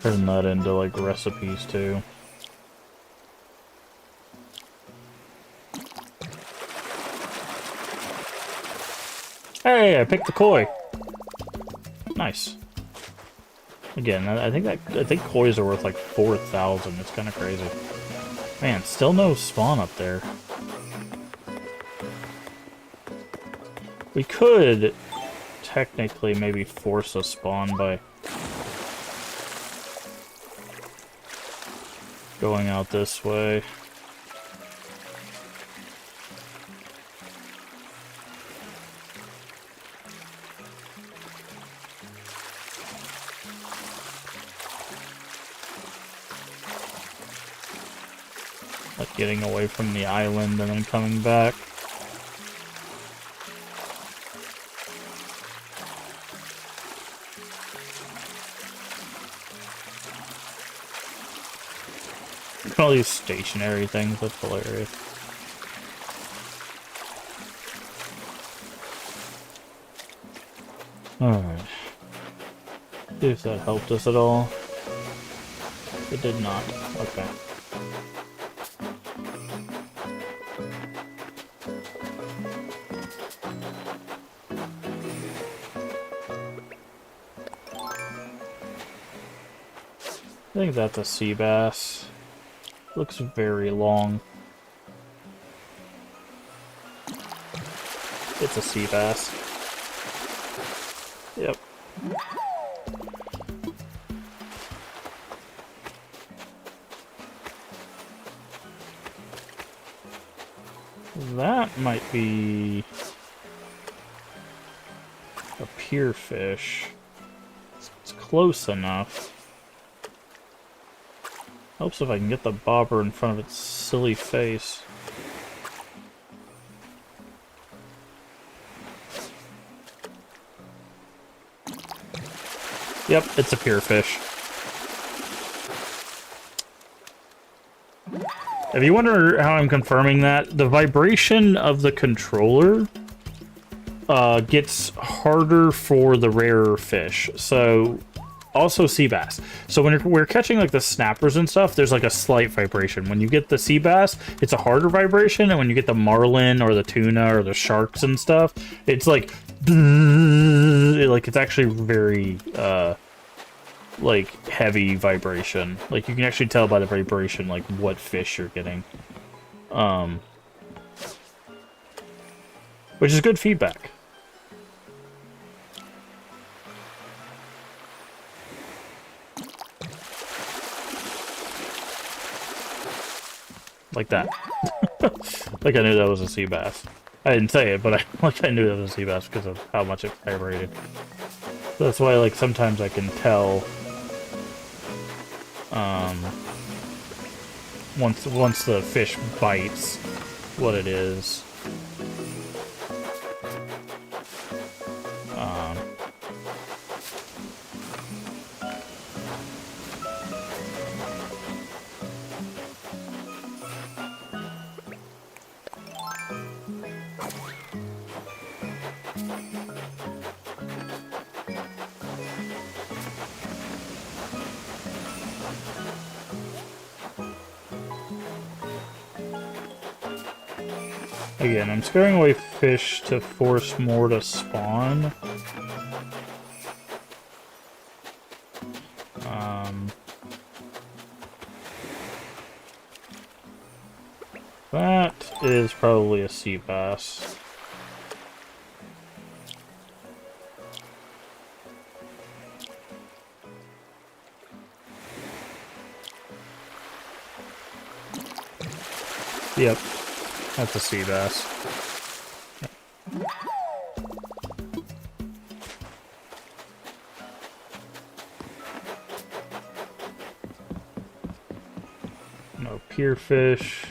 turn that into, like, recipes, too. Hey, I picked the koi! Nice. Again, I think kois are worth, like, 4,000. It's kind of crazy. Man, still no spawn up there. We could technically maybe force a spawn by going out this way. Like getting away from the island and then coming back. All these stationary things, that's hilarious. Alright. See if that helped us at all. It did not. Okay. I think that's a sea bass. Looks very long. It's a sea bass. Yep. That might be a pier fish. It's close enough. Helps if I can get the bobber in front of its silly face. Yep, it's a pure fish. If you wonder how I'm confirming that, the vibration of the controller gets harder for the rarer fish. So, also sea bass. So when we're catching like the snappers and stuff, there's like a slight vibration. When you get the sea bass, it's a harder vibration, and when you get the marlin or the tuna or the sharks and stuff, it's like it's actually very like heavy vibration. Like you can actually tell by the vibration like what fish you're getting. Which is good feedback. Like that. Like I knew that was a sea bass. I didn't say it, but I knew that was a sea bass because of how much it vibrated. So that's why like sometimes I can tell once the fish bites what it is. Again, I'm scaring away fish to force more to spawn. That is probably a sea bass. Yep. That's a sea bass. No pier fish.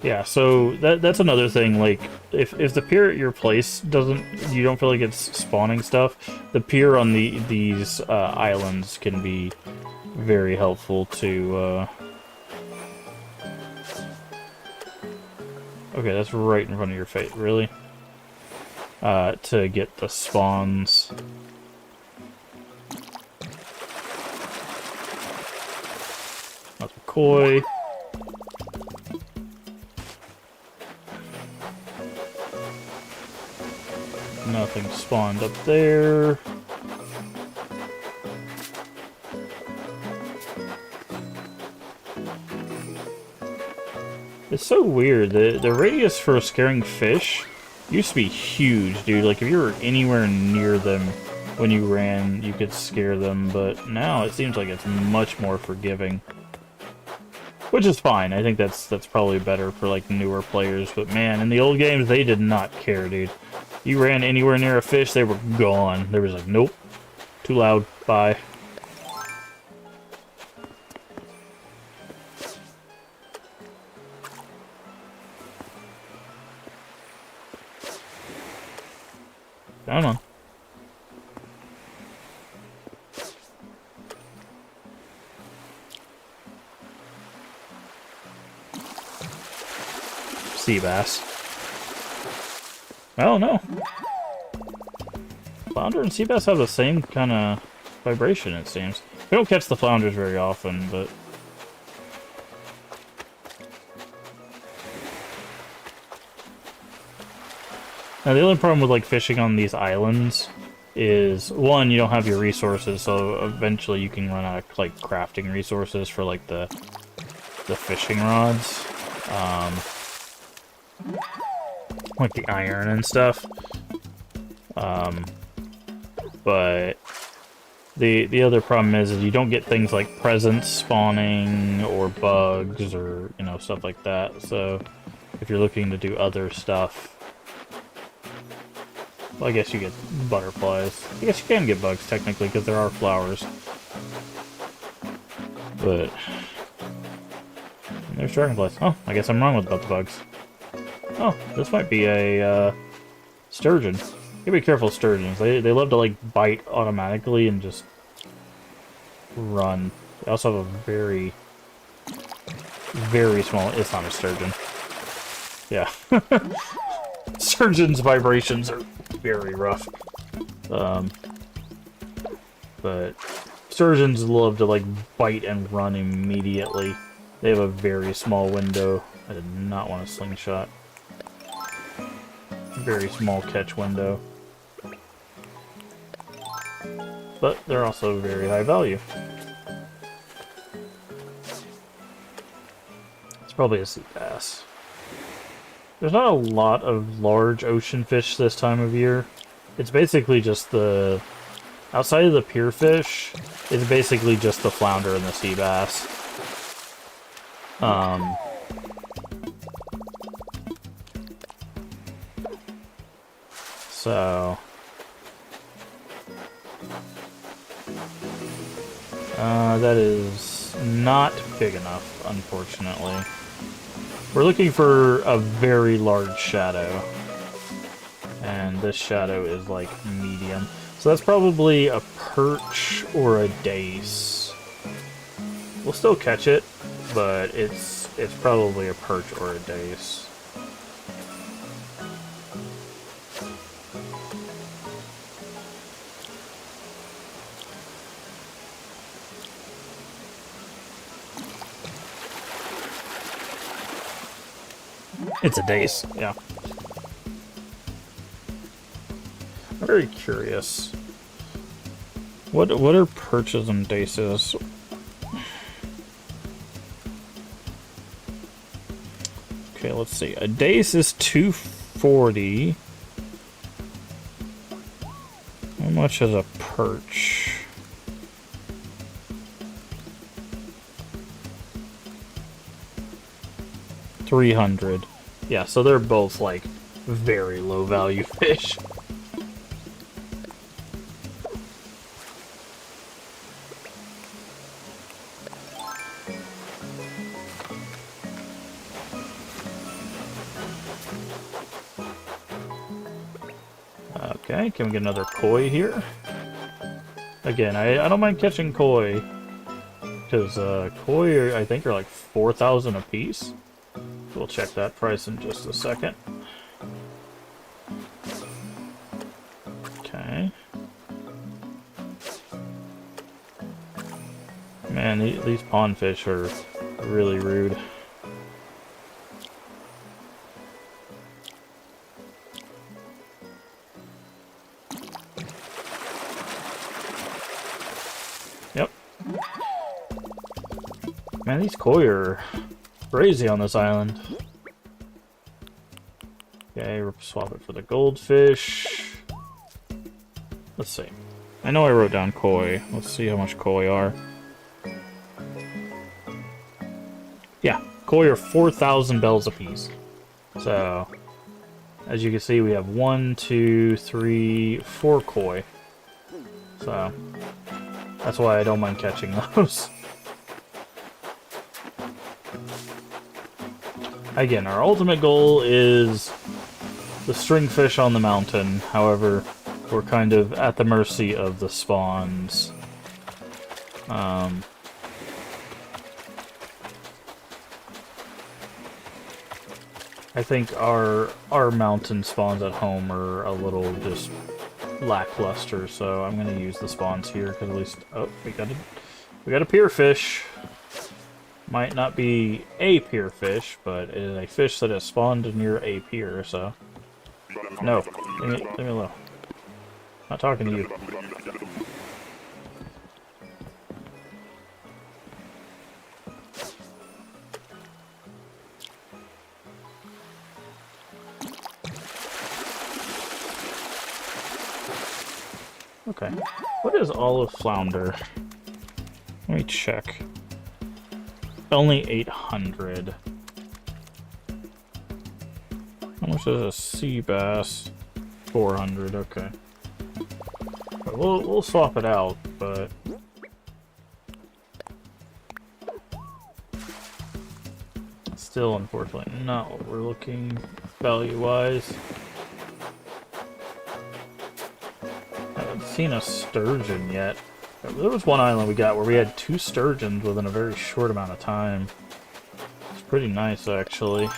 Yeah, so that's another thing. Like, if the pier at your place you don't feel like it's spawning stuff, the pier on these islands can be very helpful to. Okay, that's right in front of your face, really? To get the spawns. That's a koi. Nothing spawned up there. It's so weird. The radius for scaring fish used to be huge, dude. Like, if you were anywhere near them when you ran, you could scare them. But now it seems like it's much more forgiving. Which is fine. I think that's probably better for, like, newer players. But, man, in the old games, they did not care, dude. You ran anywhere near a fish, they were gone. They was like, nope. Too loud. Bye. Come on. Sea bass. Oh no. Flounder and sea bass have the same kind of vibration, it seems. We don't catch the flounders very often, but... Now, the only problem with, like, fishing on these islands is, one, you don't have your resources, so eventually you can run out of, like, crafting resources for, like, the fishing rods. Like the iron and stuff. But the other problem is you don't get things like presents spawning or bugs or, you know, stuff like that. So if you're looking to do other stuff, well, I guess you get butterflies. I guess you can get bugs technically because there are flowers. But there's dragonflies. Oh, I guess I'm wrong about the bugs. Oh, this might be a sturgeon. gotta be careful, sturgeons. They love to like bite automatically and just run. They also have a very, very small. It's not a sturgeon. Yeah, sturgeons' vibrations are very rough. But sturgeons love to like bite and run immediately. They have a very small window. I did not want a slingshot. Very small catch window. But they're also very high value. It's probably a sea bass. There's not a lot of large ocean fish this time of year. It's basically just the... Outside of the pier fish, it's basically just the flounder and the sea bass. So... that is not big enough, unfortunately. We're looking for a very large shadow. And this shadow is like medium. So that's probably a perch or a dace. We'll still catch it, but it's probably a perch or a dace. It's a dace, yeah. I'm very curious. What are perches and daces? Okay, let's see. A dace is 240. How much is a perch? $300. Yeah, so they're both like very low value fish. Okay, can we get another koi here? Again, I don't mind catching koi, because koi are, I think are like 4,000 a piece. We'll check that price in just a second. Okay. Man, these pond fish are really rude. Yep. Man, these koi are crazy on this island. Okay, we'll swap it for the goldfish. Let's see. I know I wrote down koi. Let's see how much koi are. Yeah, koi are 4,000 bells a piece. So, as you can see, we have 1, 2, 3, 4 koi. So, that's why I don't mind catching those. Again, our ultimate goal is the stringfish on the mountain. However, we're kind of at the mercy of the spawns. I think our mountain spawns at home are a little just lackluster, so I'm gonna use the spawns here because at least we got a pier fish. Might not be a pier fish, but it is a fish that has spawned near a pier. So no, leave me alone. Not talking to you. Okay. What is olive flounder? Let me check. Only 800. How much is a sea bass? 400, okay. We'll swap it out, but... still, unfortunately, not what we're looking value-wise. haven't seen a sturgeon yet. There was one island we got where we had 2 sturgeons within a very short amount of time. It's pretty nice, actually.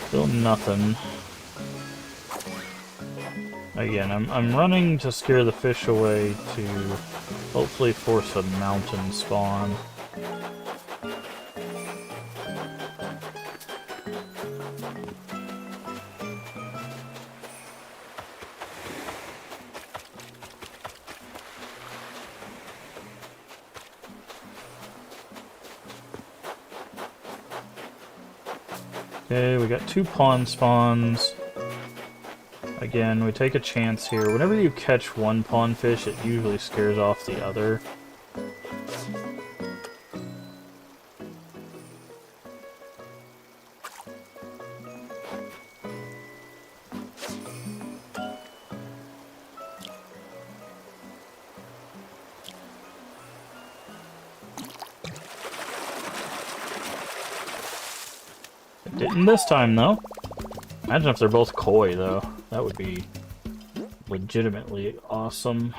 Still nothing. Again, I'm running to scare the fish away to hopefully force a mountain spawn. Okay, we got 2 pond spawns. Again, we take a chance here. Whenever you catch one pond fish, it usually scares off the other. It didn't this time, though. Imagine if they're both koi, though. That would be legitimately awesome.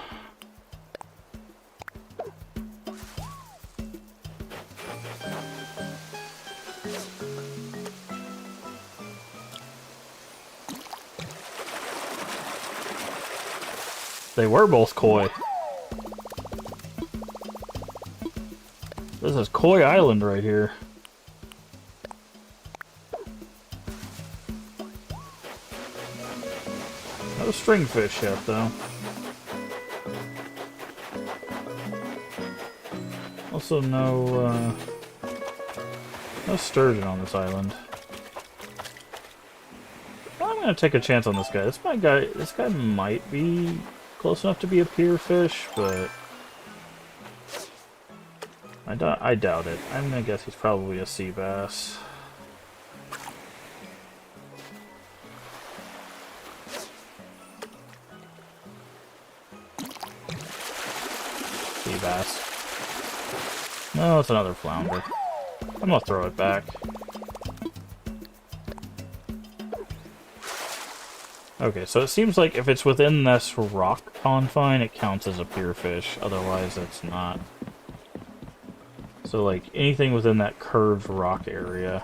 They were both koi. This is Koi Island right here. No stringfish yet, though. Also, no sturgeon on this island. I'm gonna take a chance on this guy. This guy might be close enough to be a pier fish, but I doubt it. I'm gonna guess he's probably a sea bass. Sea bass. No, it's another flounder. I'm gonna throw it back. Okay, so it seems like if it's within this rock confine, it counts as a pier fish. Otherwise, it's not. So, like, anything within that curved rock area.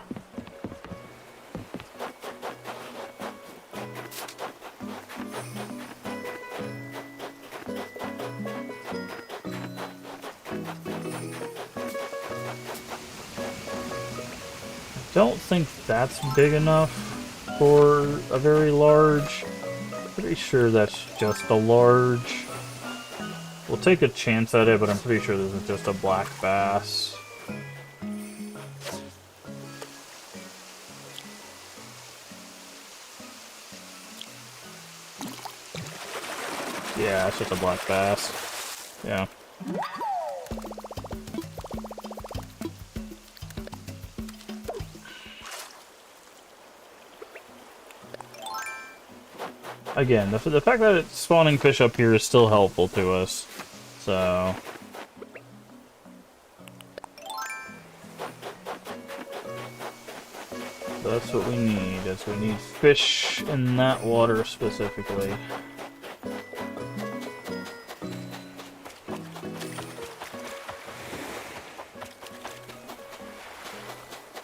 I don't think that's big enough for a very large. Pretty sure that's just a large. We'll take a chance at it, but I'm pretty sure this is just a black bass. Yeah, it's just a black bass. Yeah. Again, the fact that it's spawning fish up here is still helpful to us, so... That's what we need, is we need fish in that water specifically.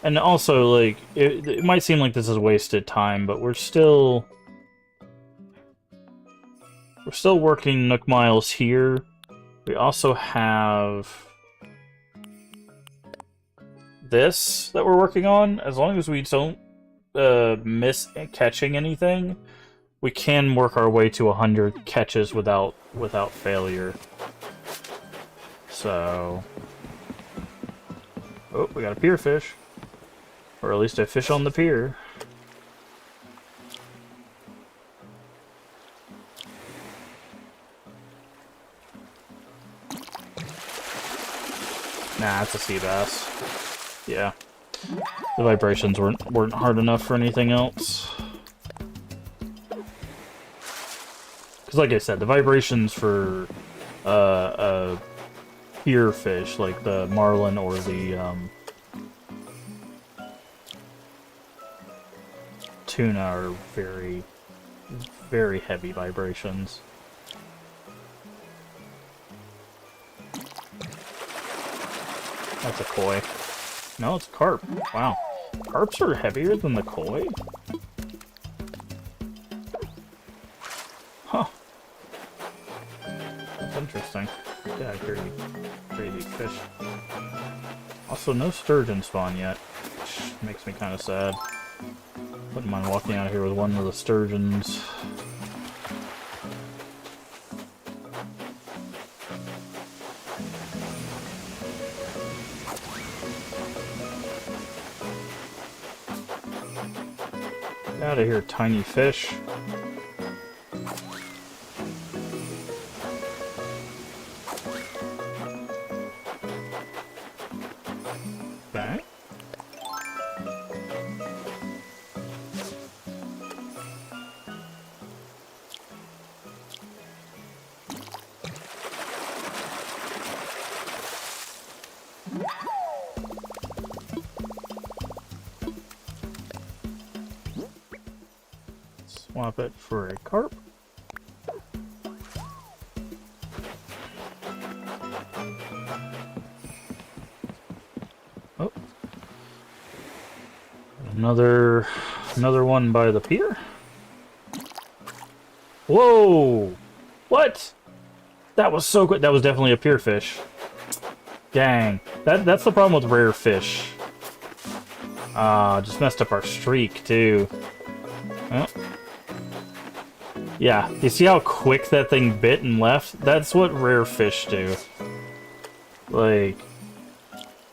And also, like, it might seem like this is wasted time, but we're still working Nook Miles here. We also have this that we're working on. As long as we don't miss catching anything, we can work our way to 100 catches without failure. So, oh, we got a pier fish, or at least a fish on the pier. Nah, it's a sea bass. Yeah. The vibrations weren't hard enough for anything else. Because like I said, the vibrations for a pier fish, like the marlin or the tuna are very, very heavy vibrations. That's a koi. No, it's carp. Wow. Carps are heavier than the koi? Huh. That's interesting. Get out of here, you crazy fish. Also, no sturgeon spawn yet, which makes me kind of sad. Wouldn't mind walking out of here with one of the sturgeons. Get out of here, tiny fish. Okay. Swap it for a carp. Oh. Another one by the pier. Whoa! What? That was so good. That was definitely a pier fish. Dang. That's the problem with rare fish. Just messed up our streak too. Oh. Yeah, you see how quick that thing bit and left? That's what rare fish do. Like,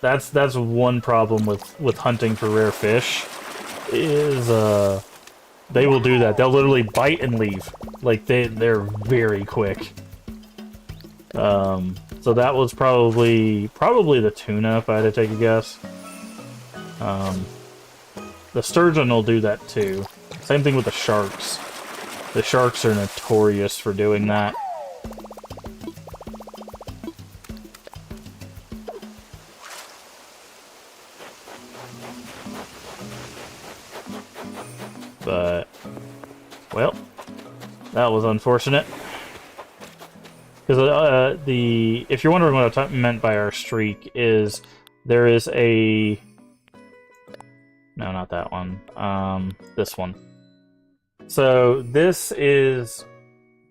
that's one problem with hunting for rare fish, is they will do that. They'll literally bite and leave. Like, they're very quick. So that was probably the tuna, if I had to take a guess. The sturgeon will do that too. Same thing with the sharks. The sharks are notorious for doing that. But, well, that was unfortunate. Because if you're wondering what I meant by our streak, is there is a... No, not that one. This one. So this is,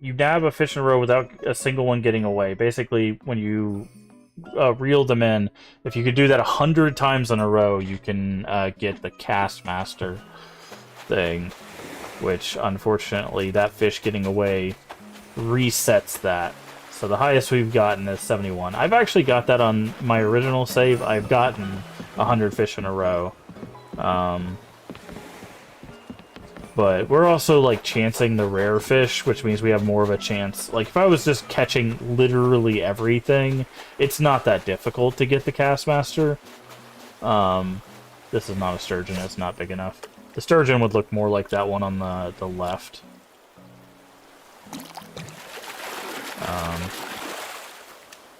you nab a fish in a row without a single one getting away. Basically, when you reel them in, if you could do that 100 times in a row, you can get the cast master thing, which unfortunately that fish getting away resets that. So the highest we've gotten is 71. I've actually got that on my original save. I've gotten 100 fish in a row. But we're also, like, chancing the rare fish, which means we have more of a chance. Like, if I was just catching literally everything, it's not that difficult to get the Castmaster. This is not a sturgeon, it's not big enough. The sturgeon would look more like that one on the left.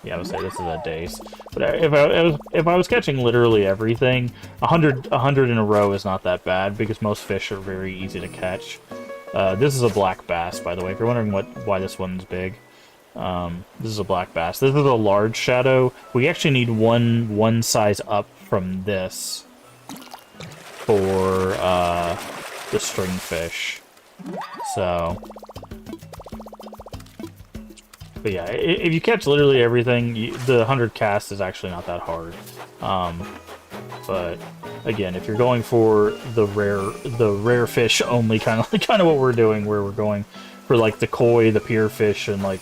Yeah, I would say this is a dace. But if I was catching literally everything, 100 in a row is not that bad, because most fish are very easy to catch. This is a black bass, by the way, if you're wondering why this one's big. This is a black bass. This is a large shadow. We actually need one size up from this for the stringfish. So... But yeah, if you catch literally everything, the 100 cast is actually not that hard. But again, if you're going for the rare fish only, kind of what we're doing, where we're going for like the koi, the pier fish, and like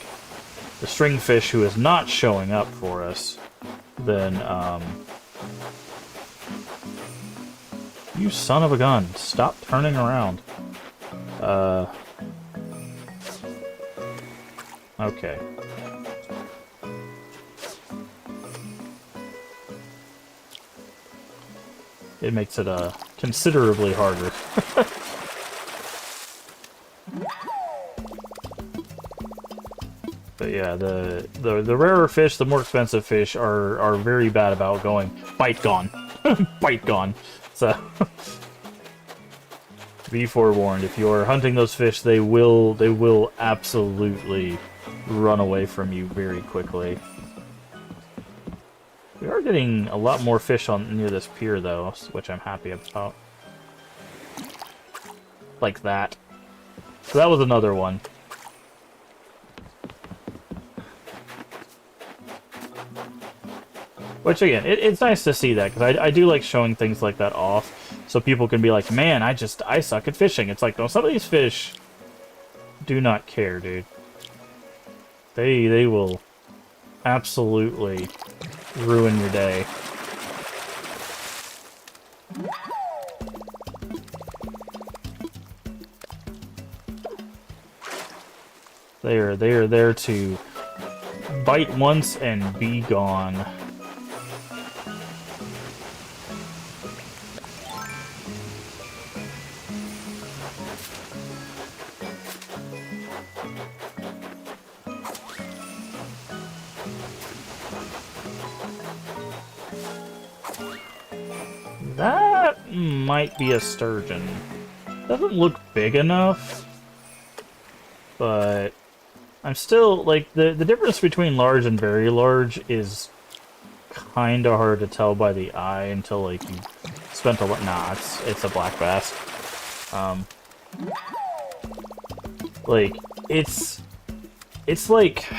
the string fish who is not showing up for us, then you son of a gun, stop turning around. Okay. It makes it considerably harder. But yeah, the rarer fish, the more expensive fish are very bad about going bite gone, bite gone. So be forewarned. If you are hunting those fish, they will absolutely run away from you very quickly. We are getting a lot more fish on near this pier, though, which I'm happy about. Like that. So that was another one. Which, again, it's nice to see that, because I do like showing things like that off, so people can be like, man, I suck at fishing. It's like, no, some of these fish do not care, dude. They will absolutely ruin your day. They are there to bite once and be gone. That might be a sturgeon. Doesn't look big enough, but I'm still, like, the difference between large and very large is kind of hard to tell by the eye until, like, you spent a lot. Nah, it's a black bass. Like, it's like,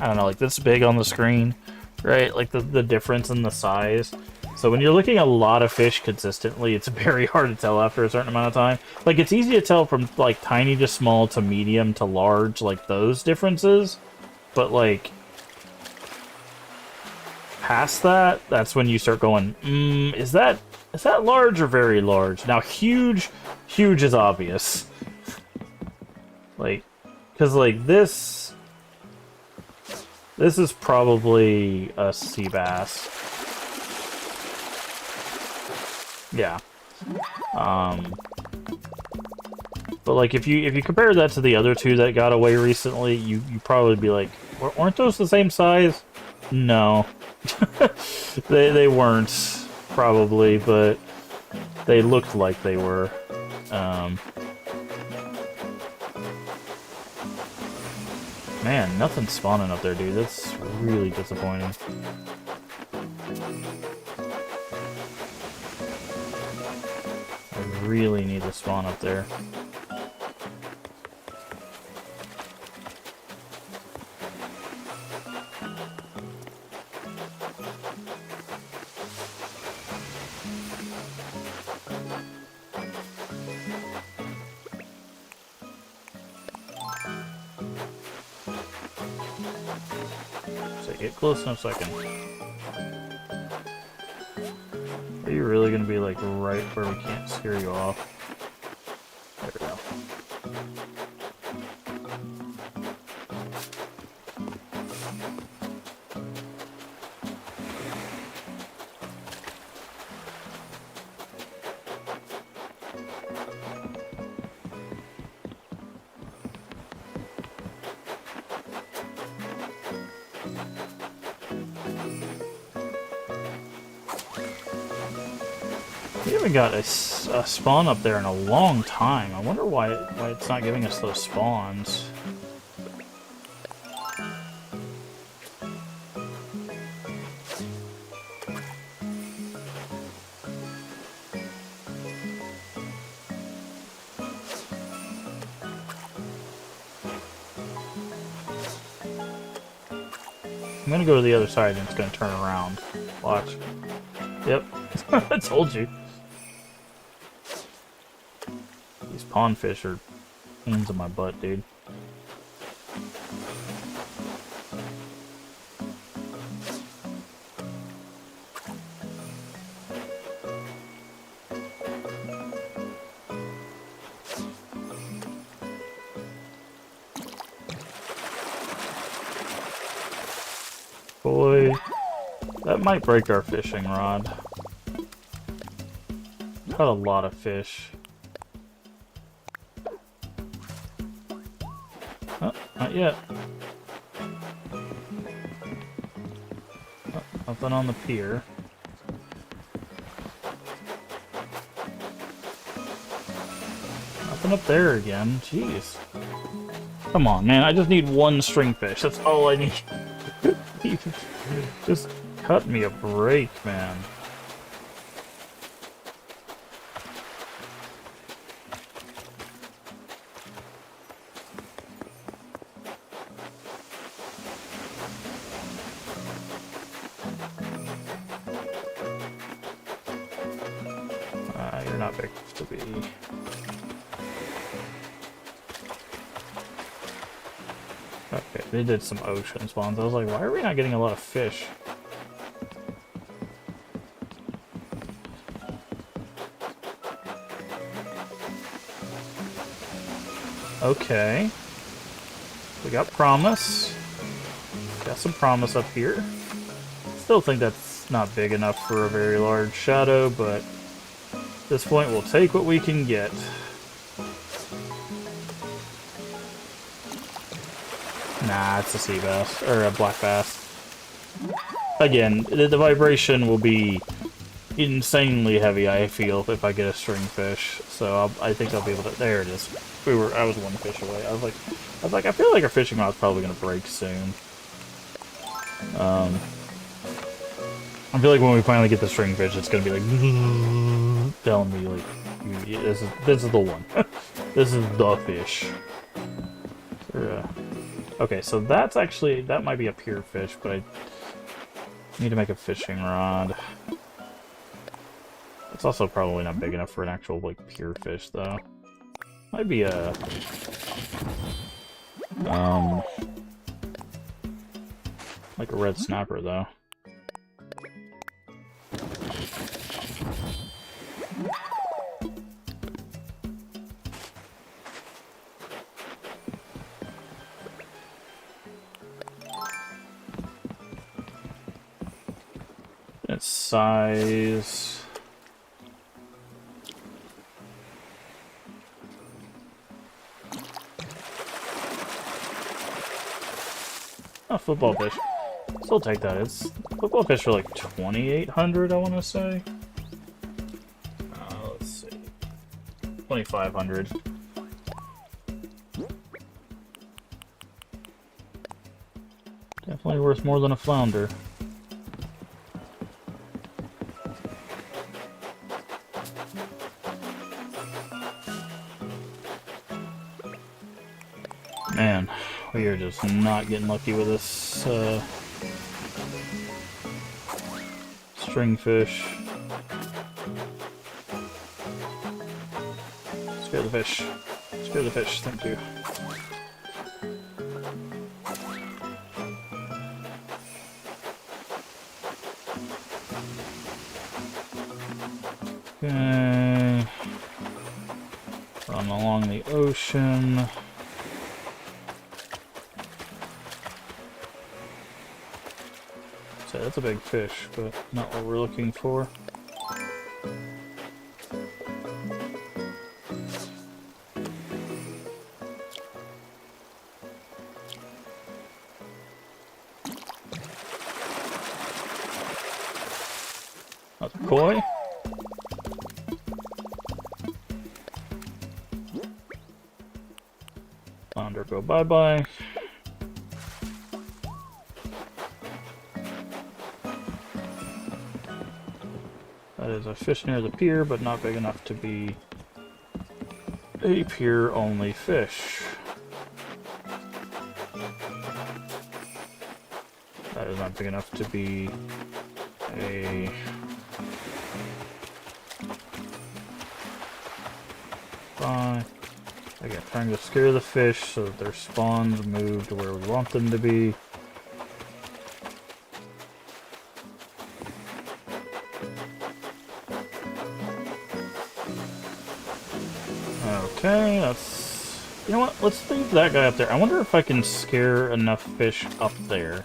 I don't know, like this big on the screen, right? Like the difference in the size. So when you're looking at a lot of fish consistently, it's very hard to tell after a certain amount of time. Like, it's easy to tell from, like, tiny to small to medium to large, like, those differences. But, like, past that, that's when you start going, is that large or very large? Now, huge is obvious. Like, because, like, this is probably a sea bass. Yeah. But like if you compare that to the other two that got away recently, you probably be like, weren't those the same size? No. they weren't probably, but they looked like they were. Man, nothing's spawning up there, dude. That's really disappointing. I really need to spawn up there. So get close enough so I can... Are you really gonna be like right where we can't scare you off? There we go. We haven't got a spawn up there in a long time. I wonder why it's not giving us those spawns. I'm gonna go to the other side and it's gonna turn around. Watch. Yep. I told you. These pondfish are pains in my butt, dude. Boy, that might break our fishing rod. Caught a lot of fish. Oh, not yet. Oh, nothing on the pier. nothing up there again. Jeez. Come on, man. I just need one stringfish. That's all I need. Just cut me a break, man. You're not big enough to be... Okay, they did some ocean spawns. I was like, why are we not getting a lot of fish? Okay. We got promise. Got some promise up here. Still think that's not big enough for a very large shadow, but at this point we'll take what we can get. Nah, it's a sea bass, or a black bass. Again, the vibration will be insanely heavy, I feel, if I get a stringfish. So I think I'll be able to... There it is. I was one fish away. I was like, I feel like our fishing rod's probably gonna break soon. I feel like when we finally get the stringfish, it's gonna be like telling me like, this is the one. This is the fish. Okay, so that's actually, that might be a pier fish, but I need to make a fishing rod. It's also probably not big enough for an actual like pier fish though. Might be a like a red snapper though. Its size. Oh, football fish. Still take that. It's football fish are like 2,800, I want to say. Let's see. 2,500. Definitely worth more than a flounder. Man, we are just not getting lucky with this stringfish. Scare the fish. Scare the fish, thank you. Okay. Run along the ocean. So that's a big fish, but not what we're looking for. That's a koi. Flounder, go bye-bye. That is a fish near the pier, but not big enough to be a pier-only fish. That is not big enough to be a... Fine. Again, trying to scare the fish so that their spawns move to where we want them to be. Okay, that's... You know what? Let's leave that guy up there. I wonder if I can scare enough fish up there.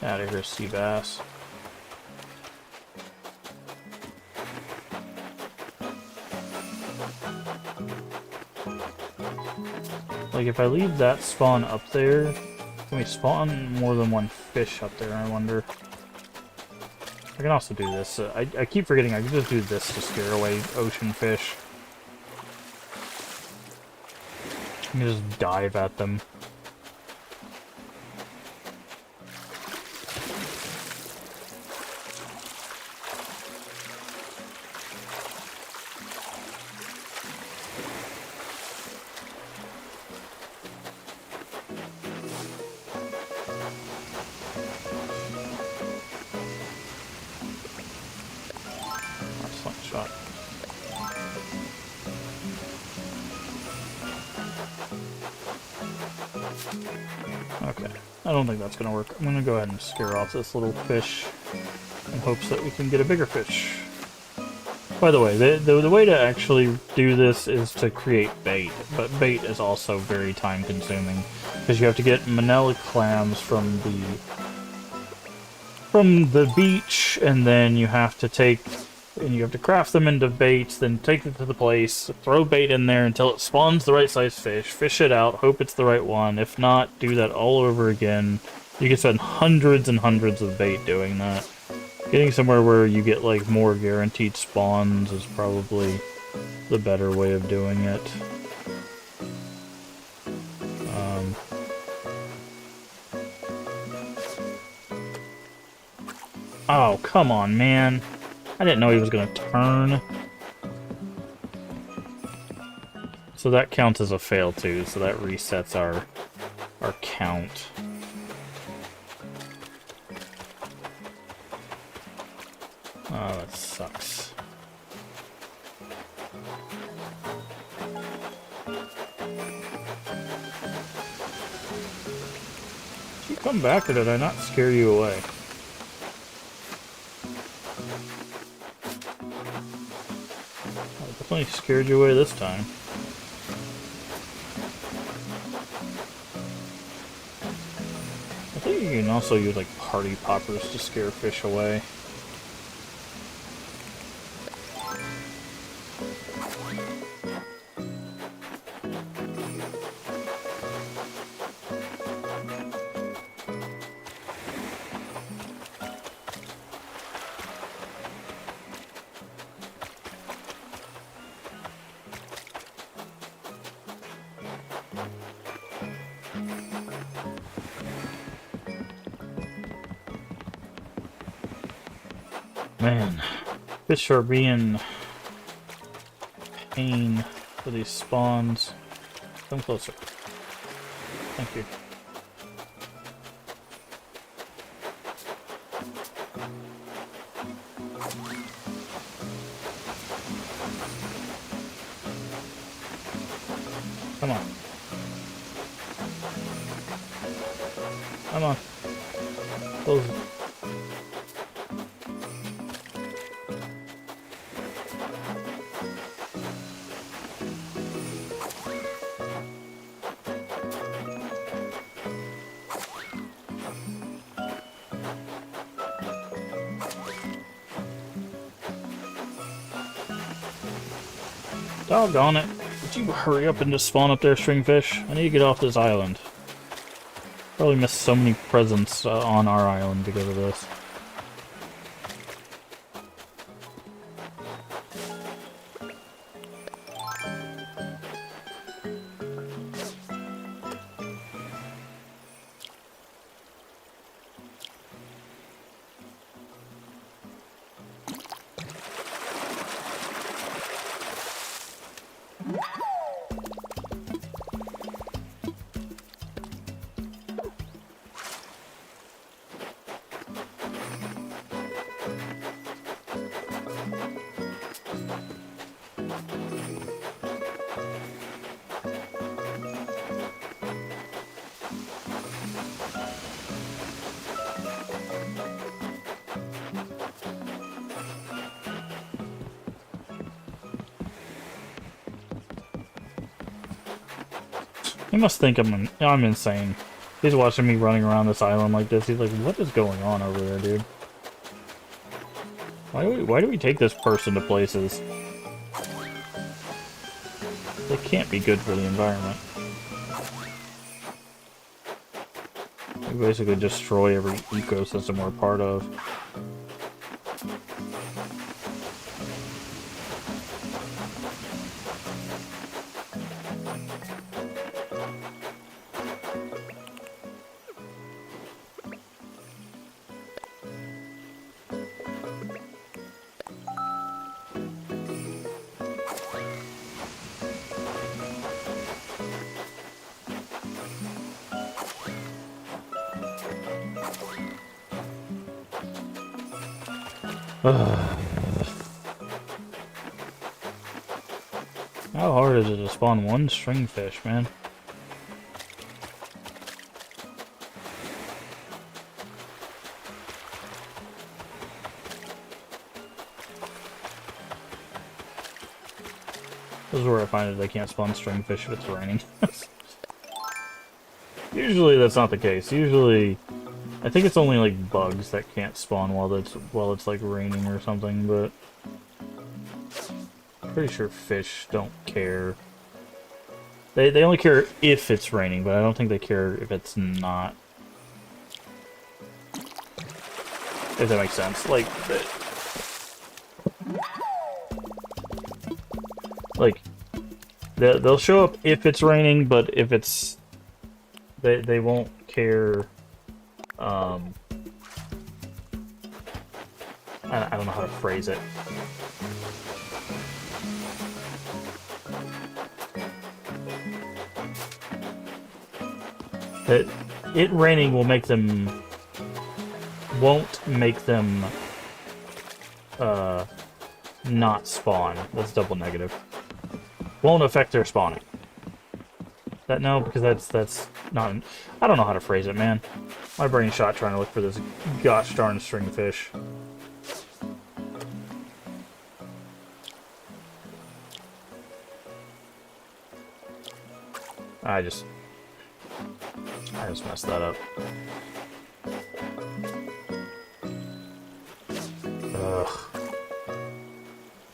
Out of here, sea bass. Like, if I leave that spawn up there, Can we spawn more than one fish up there, I wonder? I can also do this. I keep forgetting I can just do this to scare away ocean fish. I can just dive at them. Slingshot. Okay, I don't think that's gonna work. I'm gonna go ahead and scare off this little fish in hopes that we can get a bigger fish. By the way, the way to actually do this is to create bait, but bait is also very time consuming because you have to get manila clams from the beach, and then you have to craft them into bait, then take it to the place, throw bait in there until it spawns the right size fish it out, hope it's the right one. If not, do that all over again. You can spend hundreds and hundreds of bait doing that. Getting somewhere where you get like more guaranteed spawns is probably the better way of doing it. Oh, come on, man. I didn't know he was going to turn. So that counts as a fail too, so that resets our count. Oh, that sucks. Did you come back or did I not scare you away? Definitely scared you away this time. I think you can also use like party poppers to scare fish away. Man, fish are being pain for these spawns. Come closer. Thank you. Come on. Come on. Close it. Doggone it. Would you hurry up and just spawn up there, stringfish? I need to get off this island. Probably missed so many presents on our island because of this. He must think I'm insane. He's watching me running around this island like this. He's like, what is going on over there, dude? Why do we take this person to places? They can't be good for the environment. We basically destroy every ecosystem we're a part of. How hard is it to spawn one stringfish, man? This is where I find that I can't spawn stringfish if it's raining. Usually that's not the case. Usually, I think it's only like bugs that can't spawn while it's like raining or something, but I'm pretty sure fish don't care. They only care if it's raining, but I don't think they care if it's not. If that makes sense. Like they'll show up if it's raining, but if it's they won't care. I don't know how to phrase it. It raining won't make them not spawn. That's double negative. Won't affect their spawning. No, because that's not. I don't know how to phrase it, man. My brain shot trying to look for this gosh darn stringfish. I just messed that up. Ugh.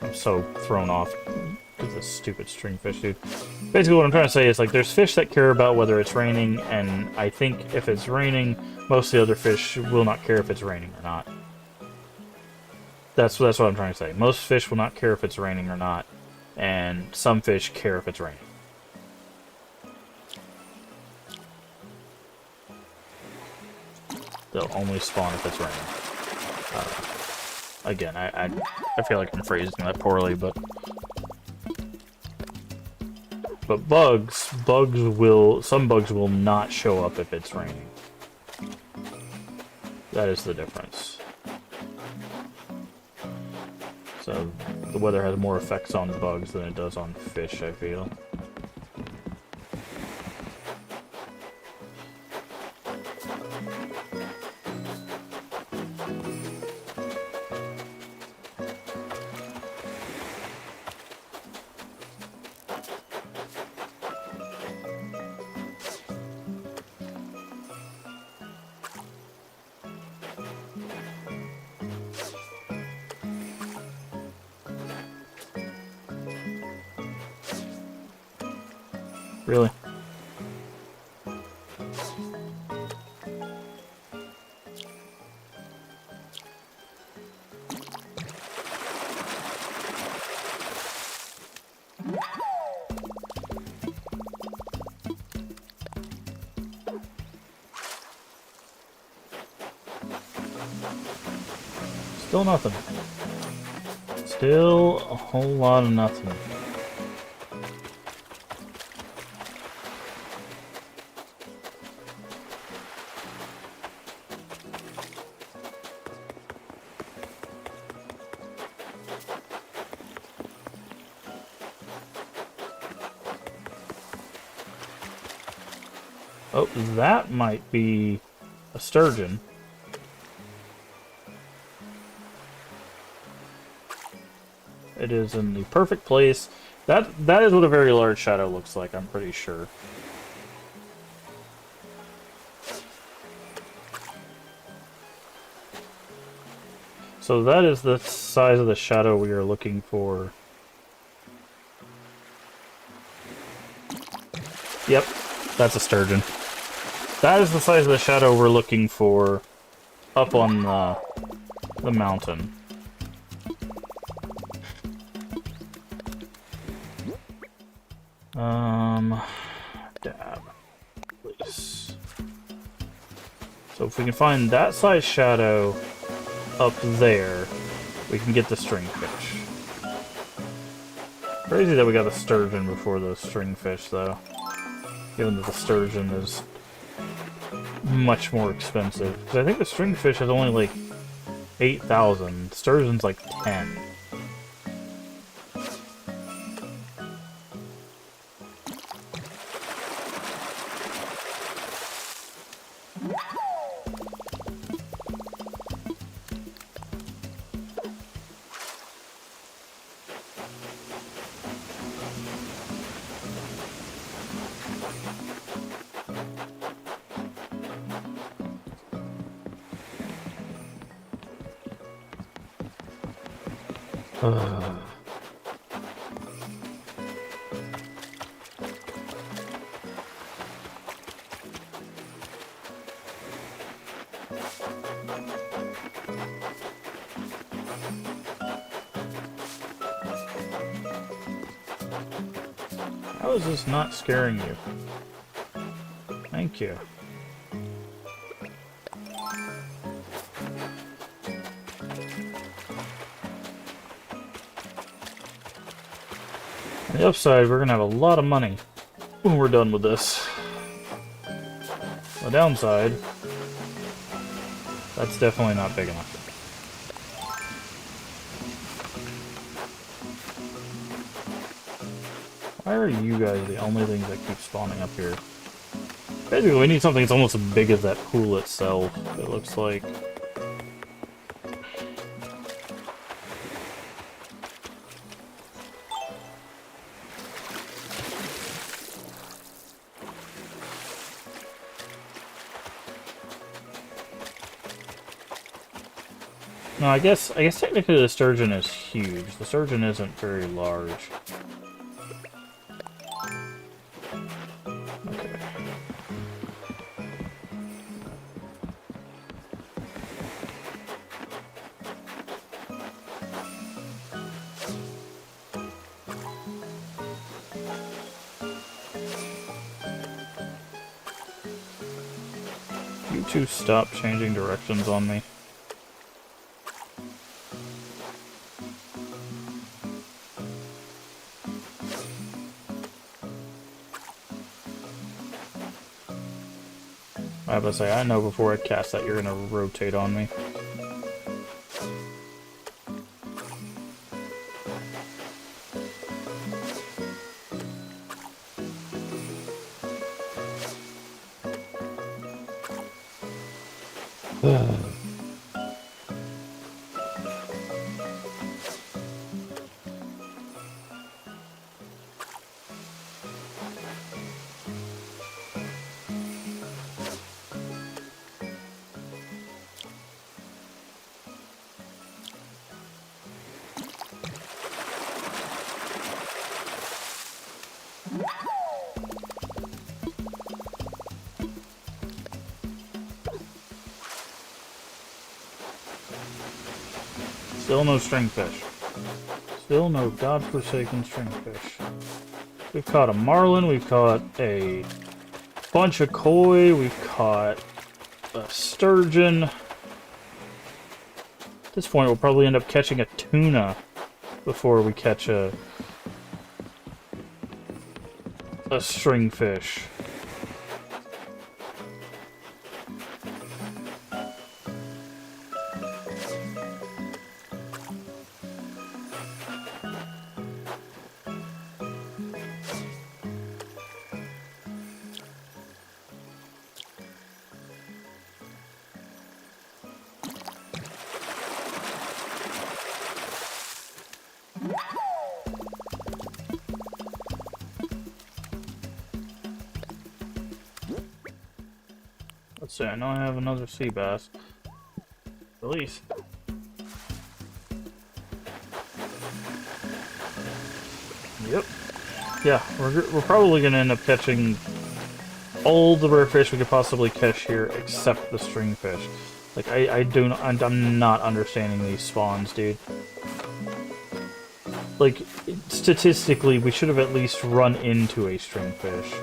I'm so thrown off with this stupid stringfish, dude. Basically what I'm trying to say is, like, there's fish that care about whether it's raining, and I think if it's raining, most of the other fish will not care if it's raining or not. That's what I'm trying to say. Most fish will not care if it's raining or not, and some fish care if it's raining. They'll only spawn if it's raining. Again, I feel like I'm phrasing that poorly, but some bugs will not show up if it's raining. That is the difference. So the weather has more effects on bugs than it does on fish, I feel. Really? Still nothing. Still a whole lot of nothing. Oh, that might be a sturgeon. It is in the perfect place. That is what a very large shadow looks like, I'm pretty sure. So that is the size of the shadow we are looking for. Yep, that's a sturgeon. That is the size of the shadow we're looking for up on the mountain. Dab. Please. So if we can find that size shadow up there, we can get the stringfish. Crazy that we got the sturgeon before the stringfish, though. Given that the sturgeon is much more expensive. Because I think the stringfish is only like 8,000. Sturgeon's like 10. How is this not scaring you? Thank you. On the upside, we're gonna have a lot of money when we're done with this. The downside, that's definitely not big enough. Why are you guys the only things that keep spawning up here? Basically, we need something that's almost as big as that pool itself, it looks like. No, I guess technically the sturgeon is huge. The sturgeon isn't very large. Okay. You two stop changing directions on me. I have to say, I know before I cast that you're gonna rotate on me. Still no stringfish. Still no godforsaken stringfish. We've caught a marlin, we've caught a bunch of koi, we've caught a sturgeon. At this point, we'll probably end up catching a tuna before we catch a stringfish. Let's see, I know I have another sea bass. Release. Yep. Yeah, we're probably gonna end up catching all the rare fish we could possibly catch here, except the stringfish. Like, I'm not understanding these spawns, dude. Like, statistically, we should have at least run into a stringfish.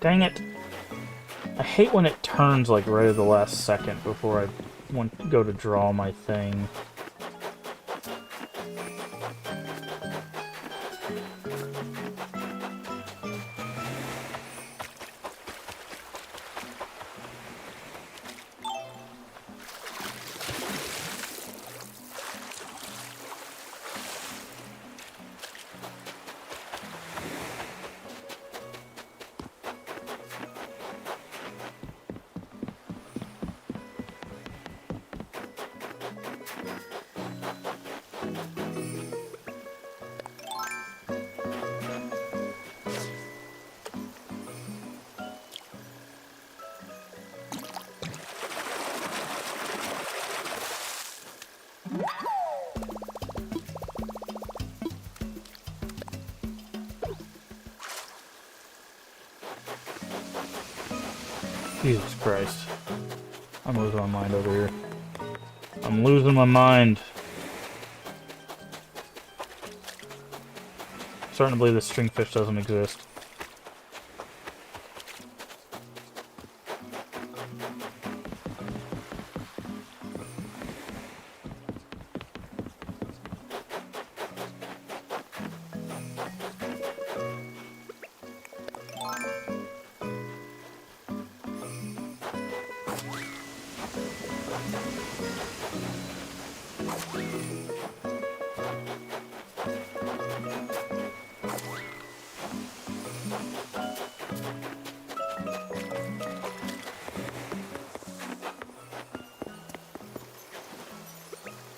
Dang it. I hate when it turns, like, right at the last second before I go to draw my thing. Jesus Christ. I'm losing my mind over here. I'm losing my mind. Starting to believe this stringfish doesn't exist.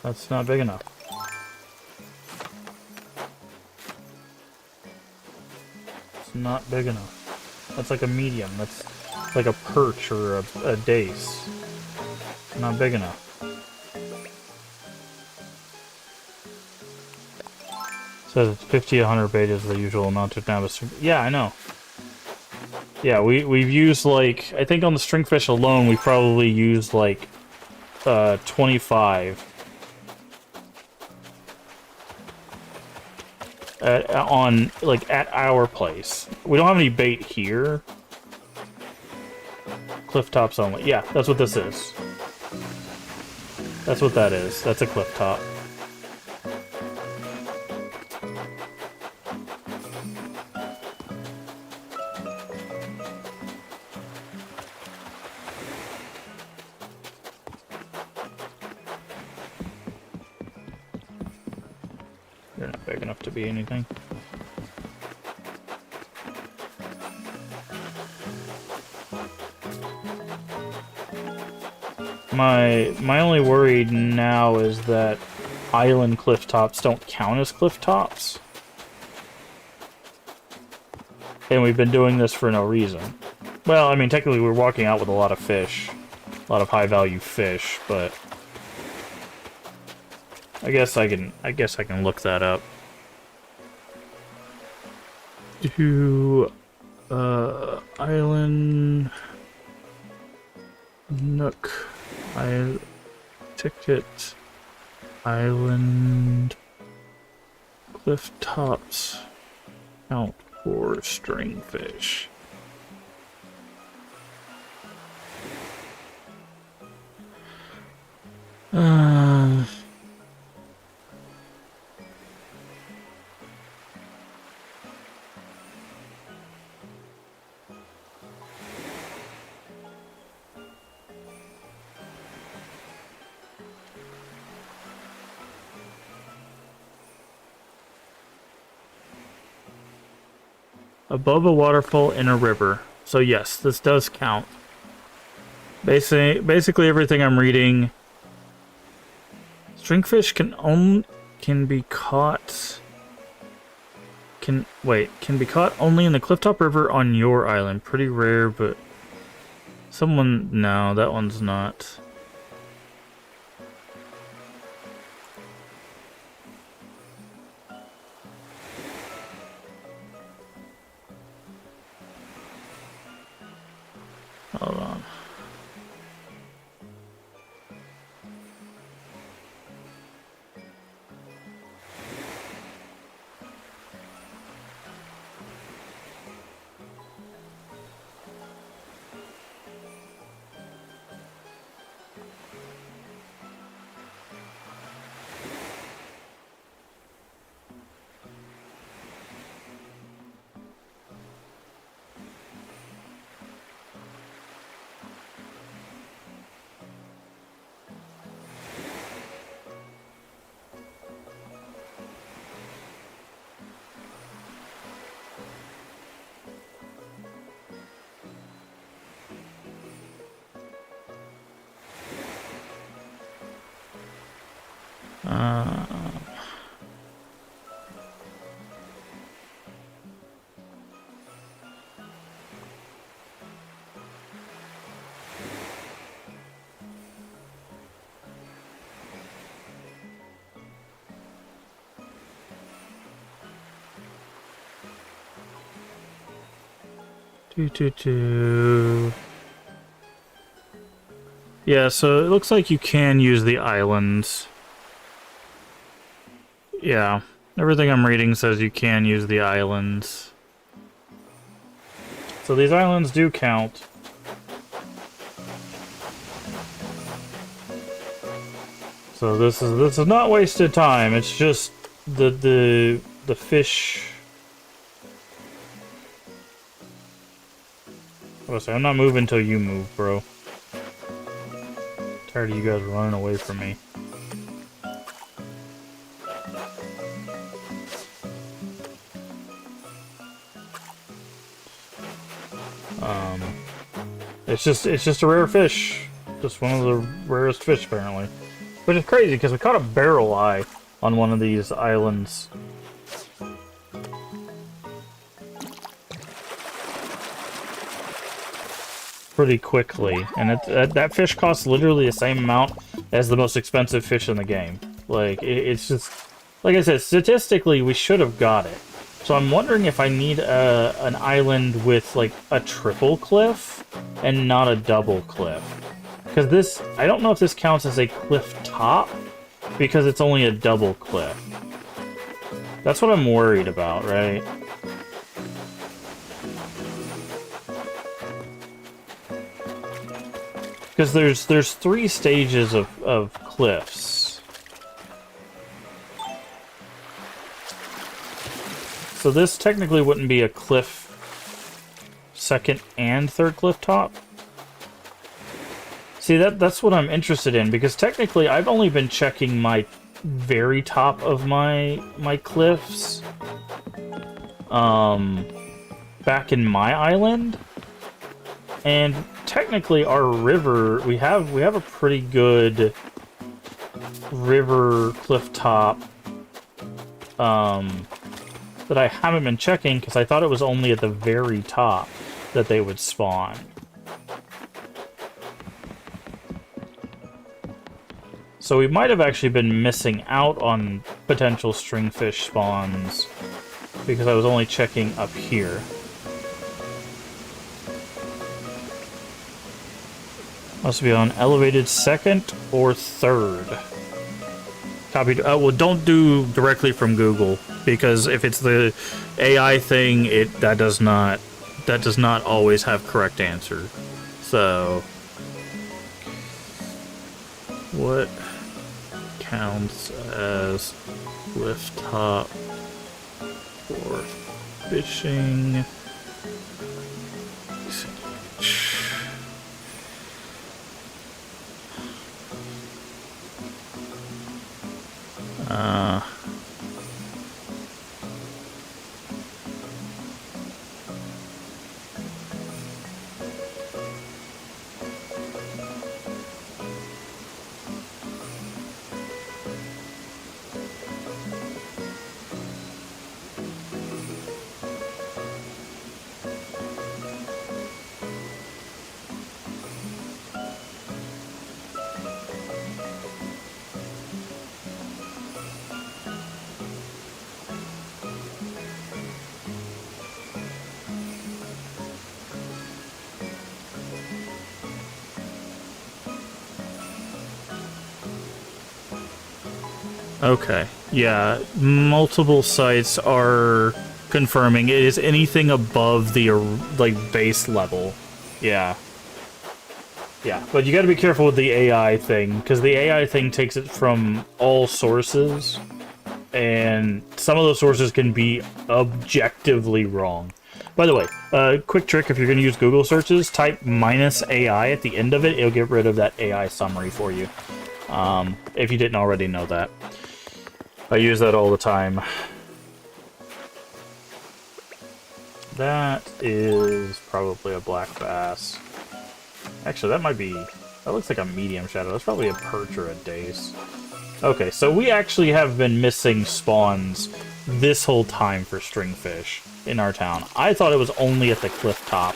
That's not big enough. It's not big enough. That's like a medium. That's like a perch or a dace. Not big enough. Says it's 50 to 100 bait is the usual amount of Navis. Yeah, I know. Yeah, we've used like, I think on the stringfish alone we probably used like 25. On, like, at our place. We don't have any bait here. Cliff tops only. Yeah, that's what this is. That's what that is. That's a cliff top. They're not big enough to be anything. My only worry now is that island cliff tops don't count as cliff tops. And we've been doing this for no reason. Well, I mean, technically we're walking out with a lot of fish. A lot of high-value fish, but I guess I can look that up. Island Nook ticket island cliff tops count for stringfish. Above a waterfall in a river. So yes, this does count. Basically everything I'm reading. Stringfish can be caught can be caught only in the Clifftop River on your island. Pretty rare, but no, that one's not. Hold on. Yeah, so it looks like you can use the islands. Yeah, everything I'm reading says you can use the islands. So these islands do count. So this is not wasted time. It's just the fish. I'm not moving until you move, bro. Tired of you guys running away from me. It's just a rare fish. Just one of the rarest fish, apparently. Which is crazy, because we caught a barrel eye on one of these islands. Pretty quickly. And that fish costs literally the same amount as the most expensive fish in the game. Like, it's just... Like I said, statistically, we should have got it. So I'm wondering if I need an island with, like, a triple cliff and not a double cliff. Because this... I don't know if this counts as a cliff top, because it's only a double cliff. That's what I'm worried about, right? Because there's 3 stages of cliffs. So this technically wouldn't be a cliff second and third cliff top. See, that's what I'm interested in, because technically I've only been checking my very top of my cliffs back in my island. And technically our river, we have a pretty good river cliff top that I haven't been checking because I thought it was only at the very top that they would spawn. So we might have actually been missing out on potential stringfish spawns because I was only checking up here. Must be on elevated second or third. Copied. Well, don't do directly from Google, because if it's the AI thing, that does not always have correct answer. So, what counts as cliff top for fishing? Okay. Yeah, multiple sites are confirming it is anything above the like base level. Yeah. Yeah, but you got to be careful with the AI thing, because the AI thing takes it from all sources, and some of those sources can be objectively wrong. By the way, quick trick, if you're going to use Google searches, type -AI at the end of it. It'll get rid of that AI summary for you, if you didn't already know that. I use that all the time. That is probably a black bass. Actually, that might be... That looks like a medium shadow. That's probably a perch or a dace. Okay, so we actually have been missing spawns this whole time for stringfish in our town. I thought it was only at the cliff top.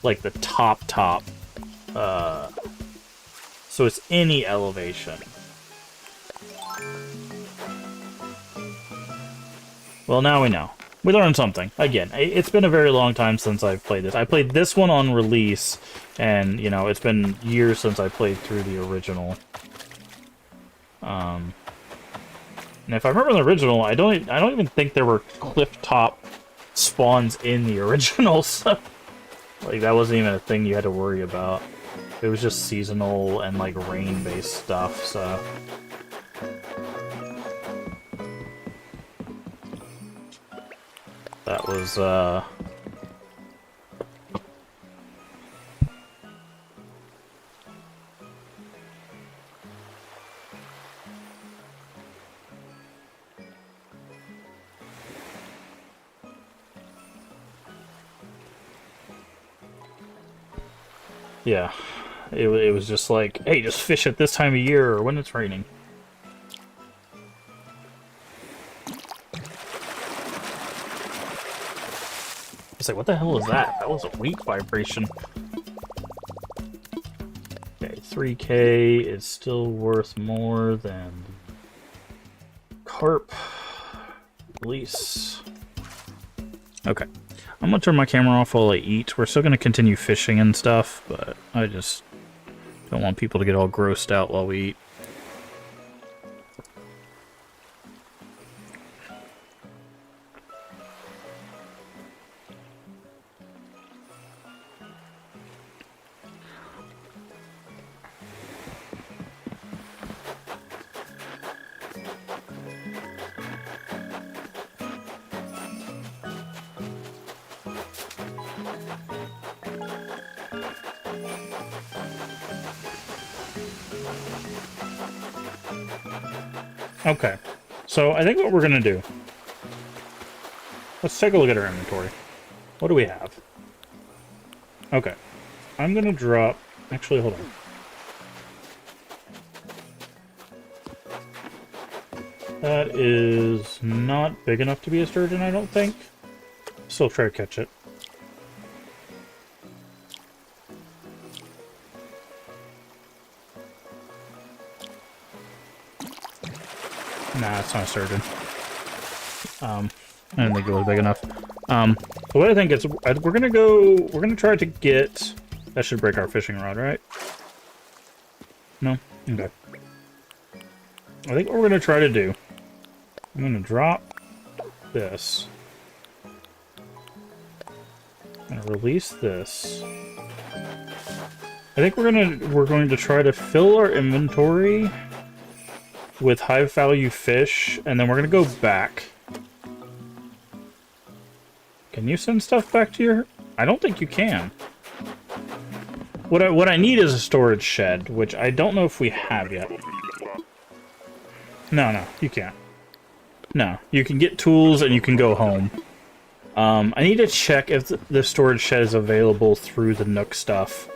Like the top. So it's any elevation. Well, now we know. We learned something. Again, it's been a very long time since I've played this. I played this one on release, and, you know, it's been years since I played through the original. And if I remember the original, I don't even think there were cliff top spawns in the original, so... Like, that wasn't even a thing you had to worry about. It was just seasonal and, like, rain-based stuff, so... That was, Yeah. It was just like, hey, just fish at this time of year or when it's raining. It's like, what the hell is that? That was a weak vibration. Okay, 3K is still worth more than carp. Release. Okay. I'm gonna turn my camera off while I eat. We're still gonna continue fishing and stuff, but I just don't want people to get all grossed out while we eat. Okay, so I think what we're gonna do, let's take a look at our inventory. What do we have? Okay, I'm gonna drop, actually, hold on. That is not big enough to be a sturgeon, I don't think. Still try to catch it. Nah, it's not a sturgeon. I didn't think it was big enough. So what I think is, we're gonna try to get, that should break our fishing rod, right? No? Okay. I think what we're gonna try to do, I'm gonna drop this. I'm gonna release this. I think we're going to try to fill our inventory with high-value fish, and then we're gonna go back. Can you send stuff back to your... I don't think you can. What I need is a storage shed, which I don't know if we have yet. No, you can't. No, you can get tools and you can go home. I need to check if the storage shed is available through the Nook stuff.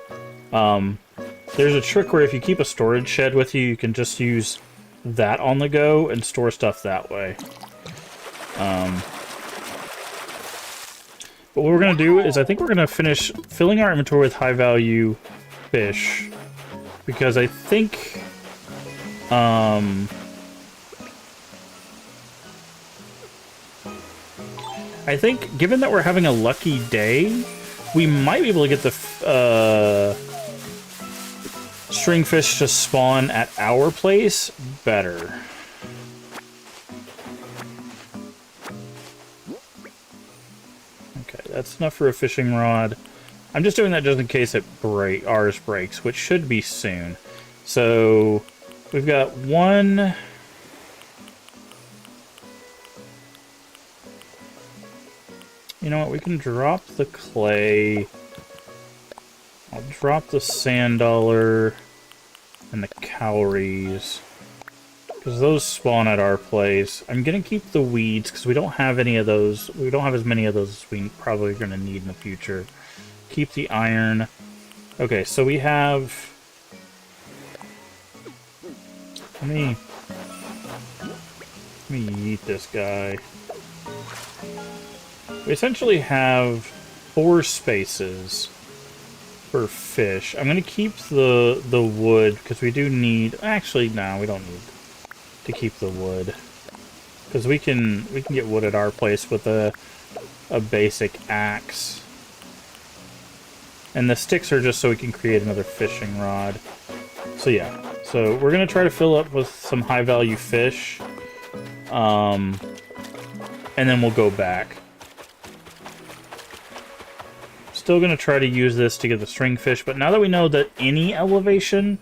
There's a trick where if you keep a storage shed with you, you can just use that on the go and store stuff that way. But what we're going to do is I think we're going to finish filling our inventory with high-value fish. Because I think... I think, given that we're having a lucky day, we might be able to get the stringfish to spawn at our place, better. Okay, that's enough for a fishing rod. I'm just doing that just in case ours breaks, which should be soon. So we've got one. You know what? We can drop the clay. I'll drop the sand dollar and the cowries, because those spawn at our place. I'm gonna keep the weeds because we don't have any of those. We don't have as many of those as we probably are gonna need in the future. Keep the iron. Okay, so we have. Let me yeet this guy. We essentially have 4 spaces for fish. I'm gonna keep the wood because we do need. Actually, no, we don't need to keep the wood because we can get wood at our place with a basic axe. And the sticks are just so we can create another fishing rod. So yeah, so we're gonna try to fill up with some high value fish, and then we'll go back. Still gonna try to use this to get the stringfish, but now that we know that any elevation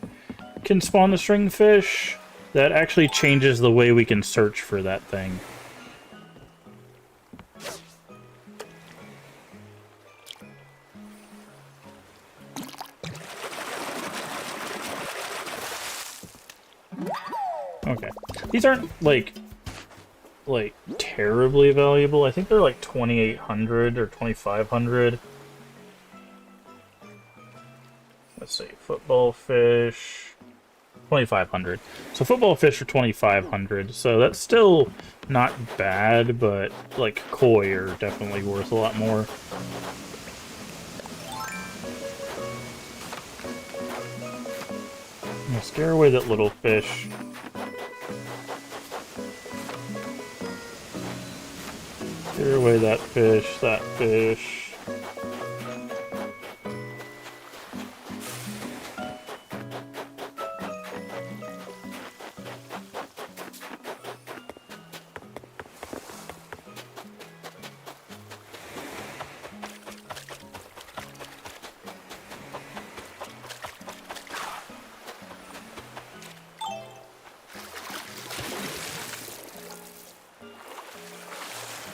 can spawn the stringfish, that actually changes the way we can search for that thing. Okay. These aren't, like terribly valuable. I think they're like 2,800 or 2,500. Let's see, football fish, 2,500. So football fish are 2,500. So that's still not bad, but like koi are definitely worth a lot more. I'm gonna scare away that little fish. Scare away that fish, that fish.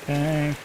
Okay.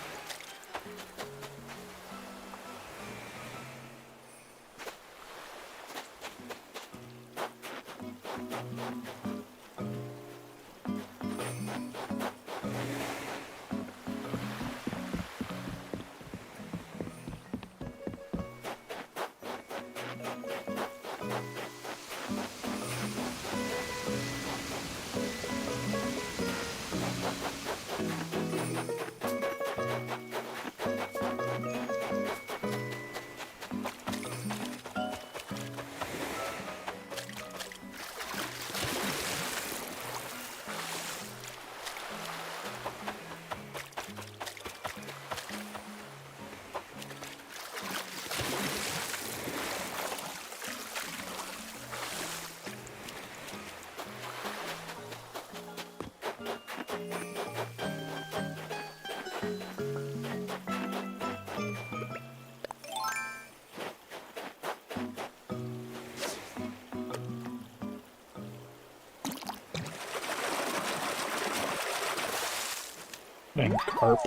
Dang carp.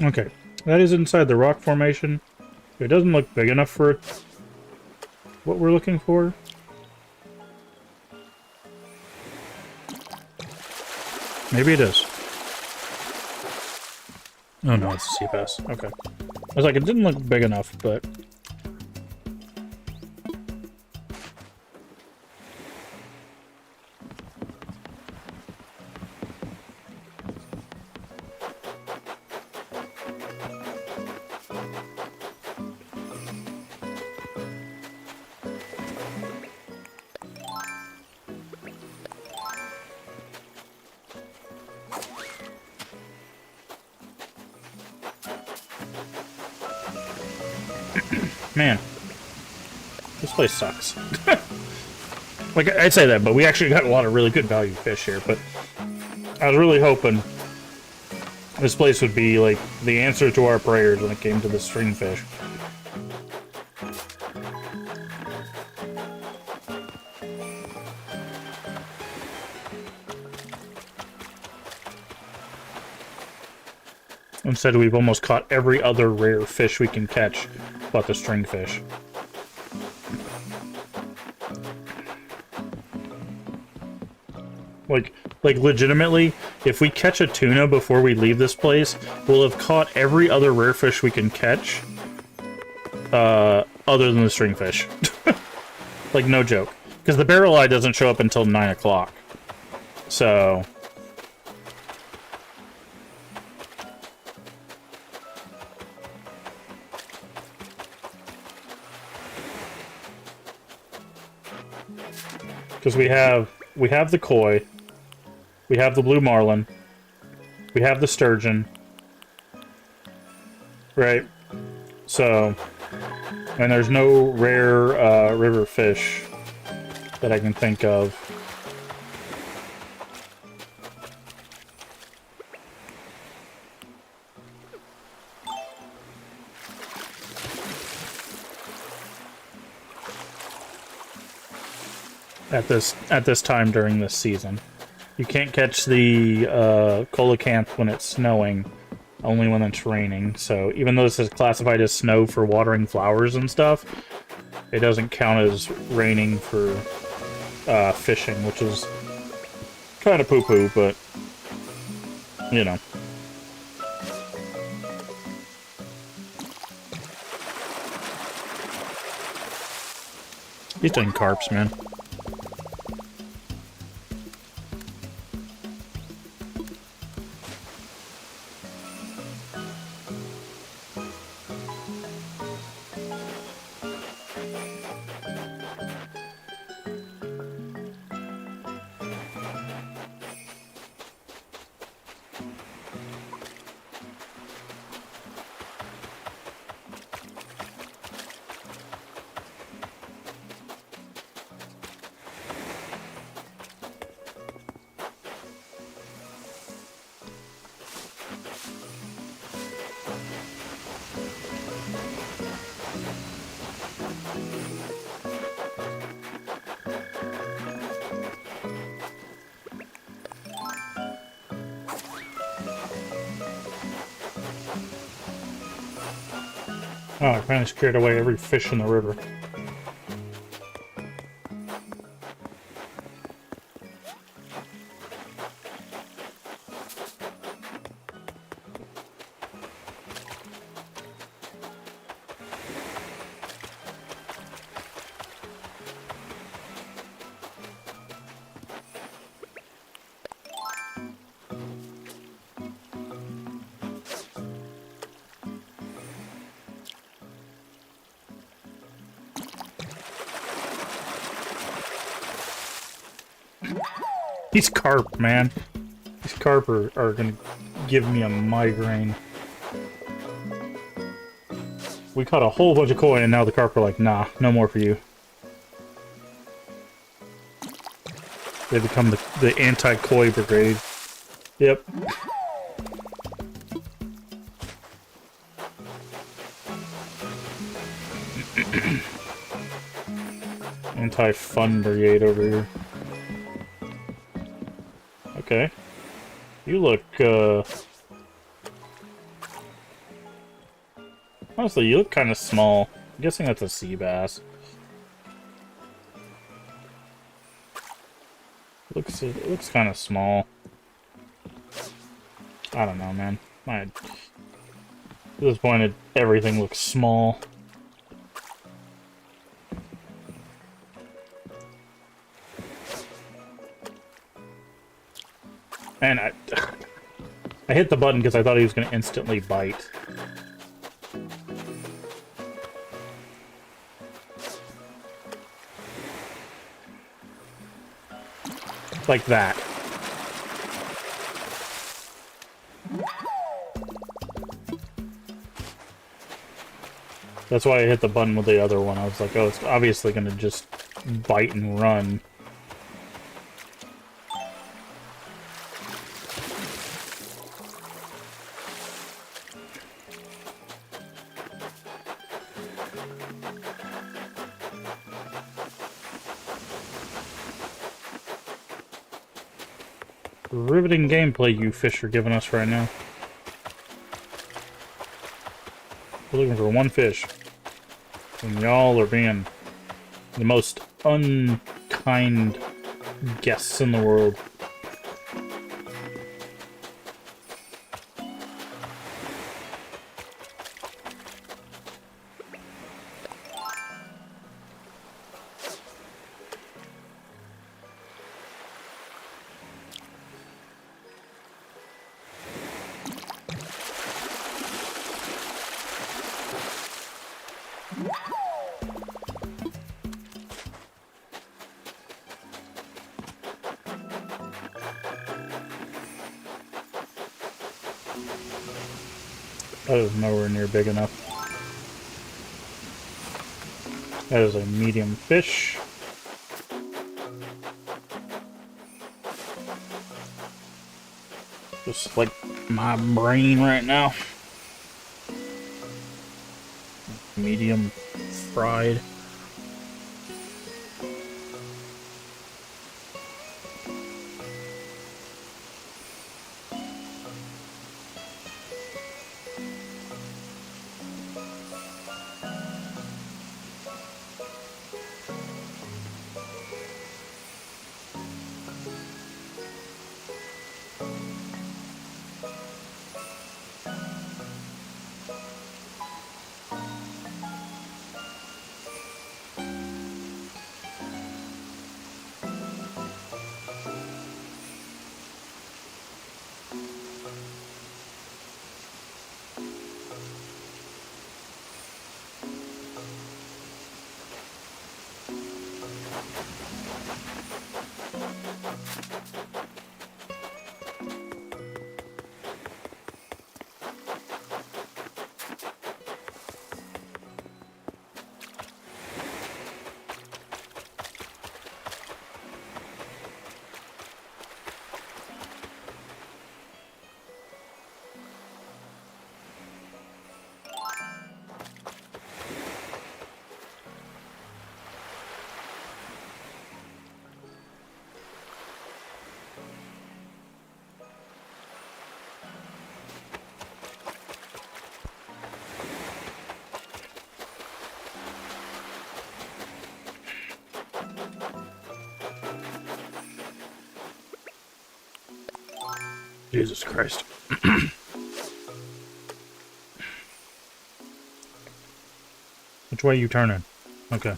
Okay, that is inside the rock formation. It doesn't look big enough for what we're looking for. Maybe it is. Oh no, it's a sea bass. Okay. I was like, it didn't look big enough, but... Man, this place sucks. Like, I'd say that, but we actually got a lot of really good value fish here, but I was really hoping this place would be, like, the answer to our prayers when it came to the stringfish. Instead, we've almost caught every other rare fish we can catch but the stringfish. Like legitimately, if we catch a tuna before we leave this place, we'll have caught every other rare fish we can catch, other than the stringfish. Like, no joke. Because the barrel eye doesn't show up until 9 o'clock. So... Because we have the koi, we have the blue marlin, we have the sturgeon, right? So, and there's no rare river fish that I can think of. At this time during this season. You can't catch the coelacanth when it's snowing, only when it's raining. So even though this is classified as snow for watering flowers and stuff, it doesn't count as raining for fishing, which is kind of poo-poo, but you know. He's doing carps, man. Oh, I finally scared away every fish in the river. These carp, man. These carp are gonna give me a migraine. We caught a whole bunch of koi and now the carp are like, nah, no more for you. They become the anti-koi brigade. Yep. Anti-fun brigade over here. Okay. You look, honestly, you look kind of small. I'm guessing that's a sea bass. It looks kind of small. I don't know, man. At this point, everything looks small. And I hit the button because I thought he was going to instantly bite. Like that. That's why I hit the button with the other one. I was like, oh, it's obviously going to just bite and run. Riveting gameplay you fish are giving us right now. We're looking for one fish. And y'all are being the most unkind guests in the world. That is nowhere near big enough. That is a medium fish. Just like my brain right now. Medium fried. Jesus Christ. Which way you turning? Okay.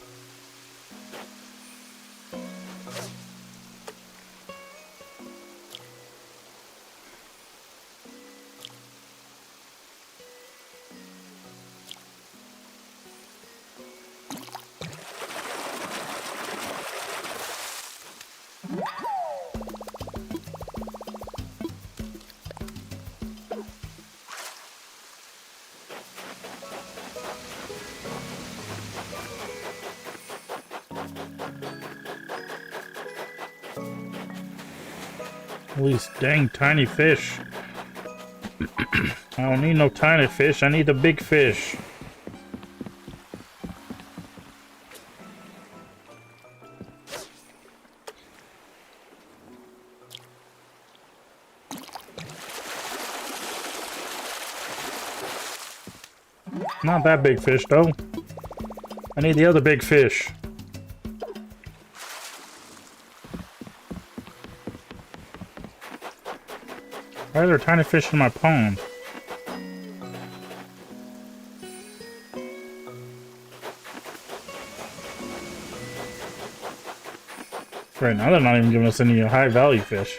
All these dang tiny fish. I don't need no tiny fish, I need the big fish. Not that big fish, though. I need the other big fish. Why are there tiny fish in my pond? Right now they're not even giving us any high value fish.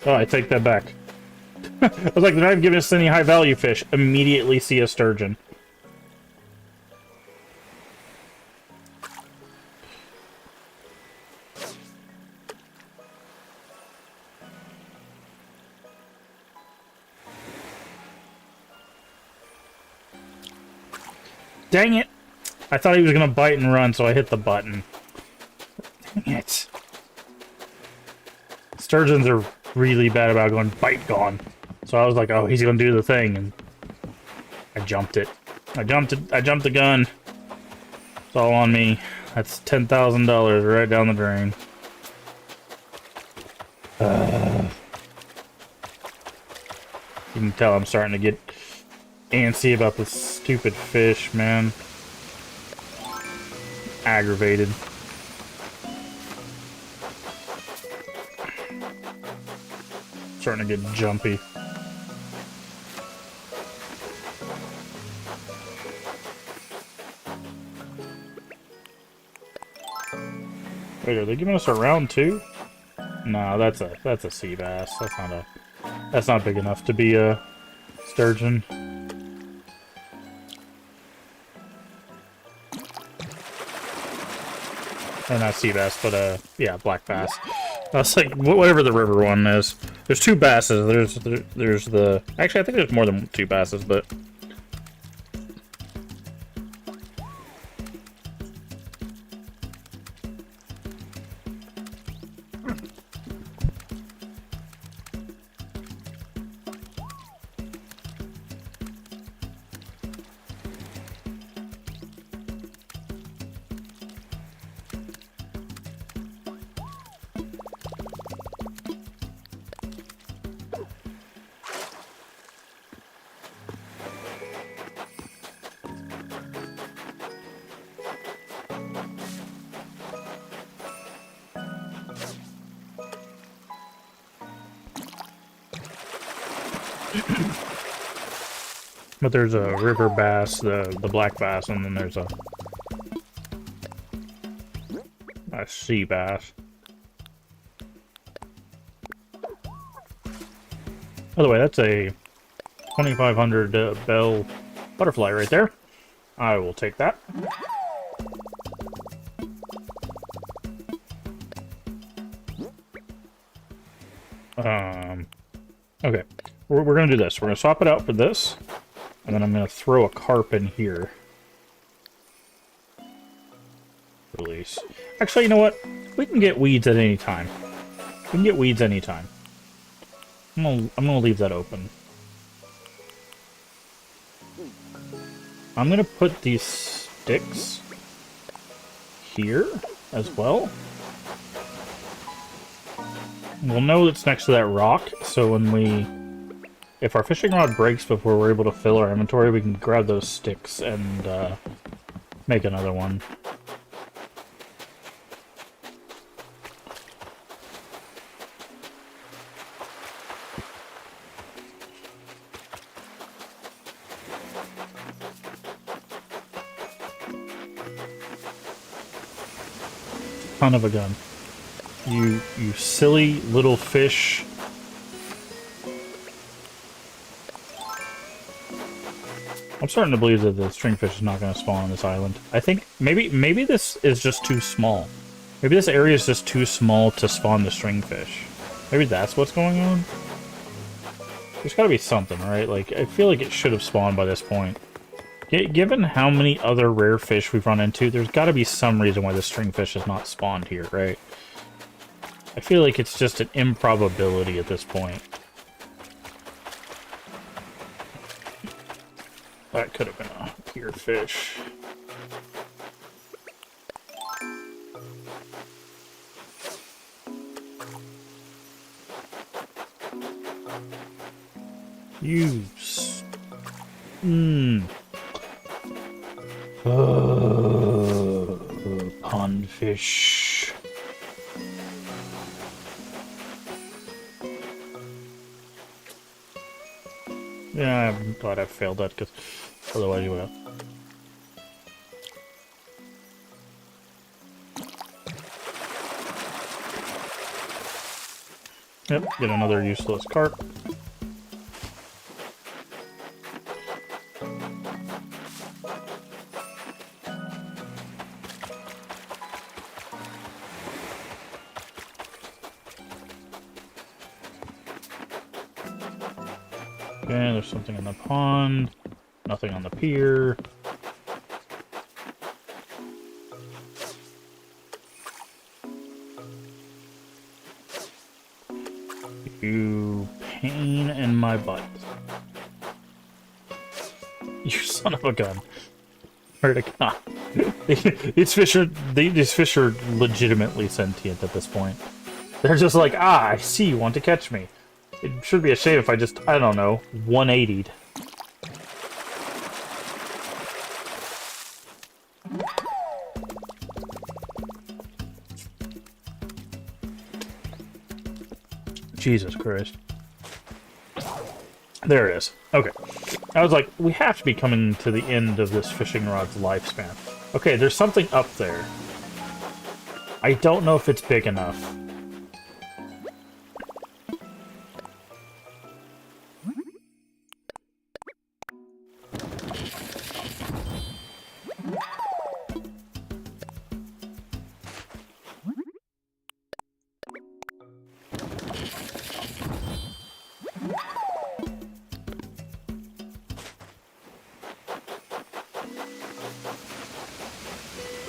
Oh, I take that back. I was like, they're not even giving us any high value fish. Immediately see a sturgeon. Dang it! I thought he was gonna bite and run, so I hit the button. Dang it. Sturgeons are really bad about going bite gone. So I was like, oh, he's gonna do the thing, and I jumped it. I jumped the gun. It's all on me. That's $10,000 right down the drain. You can tell I'm starting to get antsy about this stupid fish, man. Aggravated. Starting to get jumpy. Wait, are they giving us a round two? No, that's a sea bass. That's not big enough to be a sturgeon. Or not sea bass, but yeah, black bass. I was like, whatever the river one is. There's two basses. There's the... Actually, I think there's more than two basses, but... But there's a river bass, the black bass, and then there's a sea bass. By the way, that's a 2500 bell butterfly right there. I will take that. Okay. We're gonna do this. We're gonna swap it out for this. And then I'm going to throw a carp in here. Release. Actually, you know what? We can get weeds at any time. We can get weeds anytime. I'm gonna leave that open. I'm gonna put these sticks here as well. We'll know it's next to that rock, so when we... If our fishing rod breaks before we're able to fill our inventory, we can grab those sticks and make another one. Son of a gun. You silly little fish. I'm starting to believe that the stringfish is not going to spawn on this island. I think maybe this is just too small. Maybe this area is just too small to spawn the stringfish. Maybe that's what's going on? There's got to be something, right? Like, I feel like it should have spawned by this point. Given how many other rare fish we've run into, there's got to be some reason why the stringfish has not spawned here, right? I feel like it's just an improbability at this point. That could have been a pier fish. You... Pond fish. Yeah, I'm glad I failed that, because otherwise you would have. Yep, get another useless carp. Okay, there's something in the pond. Nothing on the pier. You pain in my butt. You son of a gun. Where'd it go? These fish are legitimately sentient at this point. They're just like, ah, I see you want to catch me. It should be a shame if I just, I don't know, 180'd. Jesus Christ. There it is. Okay. I was like, we have to be coming to the end of this fishing rod's lifespan. Okay, there's something up there. I don't know if it's big enough.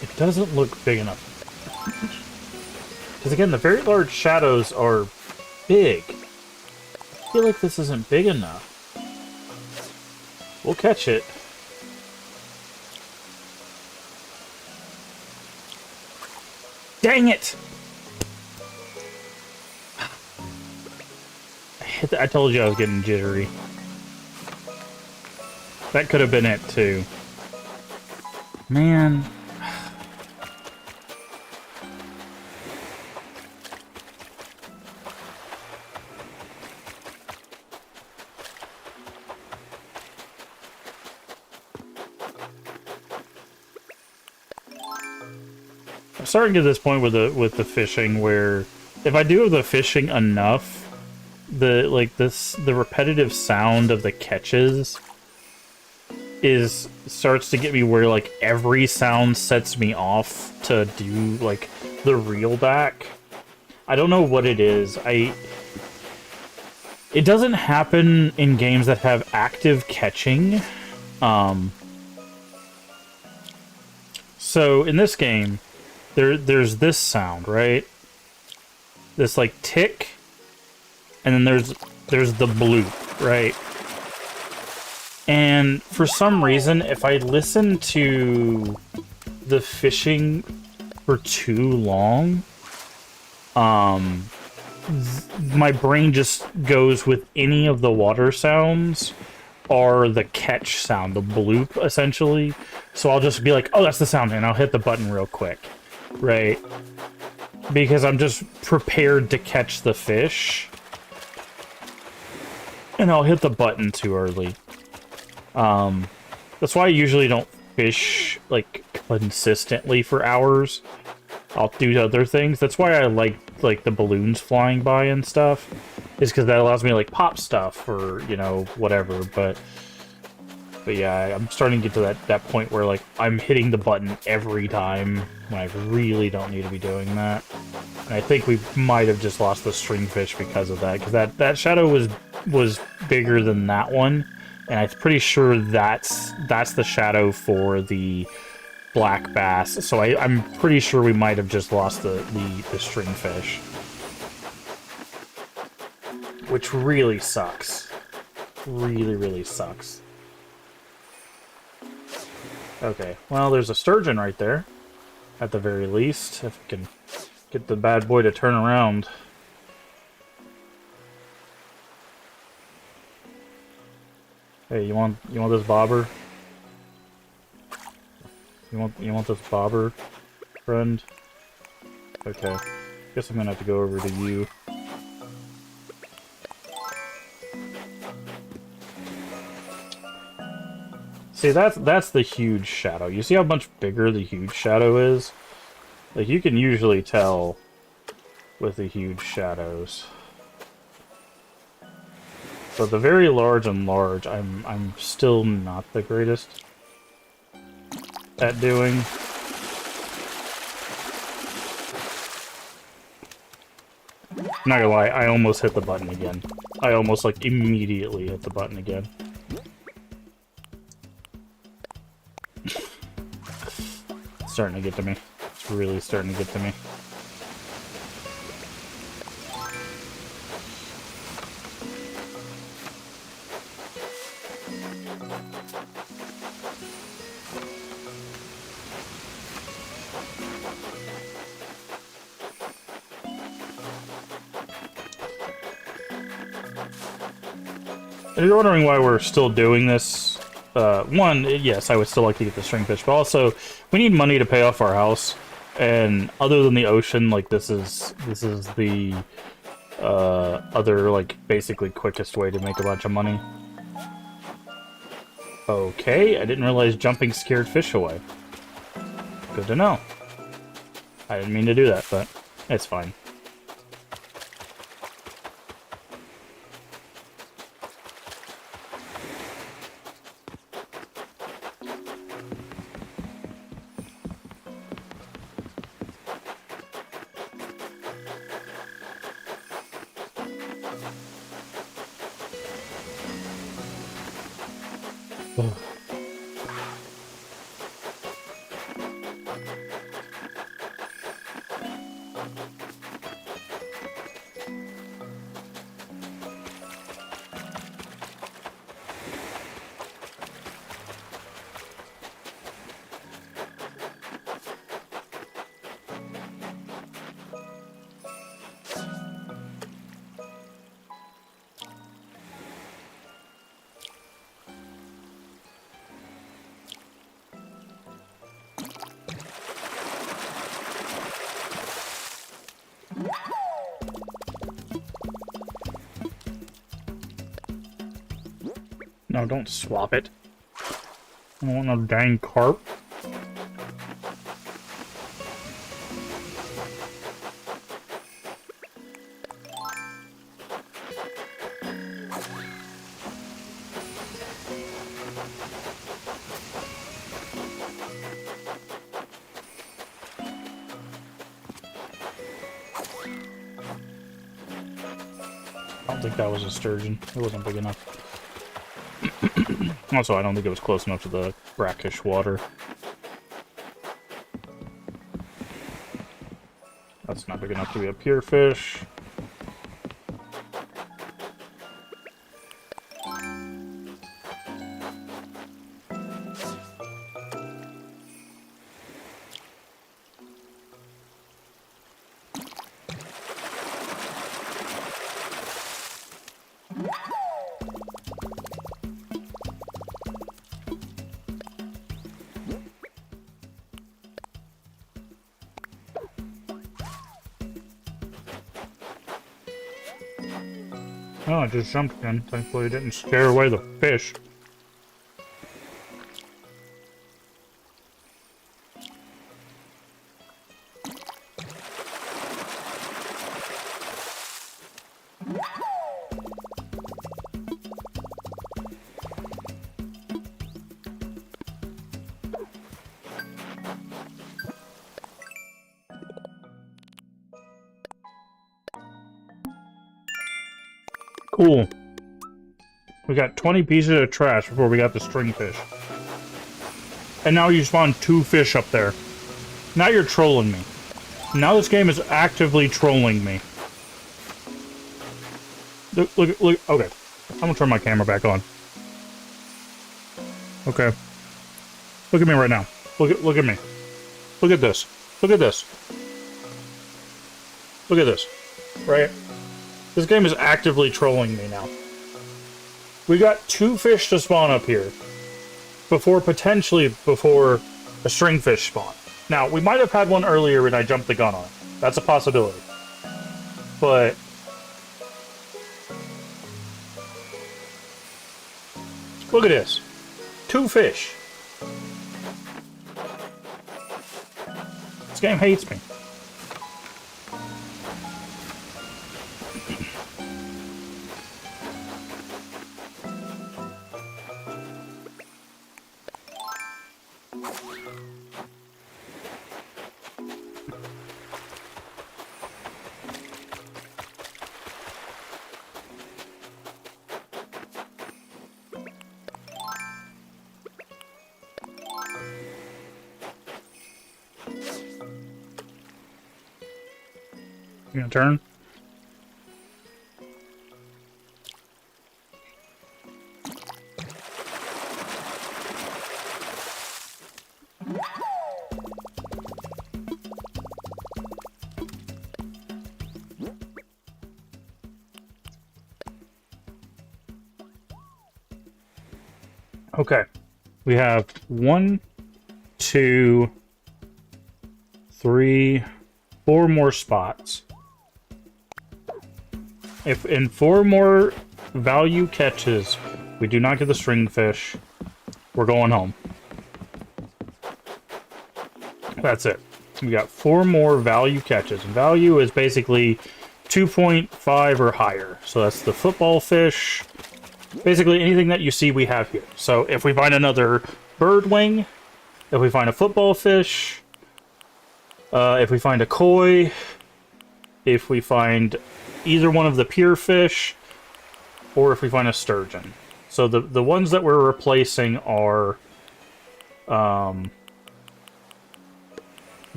It doesn't look big enough. Because again, the very large shadows are big. I feel like this isn't big enough. We'll catch it. Dang it! I told you I was getting jittery. That could have been it, too. Man. I'm starting to get to this point with the fishing where if I do the fishing enough, the repetitive sound of the catches starts to get me where like every sound sets me off to do like the reel back. I don't know what it is. It doesn't happen in games that have active catching. So in this game, there's this sound, right? This like tick, and then there's the bloop, right? And for some reason, if I listen to the fishing for too long, my brain just goes with any of the water sounds or the catch sound, the bloop, essentially. So I'll just be like, oh, that's the sound, and I'll hit the button real quick, right? Because I'm just prepared to catch the fish. And I'll hit the button too early. That's why I usually don't fish, like, consistently for hours. I'll do other things. That's why I like the balloons flying by and stuff. Is because that allows me to, like, pop stuff or, you know, whatever. But yeah, I'm starting to get to that point where, like, I'm hitting the button every time when I really don't need to be doing that. And I think we might have just lost the stringfish because of that. Because that shadow was bigger than that one. And I'm pretty sure that's the shadow for the black bass. So I'm pretty sure we might have just lost the stringfish. Which really sucks. Really, really sucks. Okay, well, there's a sturgeon right there. At the very least, if we can get the bad boy to turn around. Hey, you want this bobber? You want this bobber, friend? Okay. Guess I'm gonna have to go over to you. See, that's the huge shadow. You see how much bigger the huge shadow is? Like, you can usually tell with the huge shadows. But the very large and large, I'm still not the greatest at doing. I'm not gonna lie, I almost hit the button again. I almost, like, immediately hit the button again. It's starting to get to me. It's really starting to get to me. If you're wondering why we're still doing this, one, yes, I would still like to get the stringfish, but also we need money to pay off our house. And other than the ocean, like this is the other like basically quickest way to make a bunch of money. Okay, I didn't realize jumping scared fish away. Good to know. I didn't mean to do that, but it's fine. No, don't swap it. I don't want no dang carp. I don't think that was a sturgeon. It wasn't big enough. Also, I don't think it was close enough to the brackish water. That's not big enough to be a pure fish. Oh, I just jumped again. Thankfully, it didn't scare away the fish. Cool. We got 20 pieces of trash before we got the stringfish. And now you spawn 2 fish up there. Now you're trolling me. Now this game is actively trolling me. Look, okay. I'm gonna turn my camera back on. Okay. Look at me right now. Look at me. Look at this. Look at this. Look at this. Right? This game is actively trolling me now. We got 2 fish to spawn up here. Before a stringfish spawn. Now, we might have had one earlier and I jumped the gun on it. That's a possibility. But... look at this. 2 fish. This game hates me. You gonna turn? Okay. We have 1, 2, 3, 4 more spots. If in 4 more value catches we do not get the stringfish, we're going home. That's it. We got 4 more value catches. Value is basically 2.5 or higher. So that's the football fish. Basically anything that you see we have here. So if we find another birdwing, if we find a football fish, if we find a koi, if we find either one of the pier fish, or if we find a sturgeon. So the ones that we're replacing are that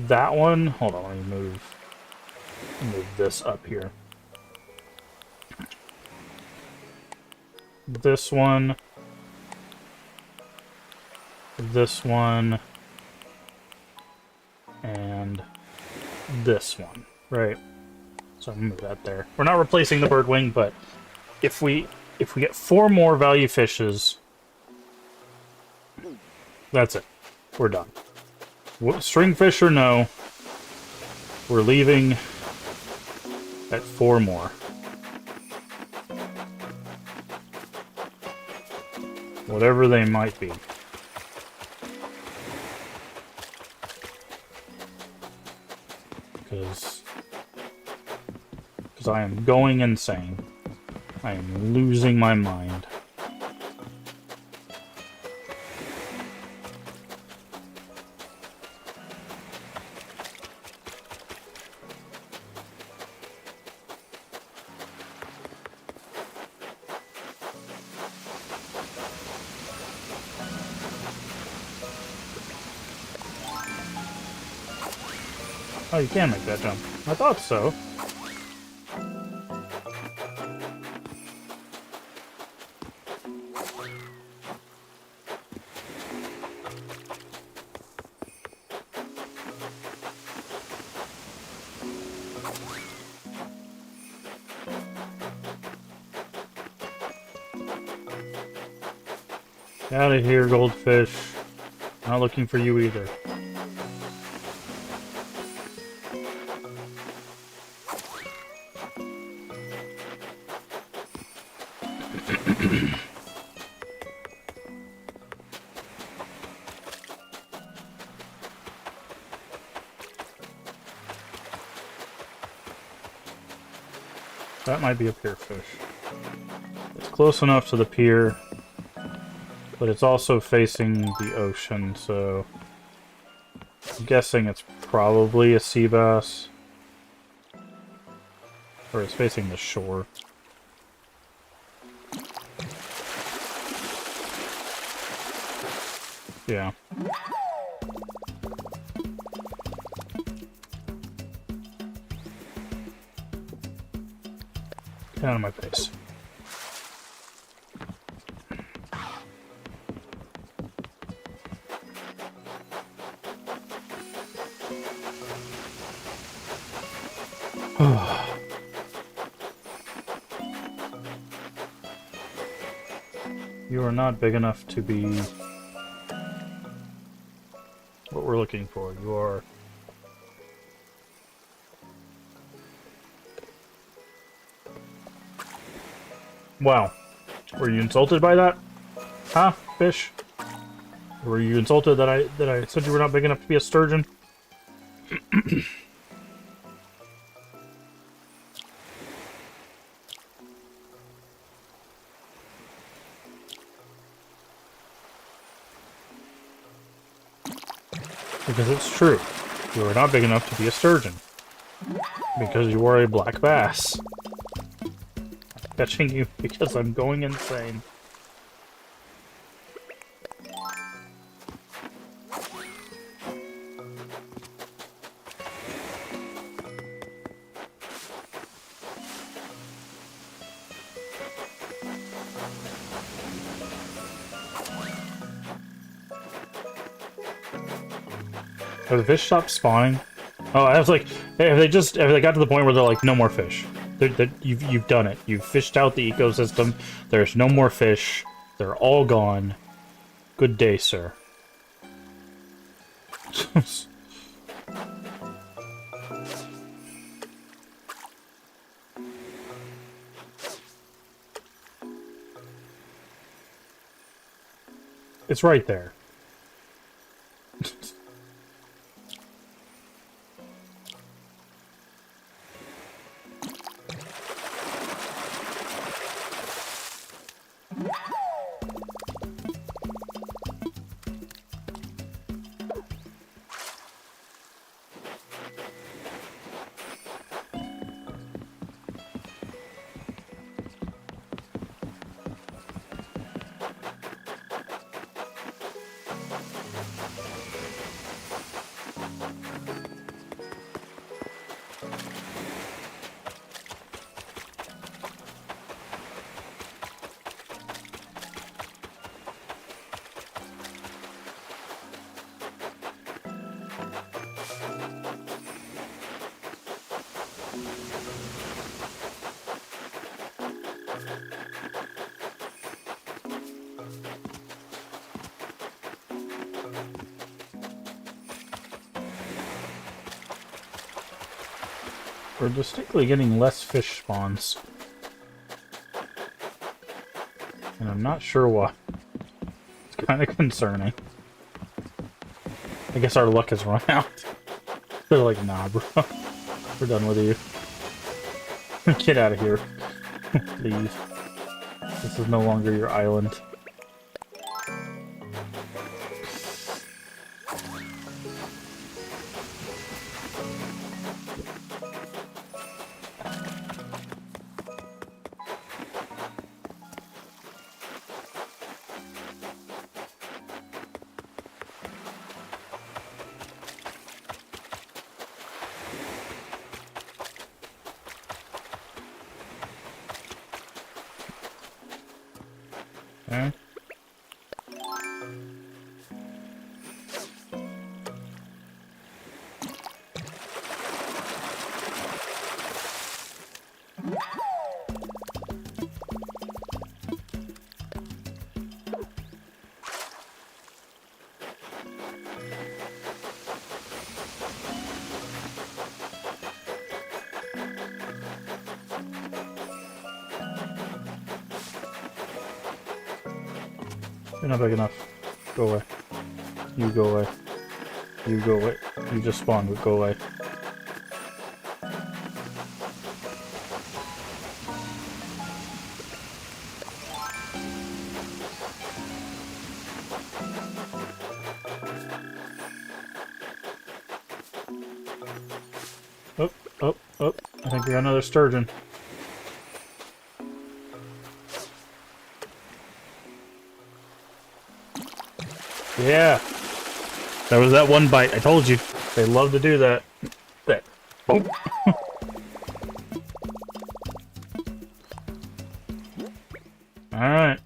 one. Hold on, let me move this up here. This one, and this one, right? So I'm gonna move that there. We're not replacing the birdwing, but if we get 4 more value fishes, that's it. We're done. Stringfish or no, we're leaving at 4 more. Whatever they might be. Because I am going insane. I am losing my mind. Oh, you can make that jump. I thought so. Get out of here, goldfish. Not looking for you either. That might be a pier fish. It's close enough to the pier, but it's also facing the ocean, so I'm guessing it's probably a sea bass. Or it's facing the shore. Yeah. Get out of my face. You are not big enough to be what we're looking for. You are... Wow. Were you insulted by that? Huh, fish? Were you insulted that I said you were not big enough to be a sturgeon? Because it's true. You are not big enough to be a sturgeon. Because you are a black bass. I'm catching you because I'm going insane. Have the fish stopped spawning? Oh, I was like, have they got to the point where they're like, no more fish? You've done it. You've fished out the ecosystem. There's no more fish. They're all gone. Good day, sir. It's right there. We're distinctly getting less fish spawns. And I'm not sure why. It's kind of concerning. I guess our luck has run out. They're like, nah, bro. We're done with you. Get out of here. Please. This is no longer your island. Okay. You're not big enough. Go away. You go away. You go away. You just spawned, but go away. Oh, oh, oh. I think we got another sturgeon. Yeah. That was that one bite. I told you. They love to do that. That. Oh. Alright.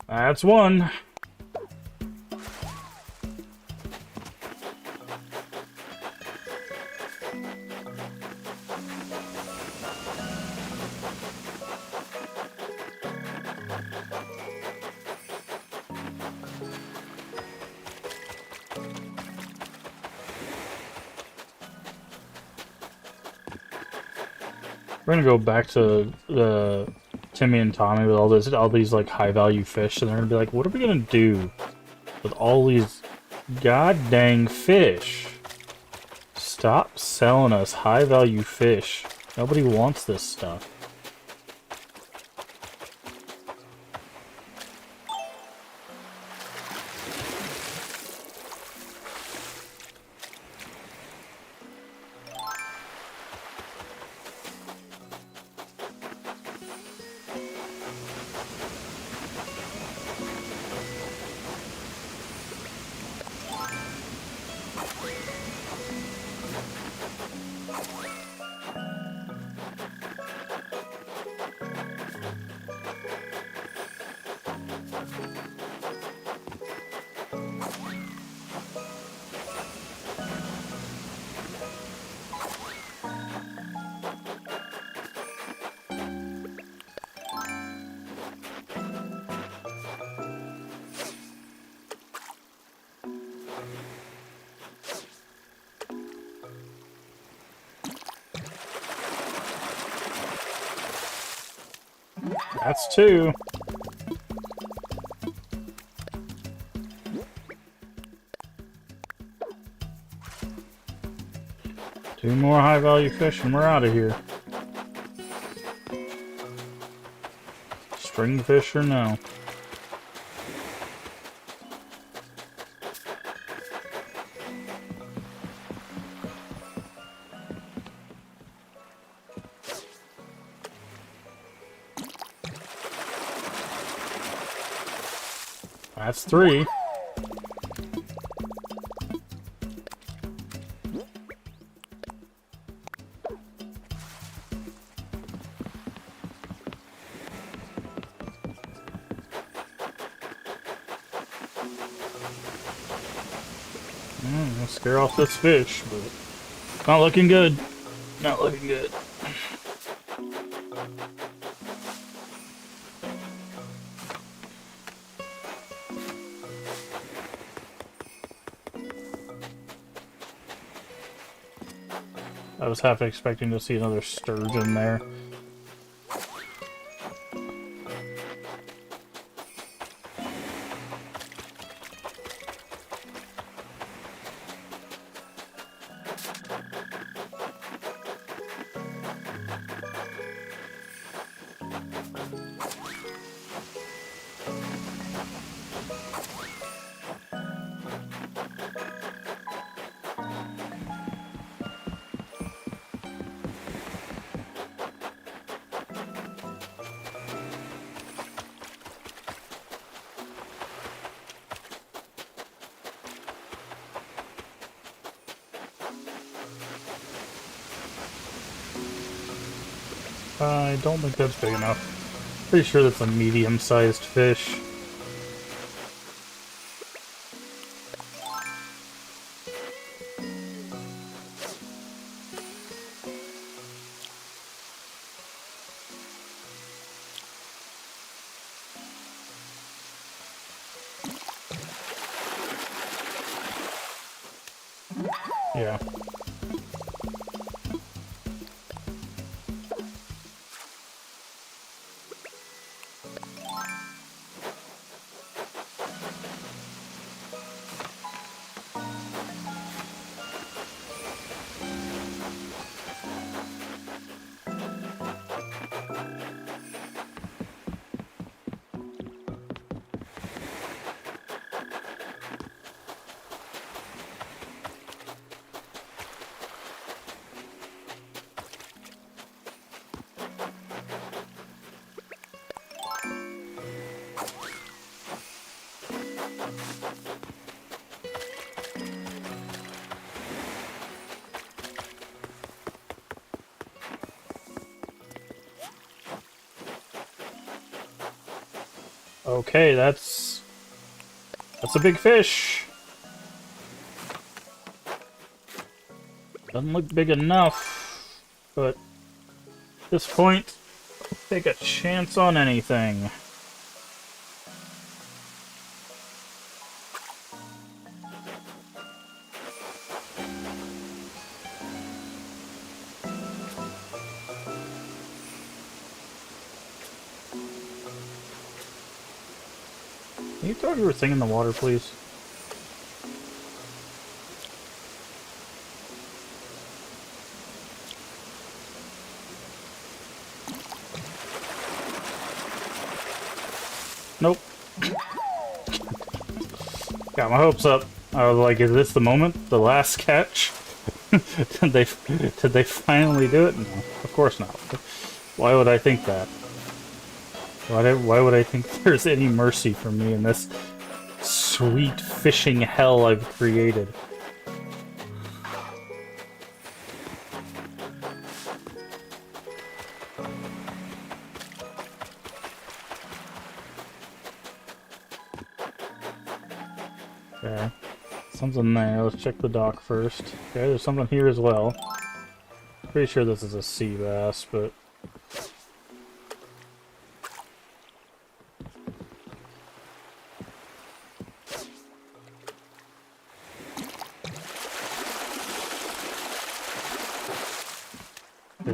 That's one. We're gonna go back to the Timmy and Tommy with all these like high value fish, and they're gonna be like, "What are we gonna do with all these god dang fish? Stop selling us high value fish. Nobody wants this stuff." That's two. Two more high-value fish and we're out of here. Stringfish or no? That's three. Let's scare off this fish, but not looking good. Not looking good. I was half expecting to see another sturgeon there. I don't think that's big enough. Pretty sure that's a medium-sized fish. Yeah. Okay, that's a big fish. Doesn't look big enough, but at this point, I'll take a chance on anything. Can you throw your thing in the water, please? Nope. Got my hopes up. I was like, is this the moment? The last catch? did they finally do it? No, of course not. Why would I think that? Why would I think there's any mercy for me in this sweet fishing hell I've created? Okay, something there. Let's check the dock first. Okay, there's something here as well. Pretty sure this is a sea bass, but...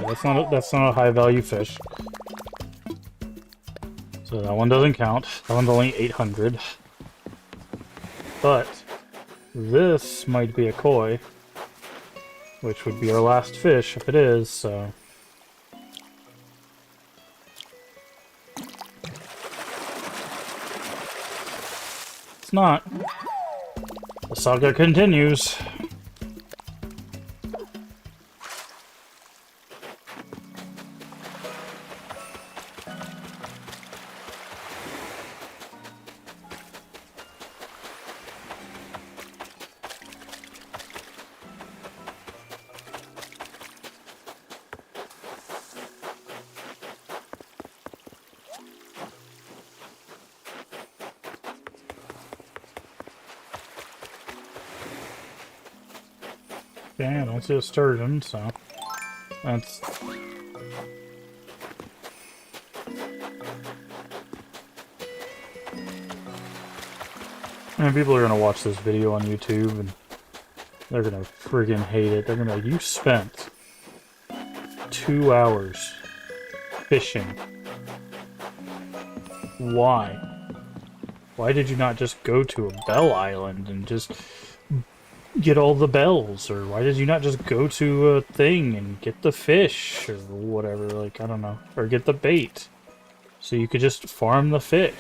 that's not a high value fish. So that one doesn't count. That one's only 800. But this might be a koi, which would be our last fish if it is, so... It's not. The saga continues. Yeah, I don't see a sturgeon, so that's... And people are gonna watch this video on YouTube and they're gonna friggin' hate it. They're gonna be like, you spent 2 hours fishing. Why? Why did you not just go to a bell island and just get all the bells? Or why did you not just go to a thing and get the fish or whatever? Like, I don't know. Or get the bait. So you could just farm the fish.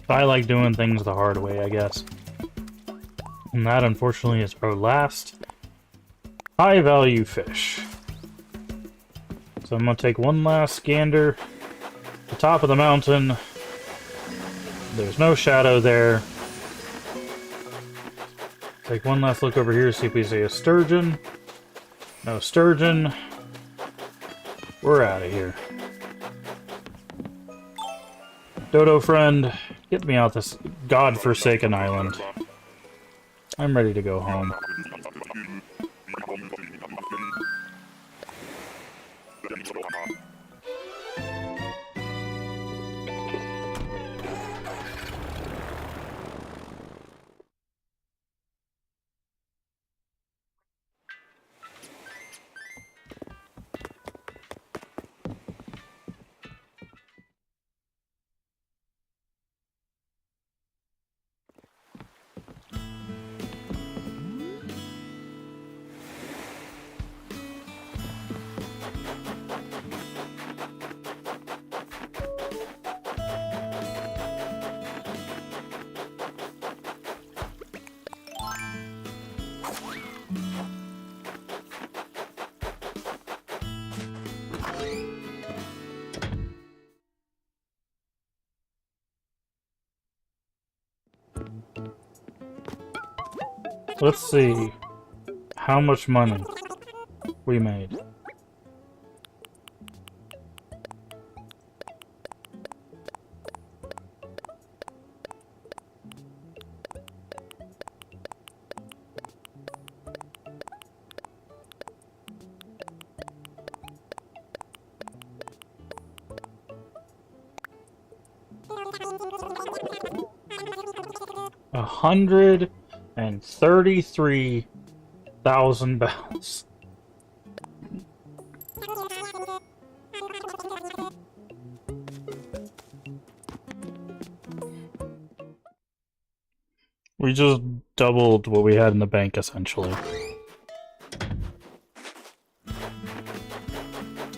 I like doing things the hard way, I guess. And that, unfortunately, is our last high-value fish. So I'm going to take one last gander. The top of the mountain. There's no shadow there. Take one last look over here, see if we see a sturgeon. No sturgeon. We're out of here. Dodo friend, get me out this godforsaken island. I'm ready to go home. Let's see how much money we made. $133,000. We just doubled what we had in the bank, essentially.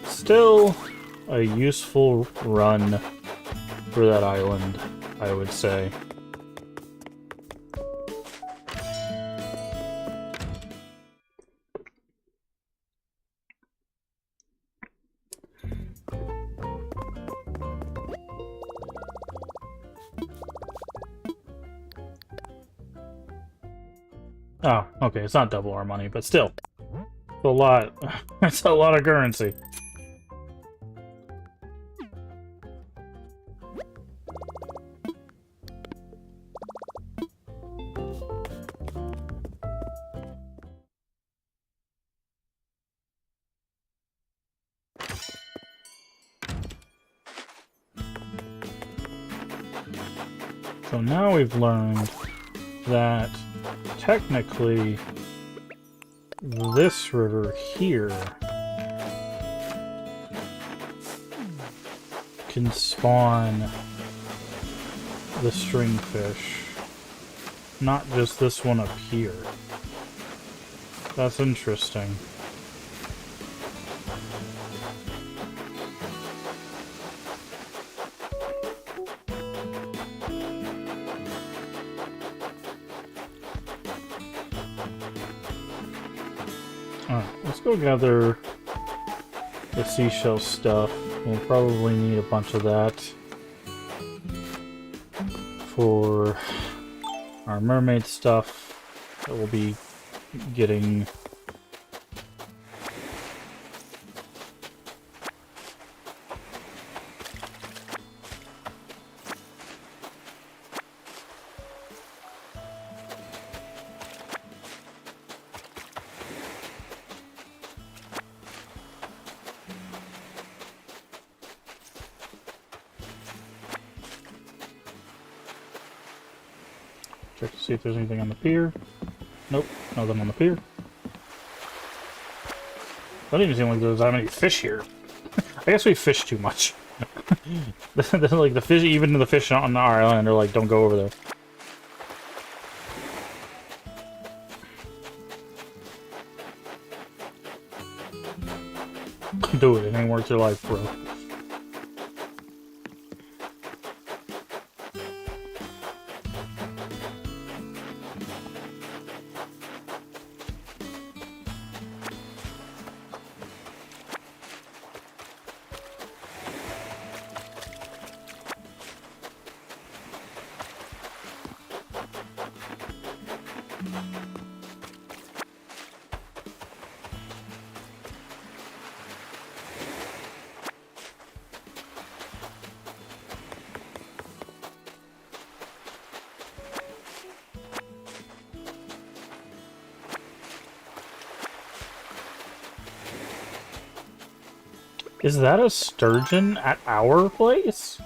Still a useful run for that island, I would say. Oh, okay, it's not double our money, but still. It's a lot. It's a lot of currency. So now we've learned that technically this river here can spawn the stringfish, not just this one up here. That's interesting. Alright, let's go gather the seashell stuff. We'll probably need a bunch of that for our mermaid stuff that we'll be getting. Check to see if there's anything on the pier. Nope, nothing on the pier. Doesn't even seem like there's that many fish here. I guess we fish too much. Like the fish, even the fish on our island are like, don't go over there. Do it ain't worth your life, bro. Is that a sturgeon at our place?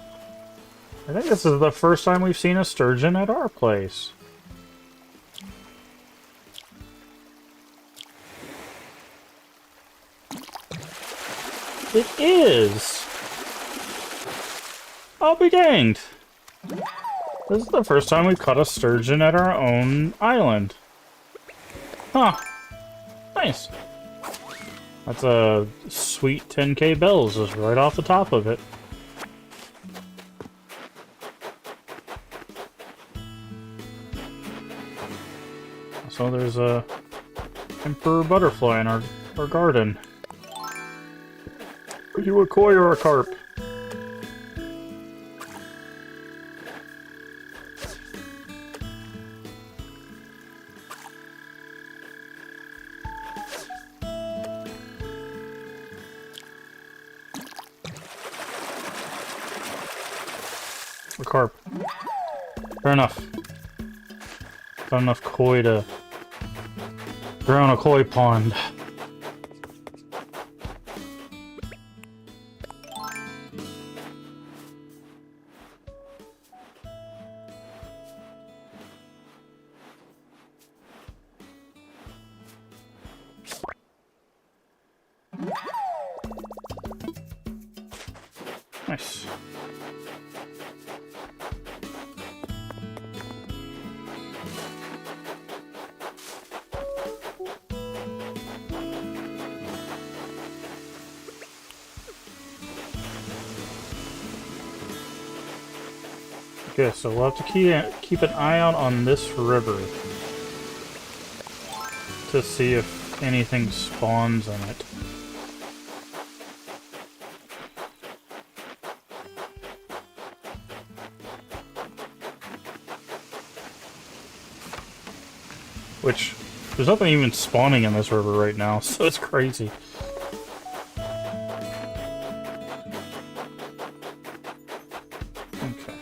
I think this is the first time we've seen a sturgeon at our place. It is! I'll be danged! This is the first time we've caught a sturgeon at our own island. Huh. Nice. That's a sweet 10k bells just right off the top of it. So there's a emperor butterfly in our garden. Are you a koi or a carp? A carp. Fair enough. Got enough koi to drown a koi pond. Nice. Okay, so we'll have to keep an eye out on this river to see if anything spawns in it. Which, there's nothing even spawning in this river right now, so it's crazy. Okay.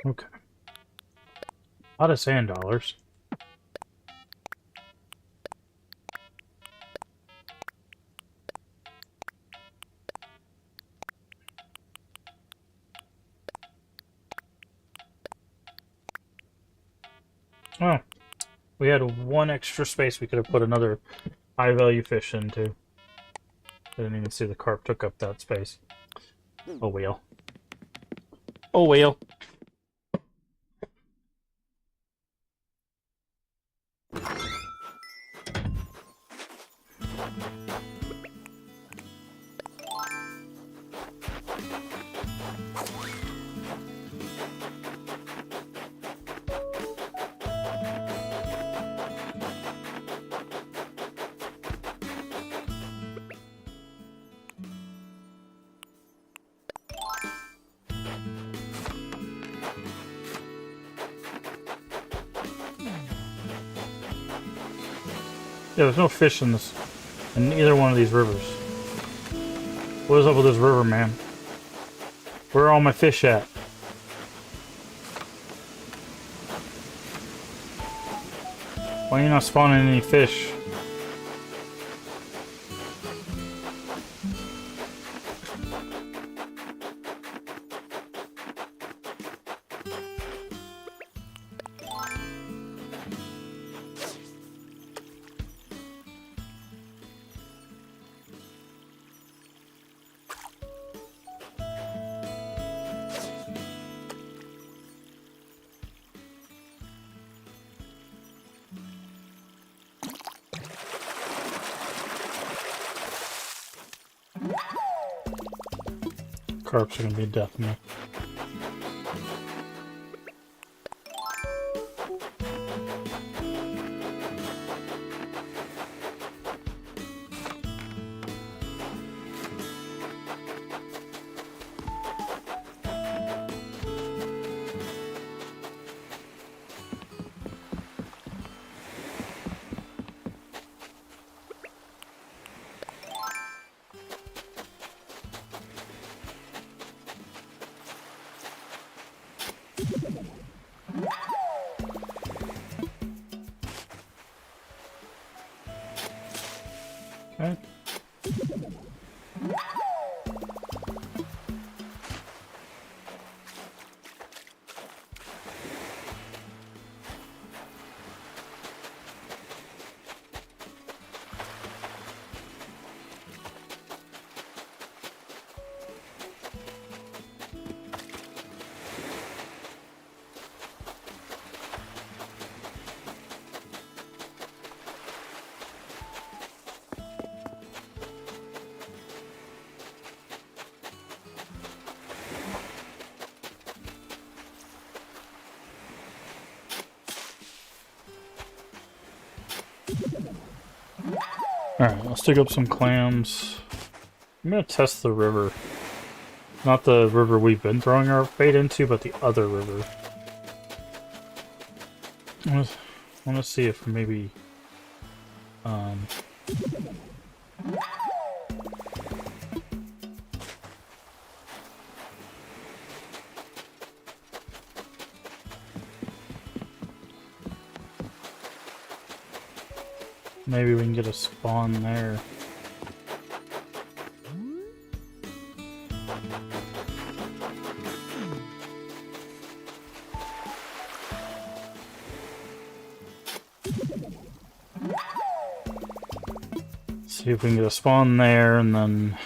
Okay. A lot of sand dollars. Oh, we had one extra space we could have put another high-value fish into. Didn't even see the carp took up that space. Oh well. Oh well. Yeah, there's no fish in this, in either one of these rivers. What is up with this river, man? Where are all my fish at? Why are you not spawning any fish? Carps are gonna be death to me. Okay. Alright, let's dig up some clams. I'm gonna test the river. Not the river we've been throwing our bait into, but the other river. I want to see if maybe... maybe we can get a spawn there. See if we can get a spawn there, and then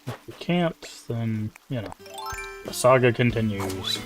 if we can't, then, you know, the saga continues.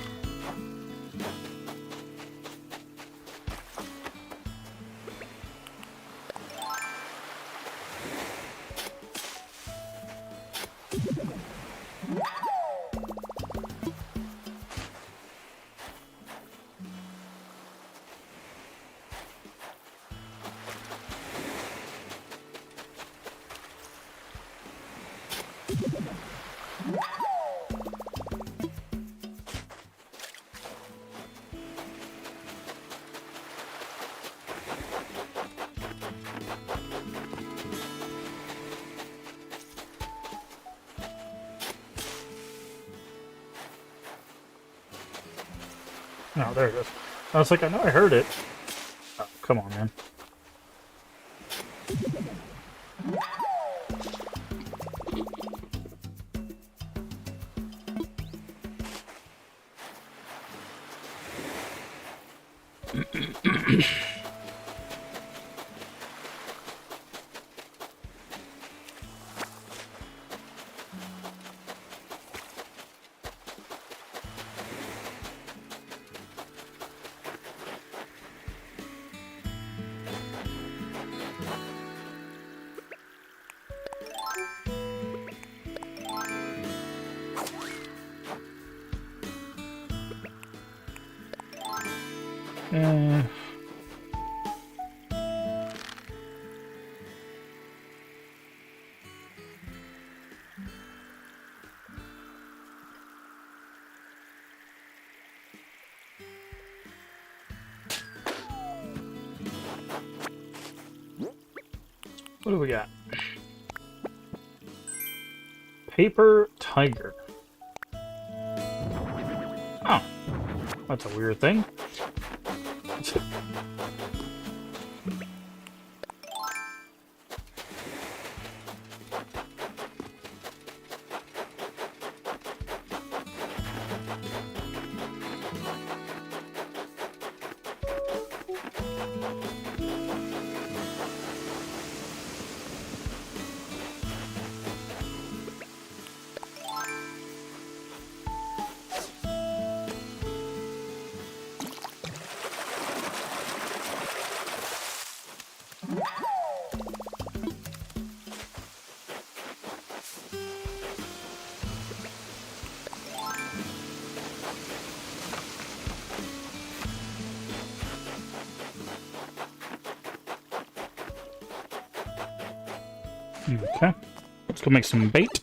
No, there it is. I was like, I know I heard it. Oh, come on, man. Eh. What do we got? Paper tiger. Oh, that's a weird thing. Okay, let's go make some bait.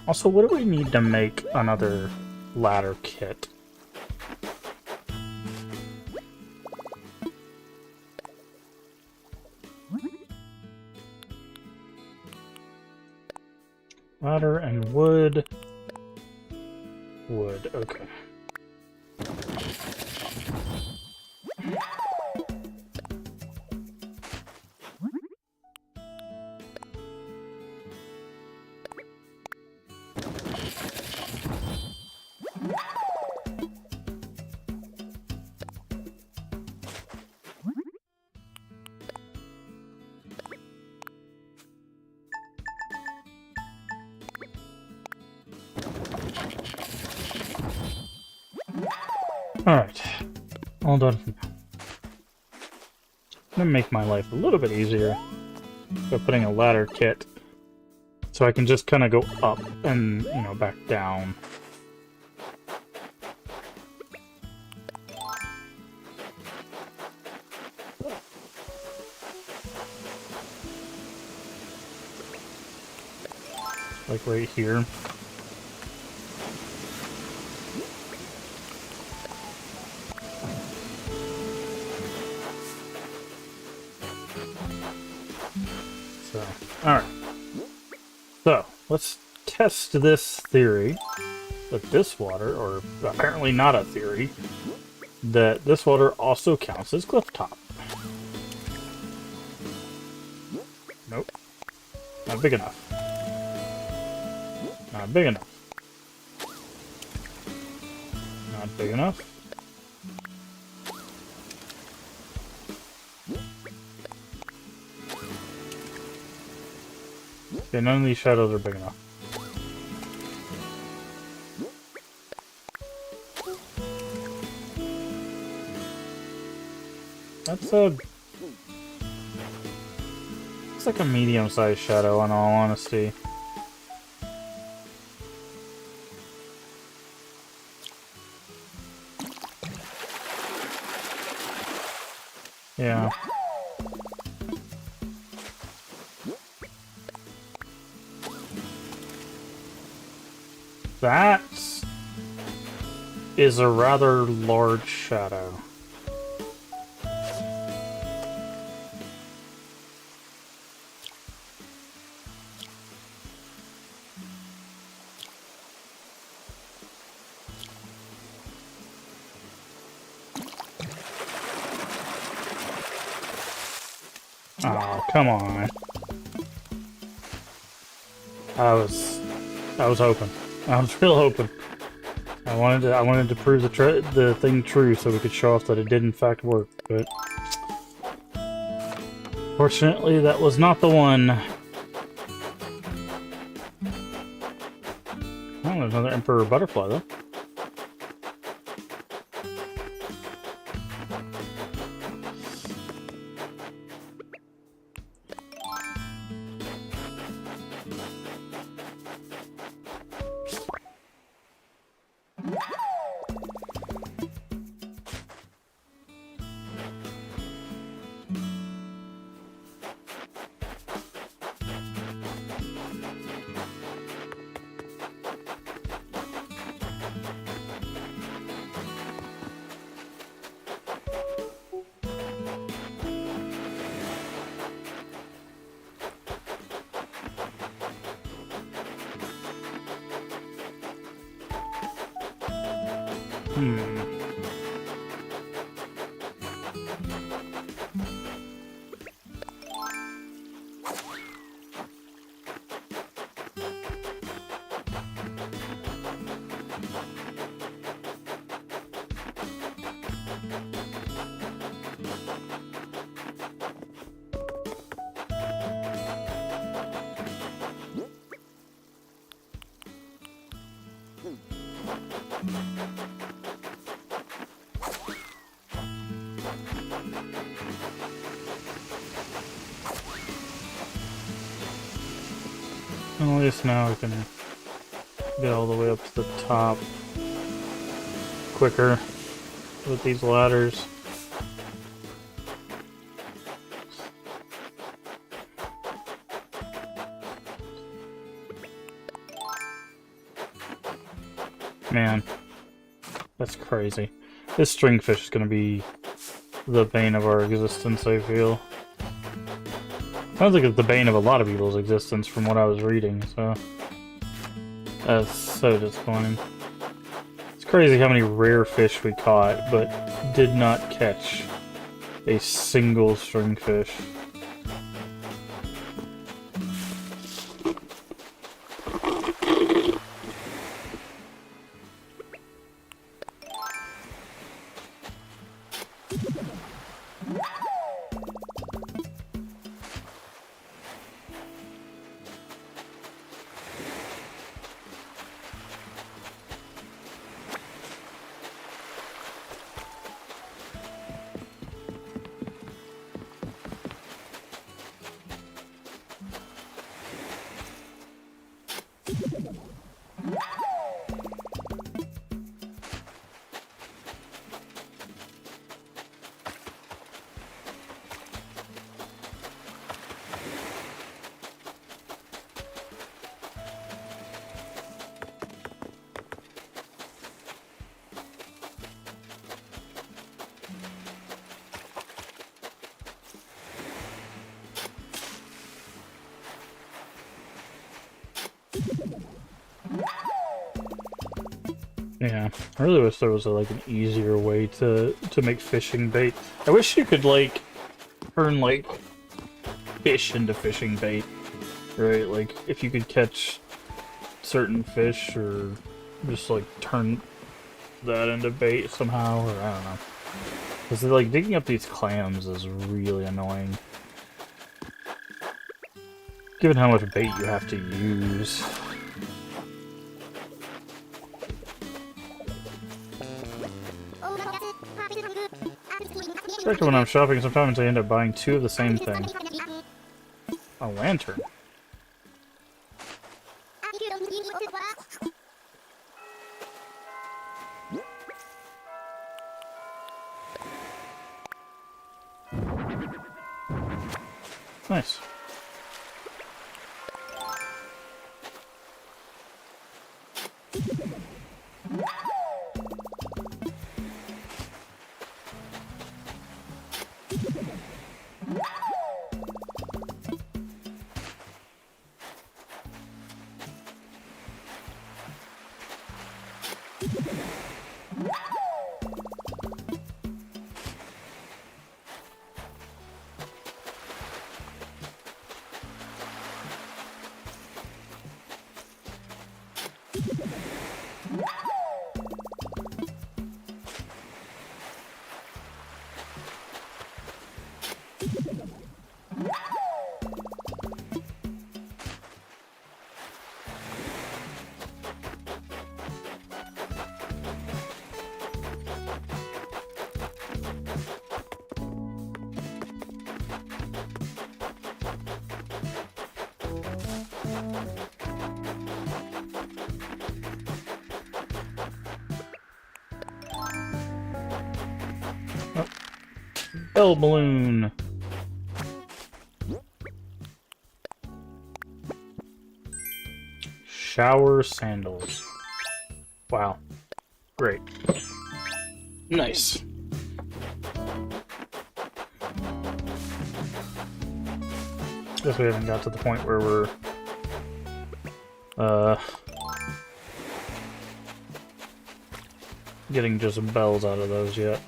Also, what do we need to make another ladder kit? Ladder and wood. Wood, okay. Alright, all done for now. I'm gonna make my life a little bit easier by putting a ladder kit so I can just kind of go up and, you know, back down. Like right here. So, alright. So, let's test this theory that this water, or apparently not a theory, that this water also counts as cliff top. Nope. Not big enough. Not big enough. Not big enough. Okay, none of these shadows are big enough. That's a... It's like a medium-sized shadow, in all honesty. Yeah. That is a rather large shadow. Oh, come on. I was hoping. I was real hoping. I wanted to prove the thing true so we could show off that it did in fact work, but fortunately that was not the one. Oh, there's another Emperor Butterfly though. Well, at least now we can get all the way up to the top quicker with these ladders. Man, that's crazy. This stringfish is going to be the bane of our existence, I feel. Sounds like it's the bane of a lot of people's existence from what I was reading, so... That's so disappointing. It's crazy how many rare fish we caught, but did not catch a single stringfish. Yeah, I really wish there was like an easier way to make fishing bait. I wish you could like turn like fish into fishing bait, right? Like if you could catch certain fish or just like turn that into bait somehow, or I don't know. Because like digging up these clams is really annoying. Given how much bait you have to use. Especially when I'm shopping, sometimes I end up buying two of the same thing. A lantern. Nice. Hell balloon. Shower sandals. Wow. Great. Nice. Guess we haven't got to the point where we're getting just bells out of those yet.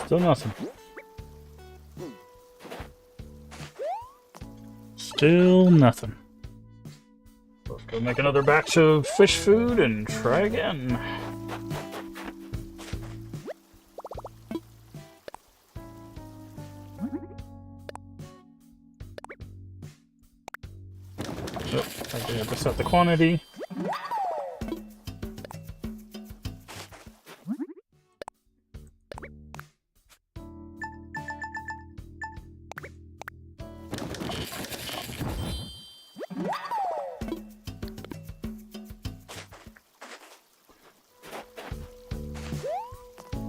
Still nothing. Still nothing. Let's go make another batch of fish food and try again. Oh, I did have to set the quantity.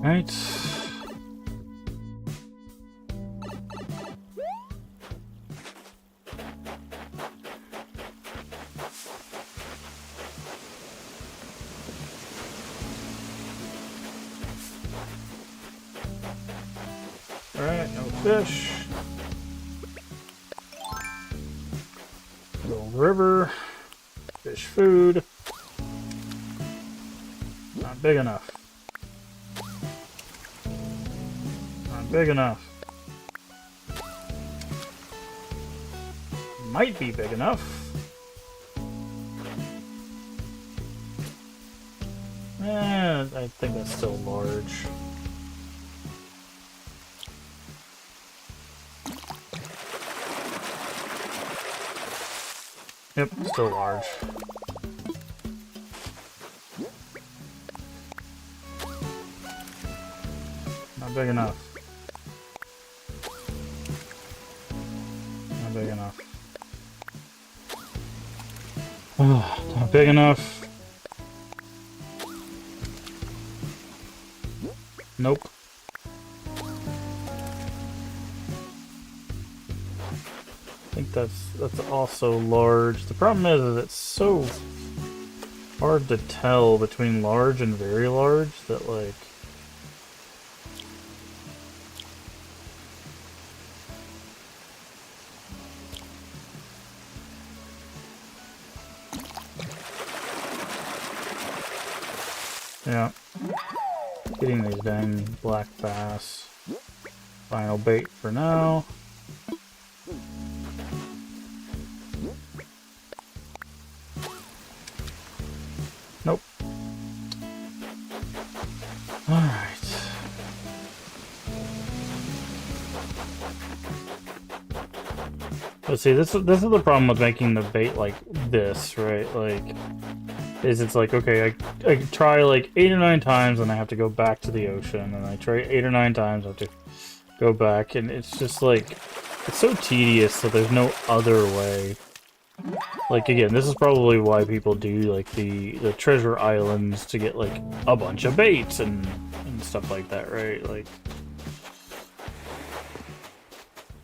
Right. Alright, no fish. Little river. Fish food. Not big enough. Big enough. Might be big enough. I think that's still large. Yep, still large. Not big enough. Big enough. Oh, not big enough. Nope. I think that's also large. The problem is it's so hard to tell between large and very large that, like, yeah. Getting these dang black bass. Final bait for now. Nope. Alright. Let's see, this is the problem with making the bait like this, right? Like, is it's like, okay, I try like 8 or 9 times and I have to go back to the ocean, and I try 8 or 9 times, I have to go back, and it's just like, it's so tedious that there's no other way. Like, again, this is probably why people do like the treasure islands to get like a bunch of baits and stuff like that, right? Like,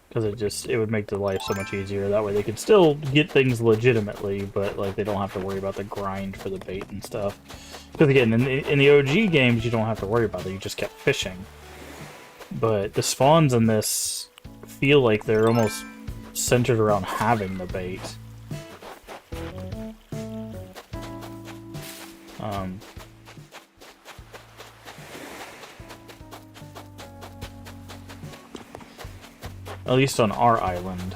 because it would make the life so much easier. That way they could still get things legitimately, but like they don't have to worry about the grind for the bait and stuff. Because again, in the OG games, you don't have to worry about it. You just kept fishing. But the spawns in this feel like they're almost centered around having the bait. Um, at least on our island.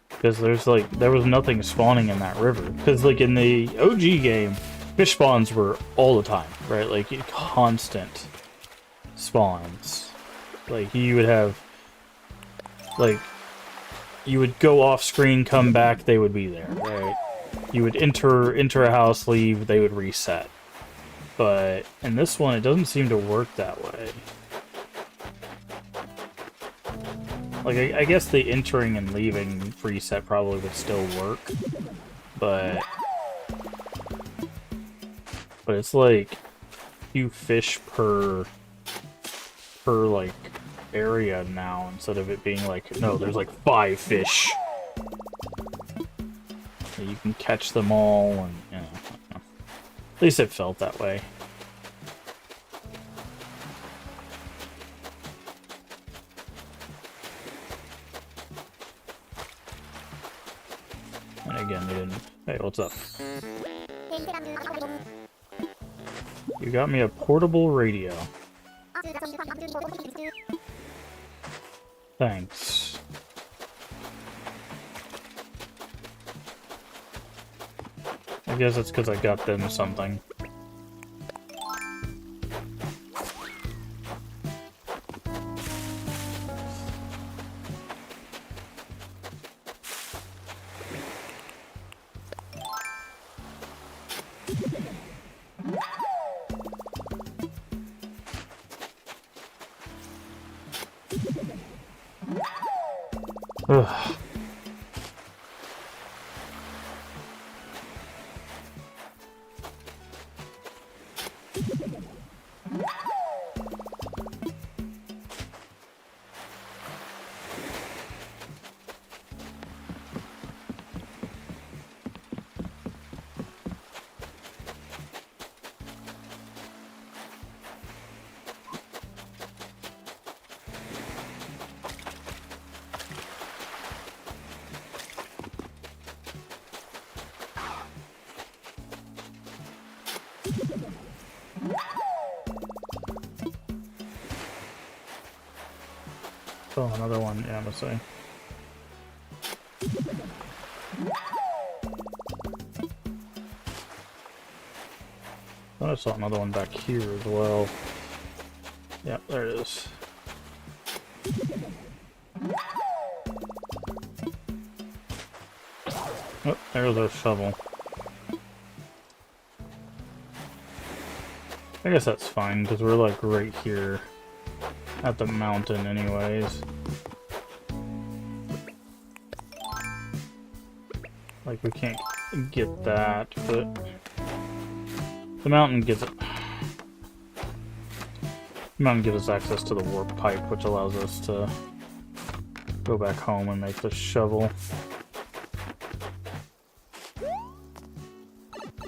Because there was nothing spawning in that river. Because like in the OG game, fish spawns were all the time, right? Like constant spawns. Like you would have, like, you would go off screen, come back, they would be there, right? You would enter a house, leave, they would reset. But in this one, it doesn't seem to work that way. Like, I guess the entering and leaving reset probably would still work, but it's like few fish per like area now, instead of it being like, no, there's like 5 fish. You can catch them all, and you know, at least it felt that way. And again, they didn't. Hey, what's up? You got me a portable radio. Thanks. I guess it's because I got them something. Ugh. Oh, another one, yeah, I'm gonna say. I saw another one back here as well. Yep, there it is. Oh, there's our shovel. I guess that's fine, because we're like right here at the mountain anyways. Like, we can't get that, but the mountain gives it. The mountain gives us access to the warp pipe, which allows us to go back home and make the shovel.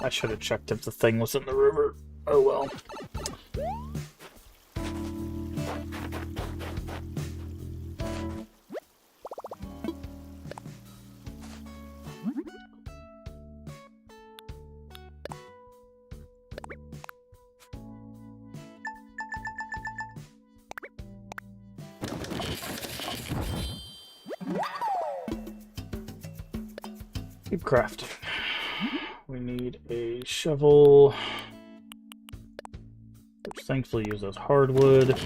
I should have checked if the thing was in the river. Oh well. Keep crafting. We need a shovel, which thankfully uses hardwood.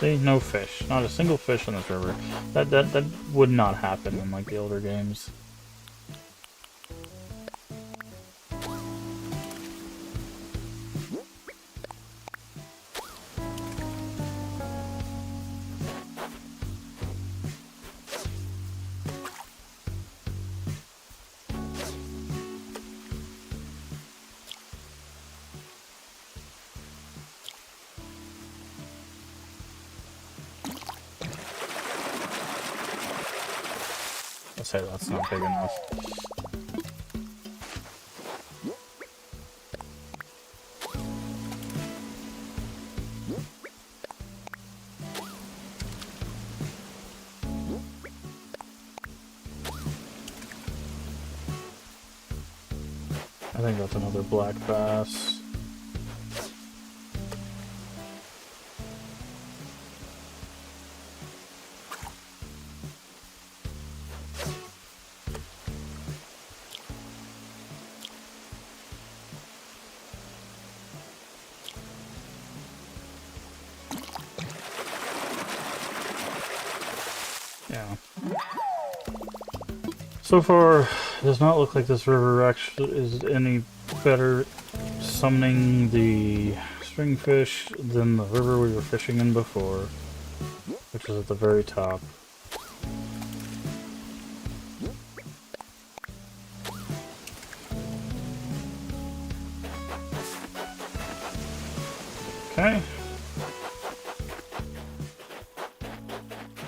See, no fish. Not a single fish in this river. That would not happen in like the older games. I'll say that's not big enough. I think that's another black bass. Yeah. So far, it does not look like this river actually is any better summoning the stringfish than the river we were fishing in before, which is at the very top. Okay.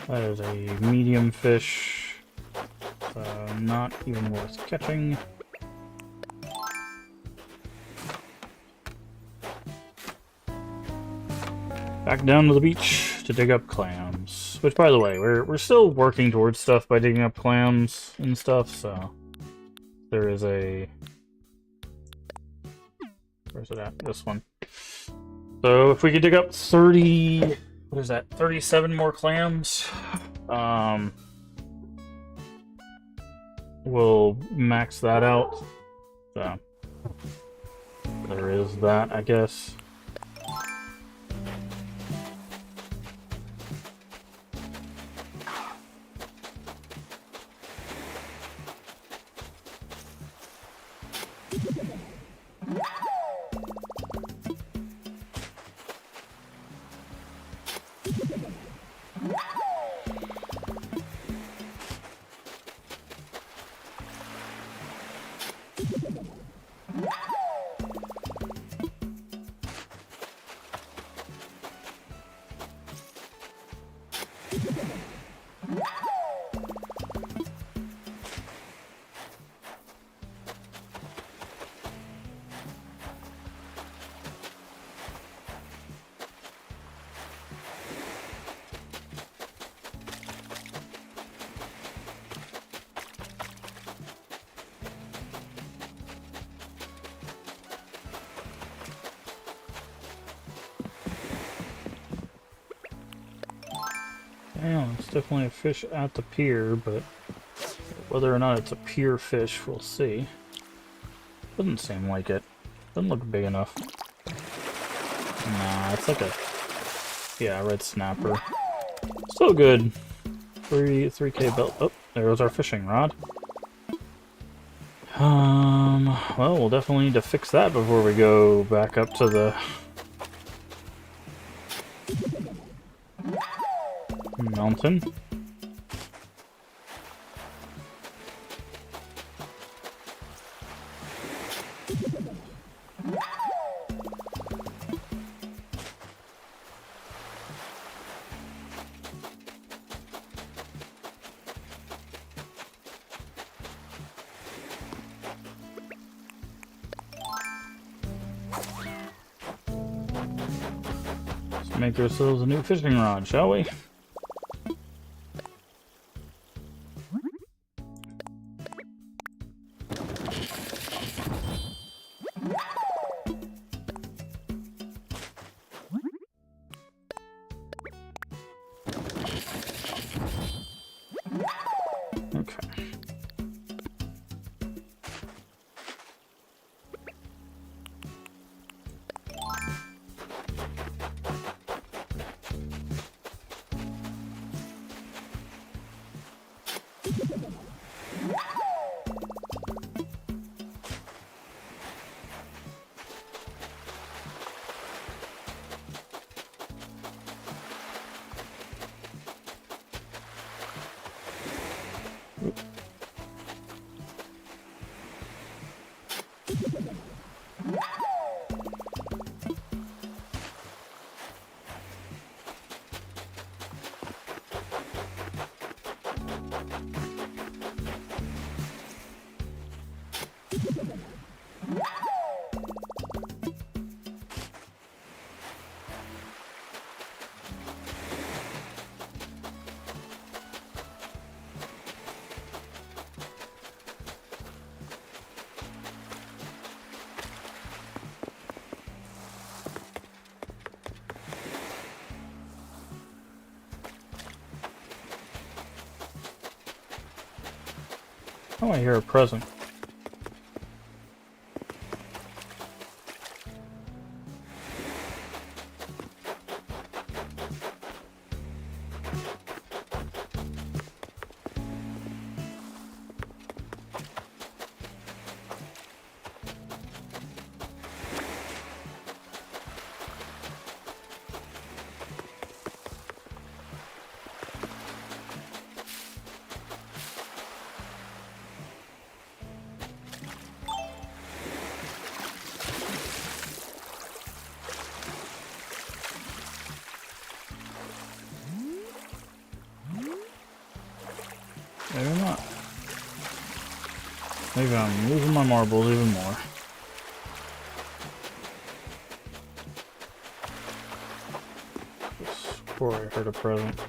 That is a medium fish, so not even worth catching. Back down to the beach to dig up clams. Which, by the way, we're still working towards stuff by digging up clams and stuff, so there is a... Where's it at? This one. So if we could dig up 30... What is that? 37 more clams. We'll max that out. So there is that, I guess. Yeah, it's definitely a fish at the pier, but whether or not it's a pier fish, we'll see. Doesn't seem like it. Doesn't look big enough. Nah, it's like a... Yeah, red snapper. Still good. 3K belt. Oh, there goes our fishing rod. Well, we'll definitely need to fix that before we go back up to the... mountain. Let's make ourselves a new fishing rod, shall we? Oh, I hear a present. Maybe not. Maybe I'm losing my marbles even more. Before I heard a present.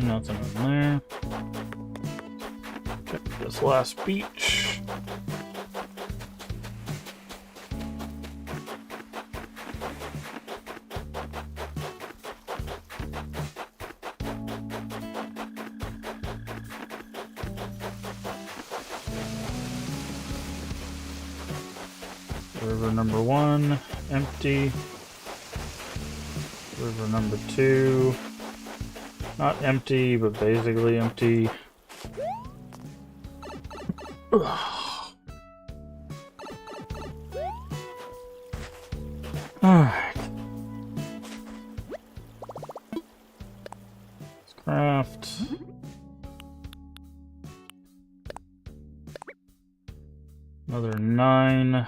Nothing in there. Check this last beach. River number 1, empty. River number 2. Not empty, but basically empty. Alright. Let's craft. Another 9.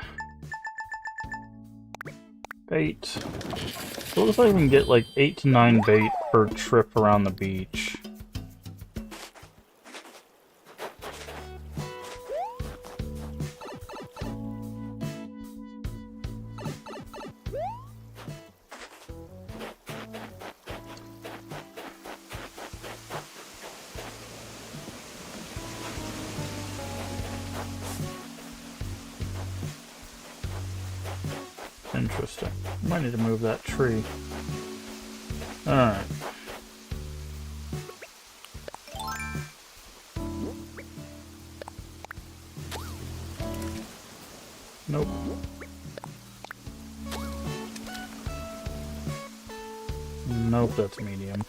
Bait. So it looks like we can get like 8 to 9 bait per trip around the beach. Interesting. Might need to move that tree. Alright. Nope. Nope, that's medium.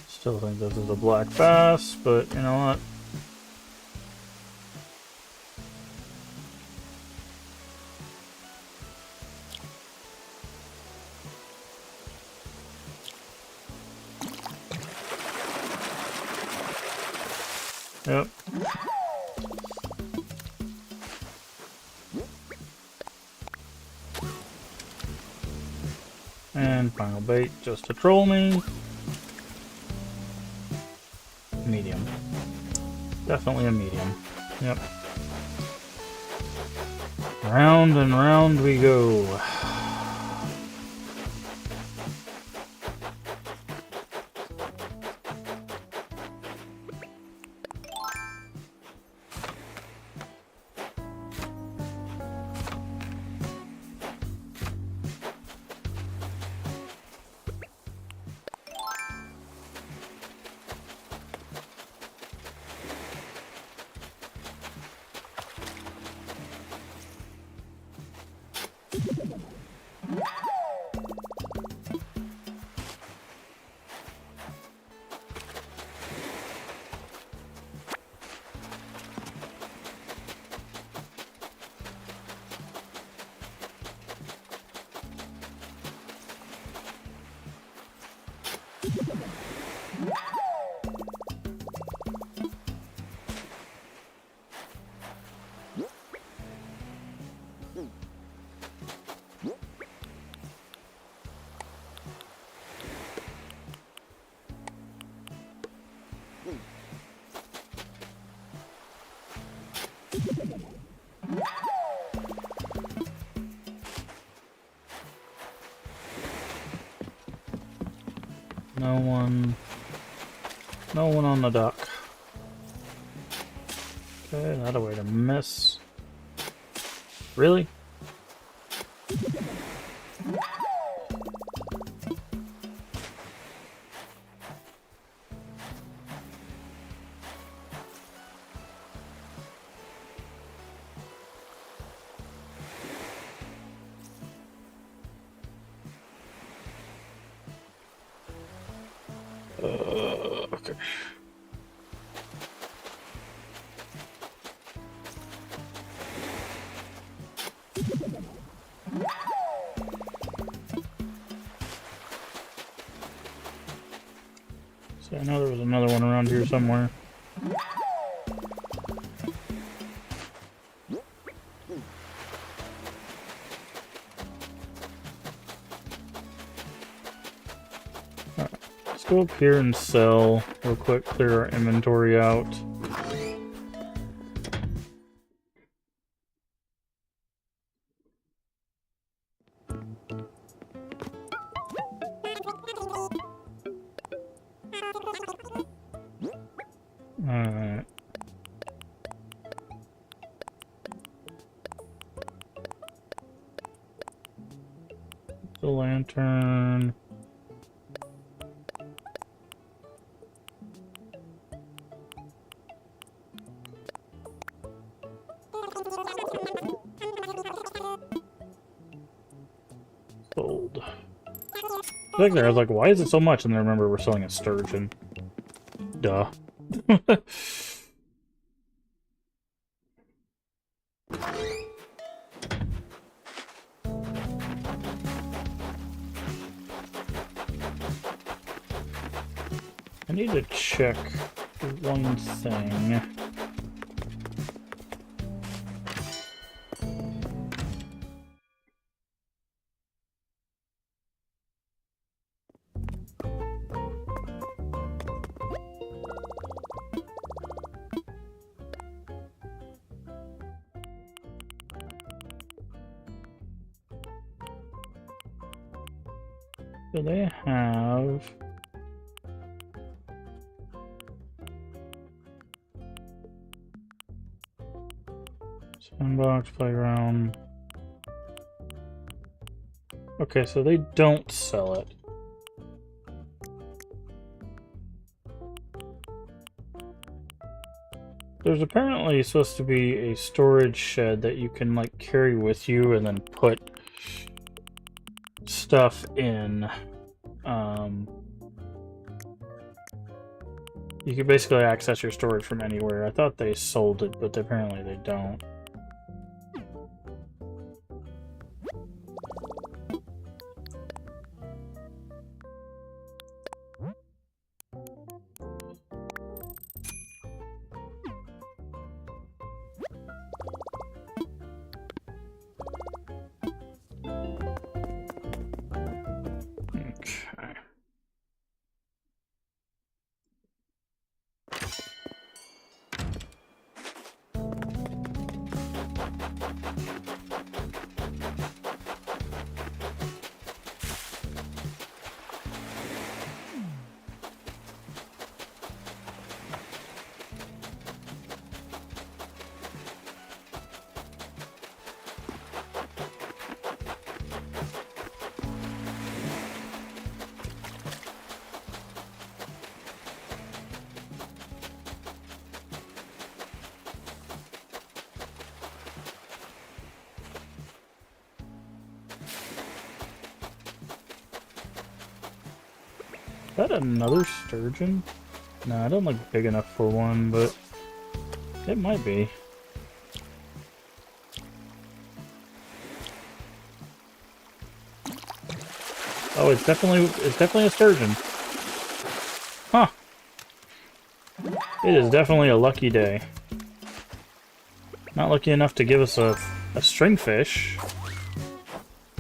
Still think this is a black bass, but you know what? Yep. And final bait, just to troll me. Medium. Definitely a medium. Yep. Round and round we go. No one on the dock. Okay, not a way to miss. Really? Okay. So I know there was another one around here somewhere. Let's go up here and sell real quick, clear our inventory out. Alright. The lantern. Sold. Back there, I was like, why is it so much? And then I remember we're selling a sturgeon. Duh. I need to check one thing. Do they have... Sandbox, playground... Okay, so they don't sell it. There's apparently supposed to be a storage shed that you can, like, carry with you and then put stuff in. You can basically access your storage from anywhere. I thought they sold it, but apparently they don't. that another sturgeon? No, it doesn't look big enough for one, but it might be. Oh, it's definitely a sturgeon. Huh. It is definitely a lucky day. Not lucky enough to give us a stringfish,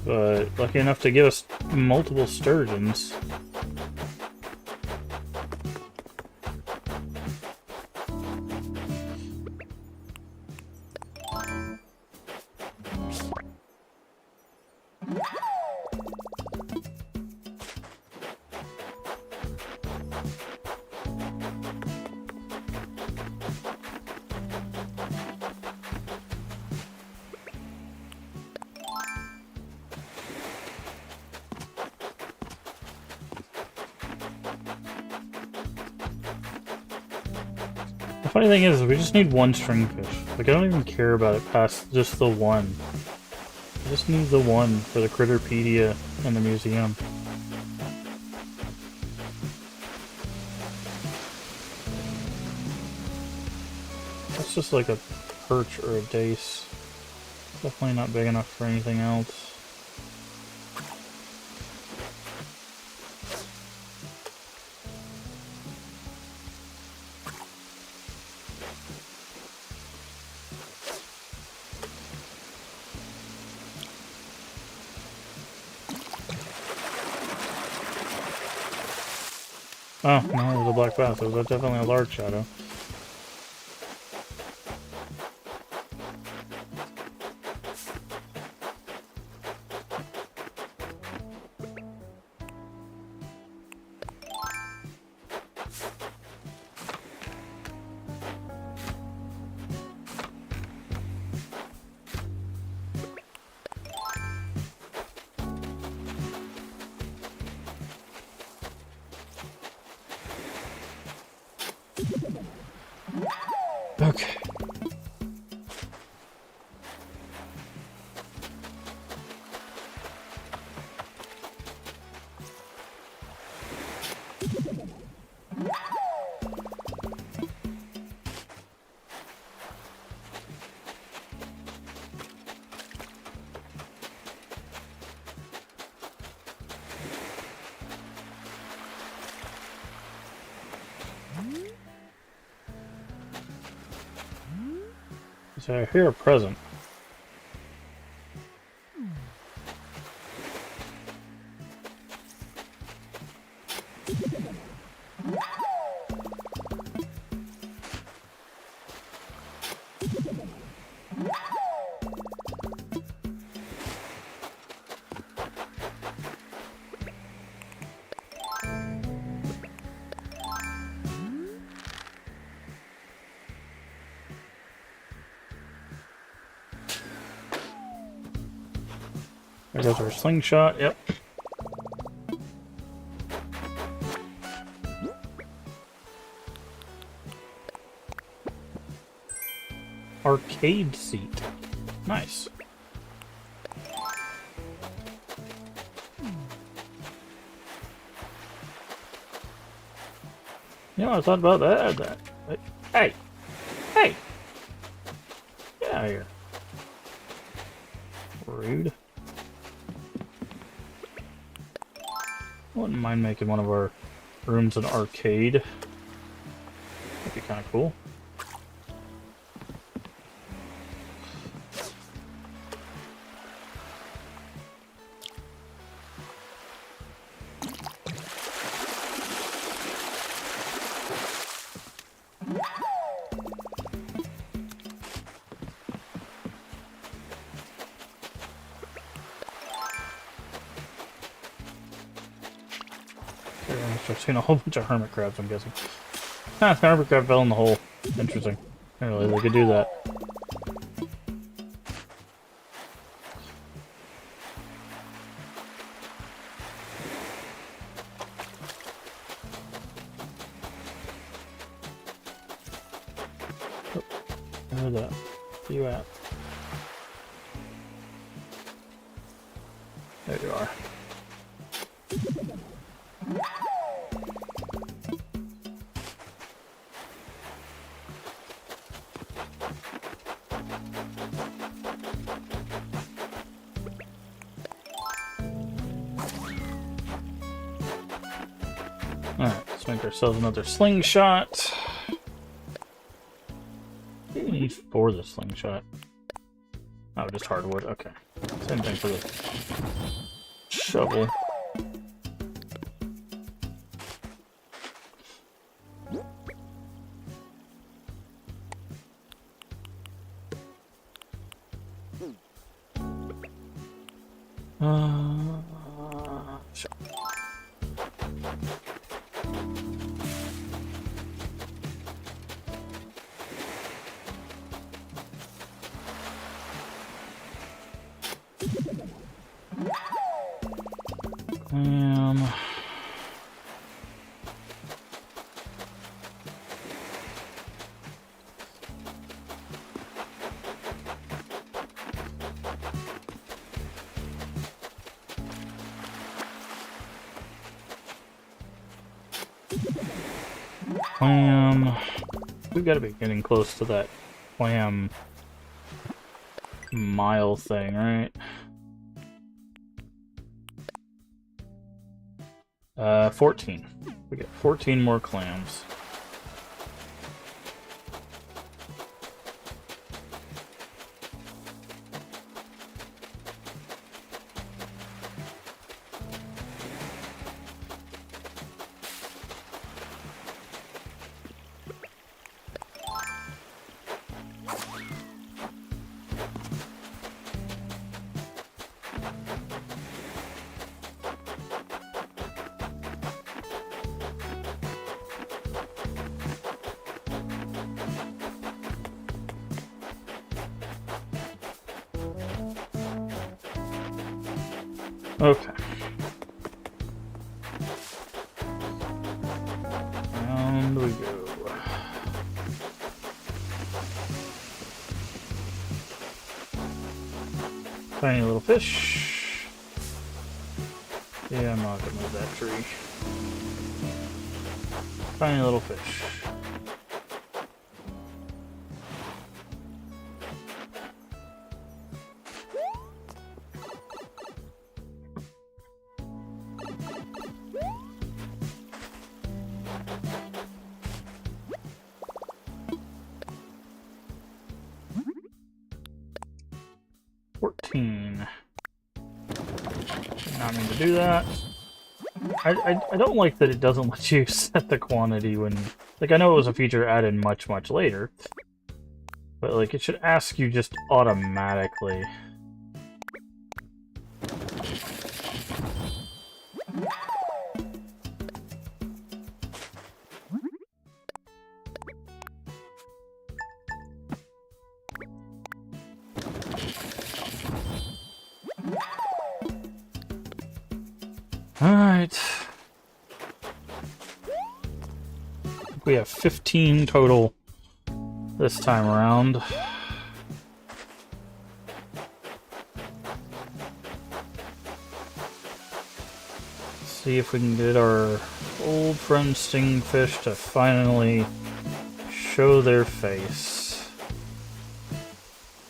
but lucky enough to give us multiple sturgeons. The funny thing is, we just need one stringfish. Like, I don't even care about it past just the one. I just need the one for the Critterpedia and the museum. That's just like a perch or a dace. Definitely not big enough for anything else. Oh, no, it was a black bass. It was definitely a large shadow. Okay. So I hear a present. There goes our slingshot, yep. Arcade seat. Nice. You know, I thought about that. Like, hey! Hey! Get out of here. Rude. Wouldn't mind making one of our rooms an arcade. That'd be kind of cool. I've seen a whole bunch of hermit crabs, I'm guessing. Ah, the hermit crab fell in the hole. Interesting. Apparently they could do that. Oh, where the you at? There you are. Alright, let's make ourselves another slingshot. What do we need for the slingshot? Oh, just hardwood. Okay. Same thing for the shovel. Clam. We've got to be getting close to that clam mile thing, right? 14. We get 14 more clams. Okay. Down we go. Tiny little fish. Yeah, I'm not gonna move that tree. Tiny little fish. Not mean to do that. I don't like that it doesn't let you set the quantity when... Like, I know it was a feature added much, much later. But, like, it should ask you just automatically. Alright. We have 15 total this time around. See if we can get our old friend Stingfish to finally show their face.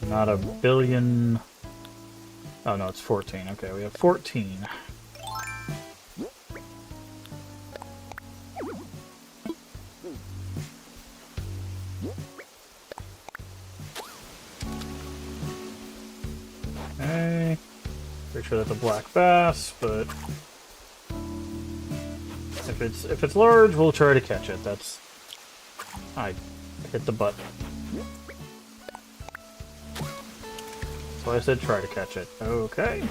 Not a billion... Oh no, it's 14. Okay, we have 14. Okay. Pretty sure that's a black bass, but if it's large, we'll try to catch it. That's... I hit the button. That's why I said try to catch it. Okay.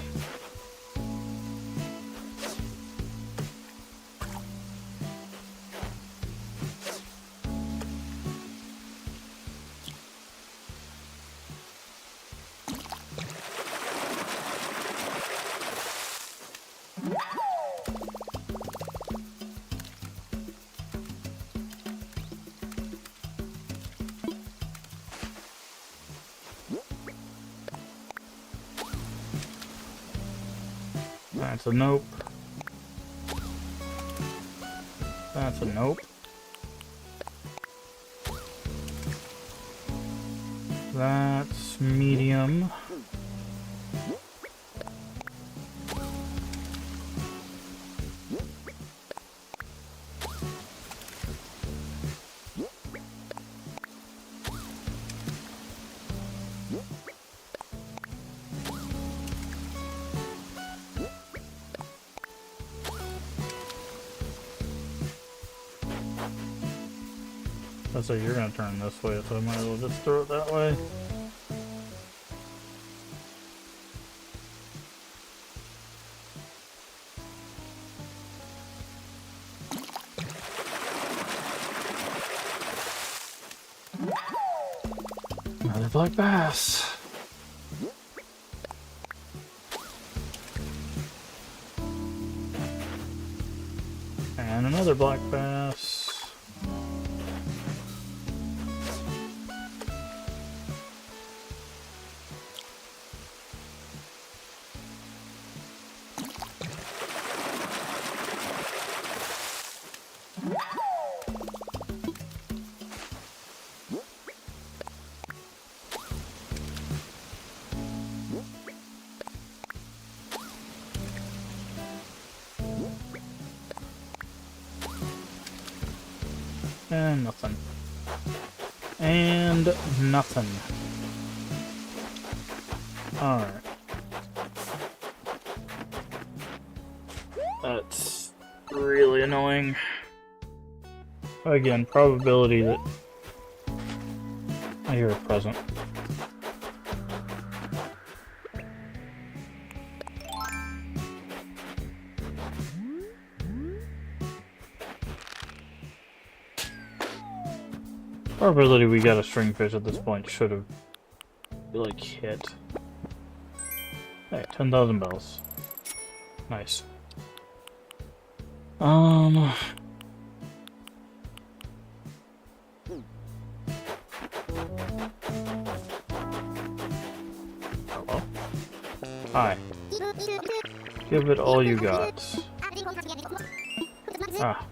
That's a nope. That's a nope. That's medium. Let's say you're gonna turn this way, so I might as well just throw it that way. Another black bass. And another black bass. And nothing. And nothing. Alright. That's really annoying. Again, probability that I hear a present. Probability we got a stringfish at this point should have, like, hit. Hey, 10,000 bells. Nice. Hello? Hi. Give it all you got. Ah.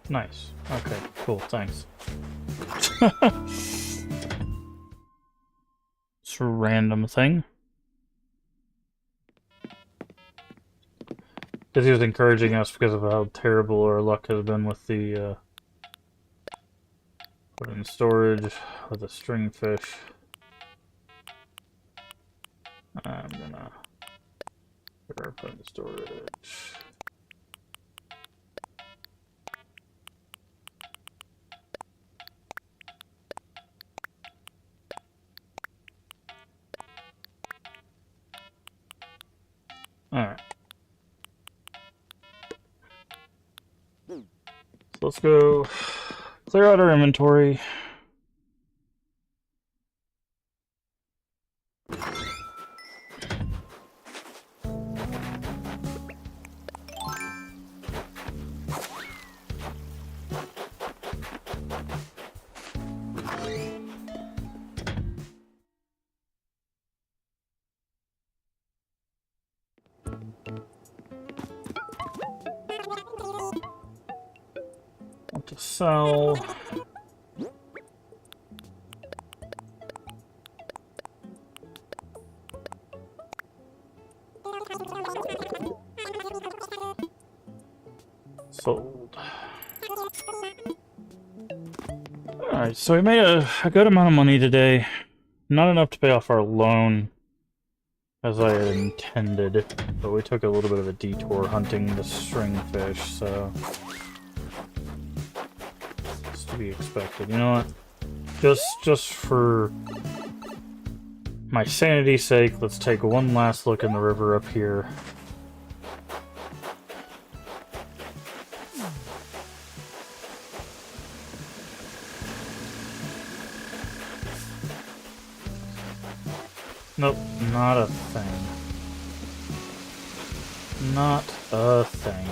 Nice. Okay, cool, thanks. It's a random thing. Because he was encouraging us because of how terrible our luck has been with the, put in storage with the stringfish. I'm gonna put in storage. Alright. So let's go clear out our inventory. Want to sell. Sold. Alright, so we made a good amount of money today. Not enough to pay off our loan as I had intended, but we took a little bit of a detour hunting the stringfish, so it's to be expected. You know what? Just for my sanity's sake, let's take one last look in the river up here. Nope, not a thing. Not a thing.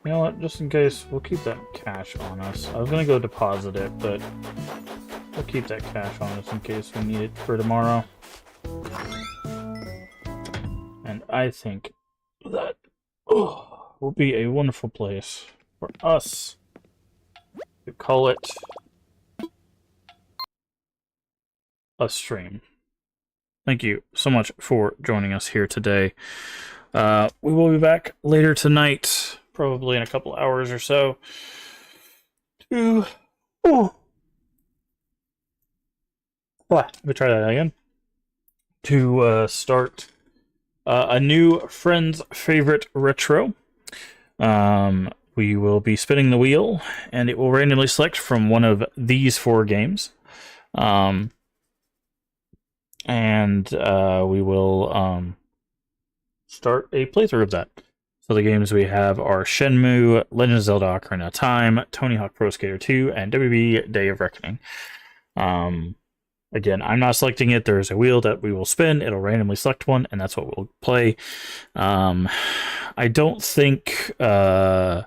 You know what, just in case, we'll keep that cash on us. I was gonna go deposit it, but we'll keep that cash on us in case we need it for tomorrow. And I think that will be a wonderful place for us to call it a stream. Thank you so much for joining us here today. We will be back later tonight, probably in a couple hours or so. Let me try that again. To start a new Friends Favorite Retro. We will be spinning the wheel, and it will randomly select from one of these 4 games. And we will start a playthrough of that. So the games we have are Shenmue, Legend of Zelda Ocarina of Time, Tony Hawk Pro Skater 2, and WB Day of Reckoning. Again, I'm not selecting it. There's a wheel that we will spin. It'll randomly select one, and that's what we'll play. I don't think that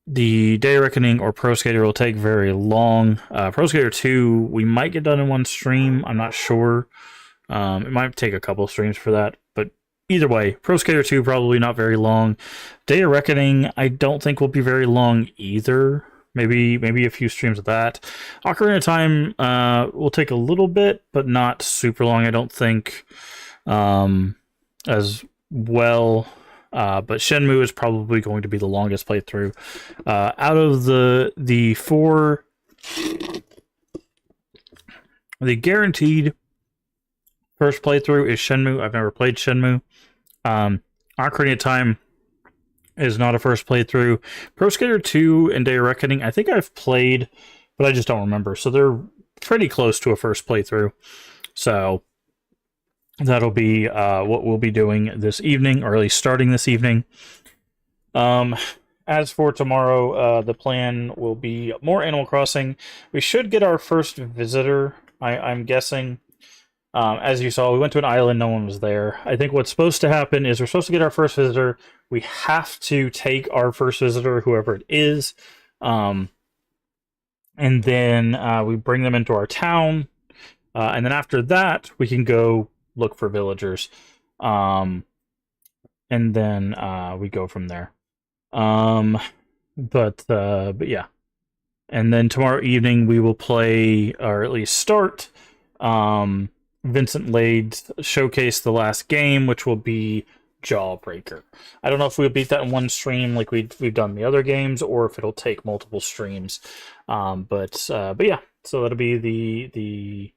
the Day of Reckoning or Pro Skater will take very long. Pro Skater 2, we might get done in one stream. I'm not sure. It might take a couple streams for that, but either way, Pro Skater 2 probably not very long. Day of Reckoning, I don't think will be very long either. Maybe a few streams of that. Ocarina of Time will take a little bit, but not super long, I don't think, as well. But Shenmue is probably going to be the longest playthrough. Out of the 4, the guaranteed first playthrough is Shenmue. I've never played Shenmue. Ocarina of Time is not a first playthrough. Pro Skater 2 and Day of Reckoning, I think I've played, but I just don't remember. So they're pretty close to a first playthrough. So that'll be what we'll be doing this evening, or at least starting this evening. As for tomorrow, the plan will be more Animal Crossing. We should get our first visitor, I'm guessing. As you saw, we went to an island, no one was there. I think what's supposed to happen is we're supposed to get our first visitor. We have to take our first visitor, whoever it is, and then we bring them into our town. And then after that, we can go look for villagers. And then we go from there. But yeah. And then tomorrow evening, we will play, or at least start, Vincent Lade's Showcase the Last Game, which will be Jawbreaker. I don't know if we'll beat that in one stream like we've done the other games, or if it'll take multiple streams. But yeah, so that'll be the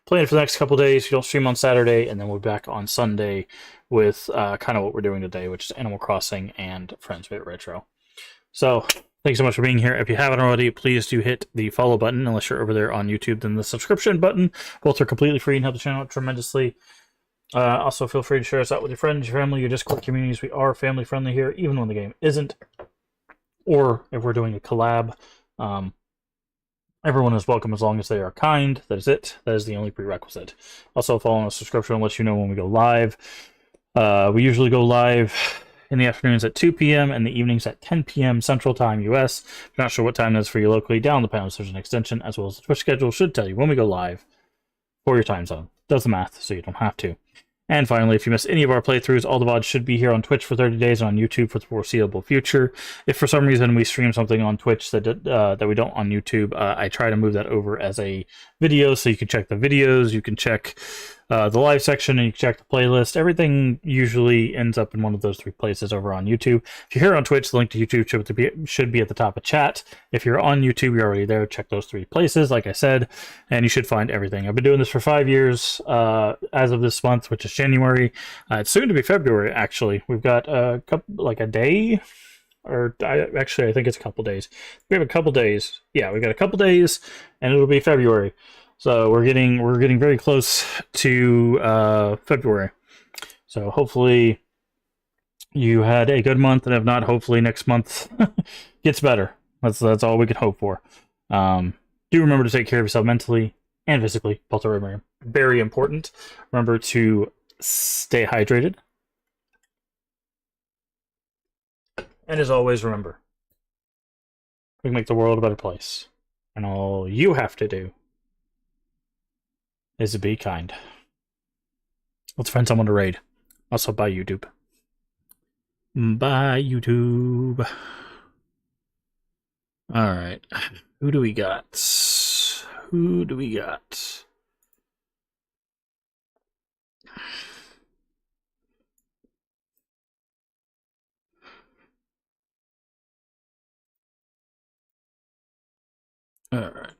plan for the next couple days. We don't stream on Saturday, and then we'll be back on Sunday with kind of what we're doing today, which is Animal Crossing and Friends Favorite Retro. So thanks so much for being here. If you haven't already, please do hit the follow button, unless you're over there on YouTube, then the subscription button. Both are completely free and help the channel out tremendously. Also, feel free to share us out with your friends, your family, your Discord communities. We are family friendly here, even when the game isn't. Or if we're doing a collab, everyone is welcome as long as they are kind. That is it. That is the only prerequisite. Also, following a subscription will let you know when we go live. We usually go live in the afternoons at 2 p.m. and the evenings at 10 p.m. Central Time, US. If you're not sure what time that is for you locally, down the panel there's an extension, as well as the Twitch schedule should tell you when we go live for your time zone. Does the math, so you don't have to. And finally, if you miss any of our playthroughs, all the VODs should be here on Twitch for 30 days and on YouTube for the foreseeable future. If for some reason we stream something on Twitch that we don't on YouTube, I try to move that over as a video, so you can check the videos, you can check the live section, and you can check the playlist. Everything usually ends up in one of those 3 places over on YouTube. If you're here on Twitch, the link to YouTube should be at the top of chat. If you're on YouTube, you're already there. Check those 3 places, like I said, and you should find everything. I've been doing this for 5 years as of this month, which is January. It's soon to be February, actually. We've got a day, or I think it's a couple days. We have a couple days. Yeah, we got a couple days, and it'll be February. So we're getting very close to February. So hopefully you had a good month, and if not, hopefully next month gets better. That's all we can hope for. Do remember to take care of yourself mentally and physically. Both are very important. Remember to stay hydrated. And as always, remember, we can make the world a better place. And all you have to do is to be kind. Let's find someone to raid. Also, bye, YouTube. Bye, YouTube. Alright. Who do we got? Who do we got? All right.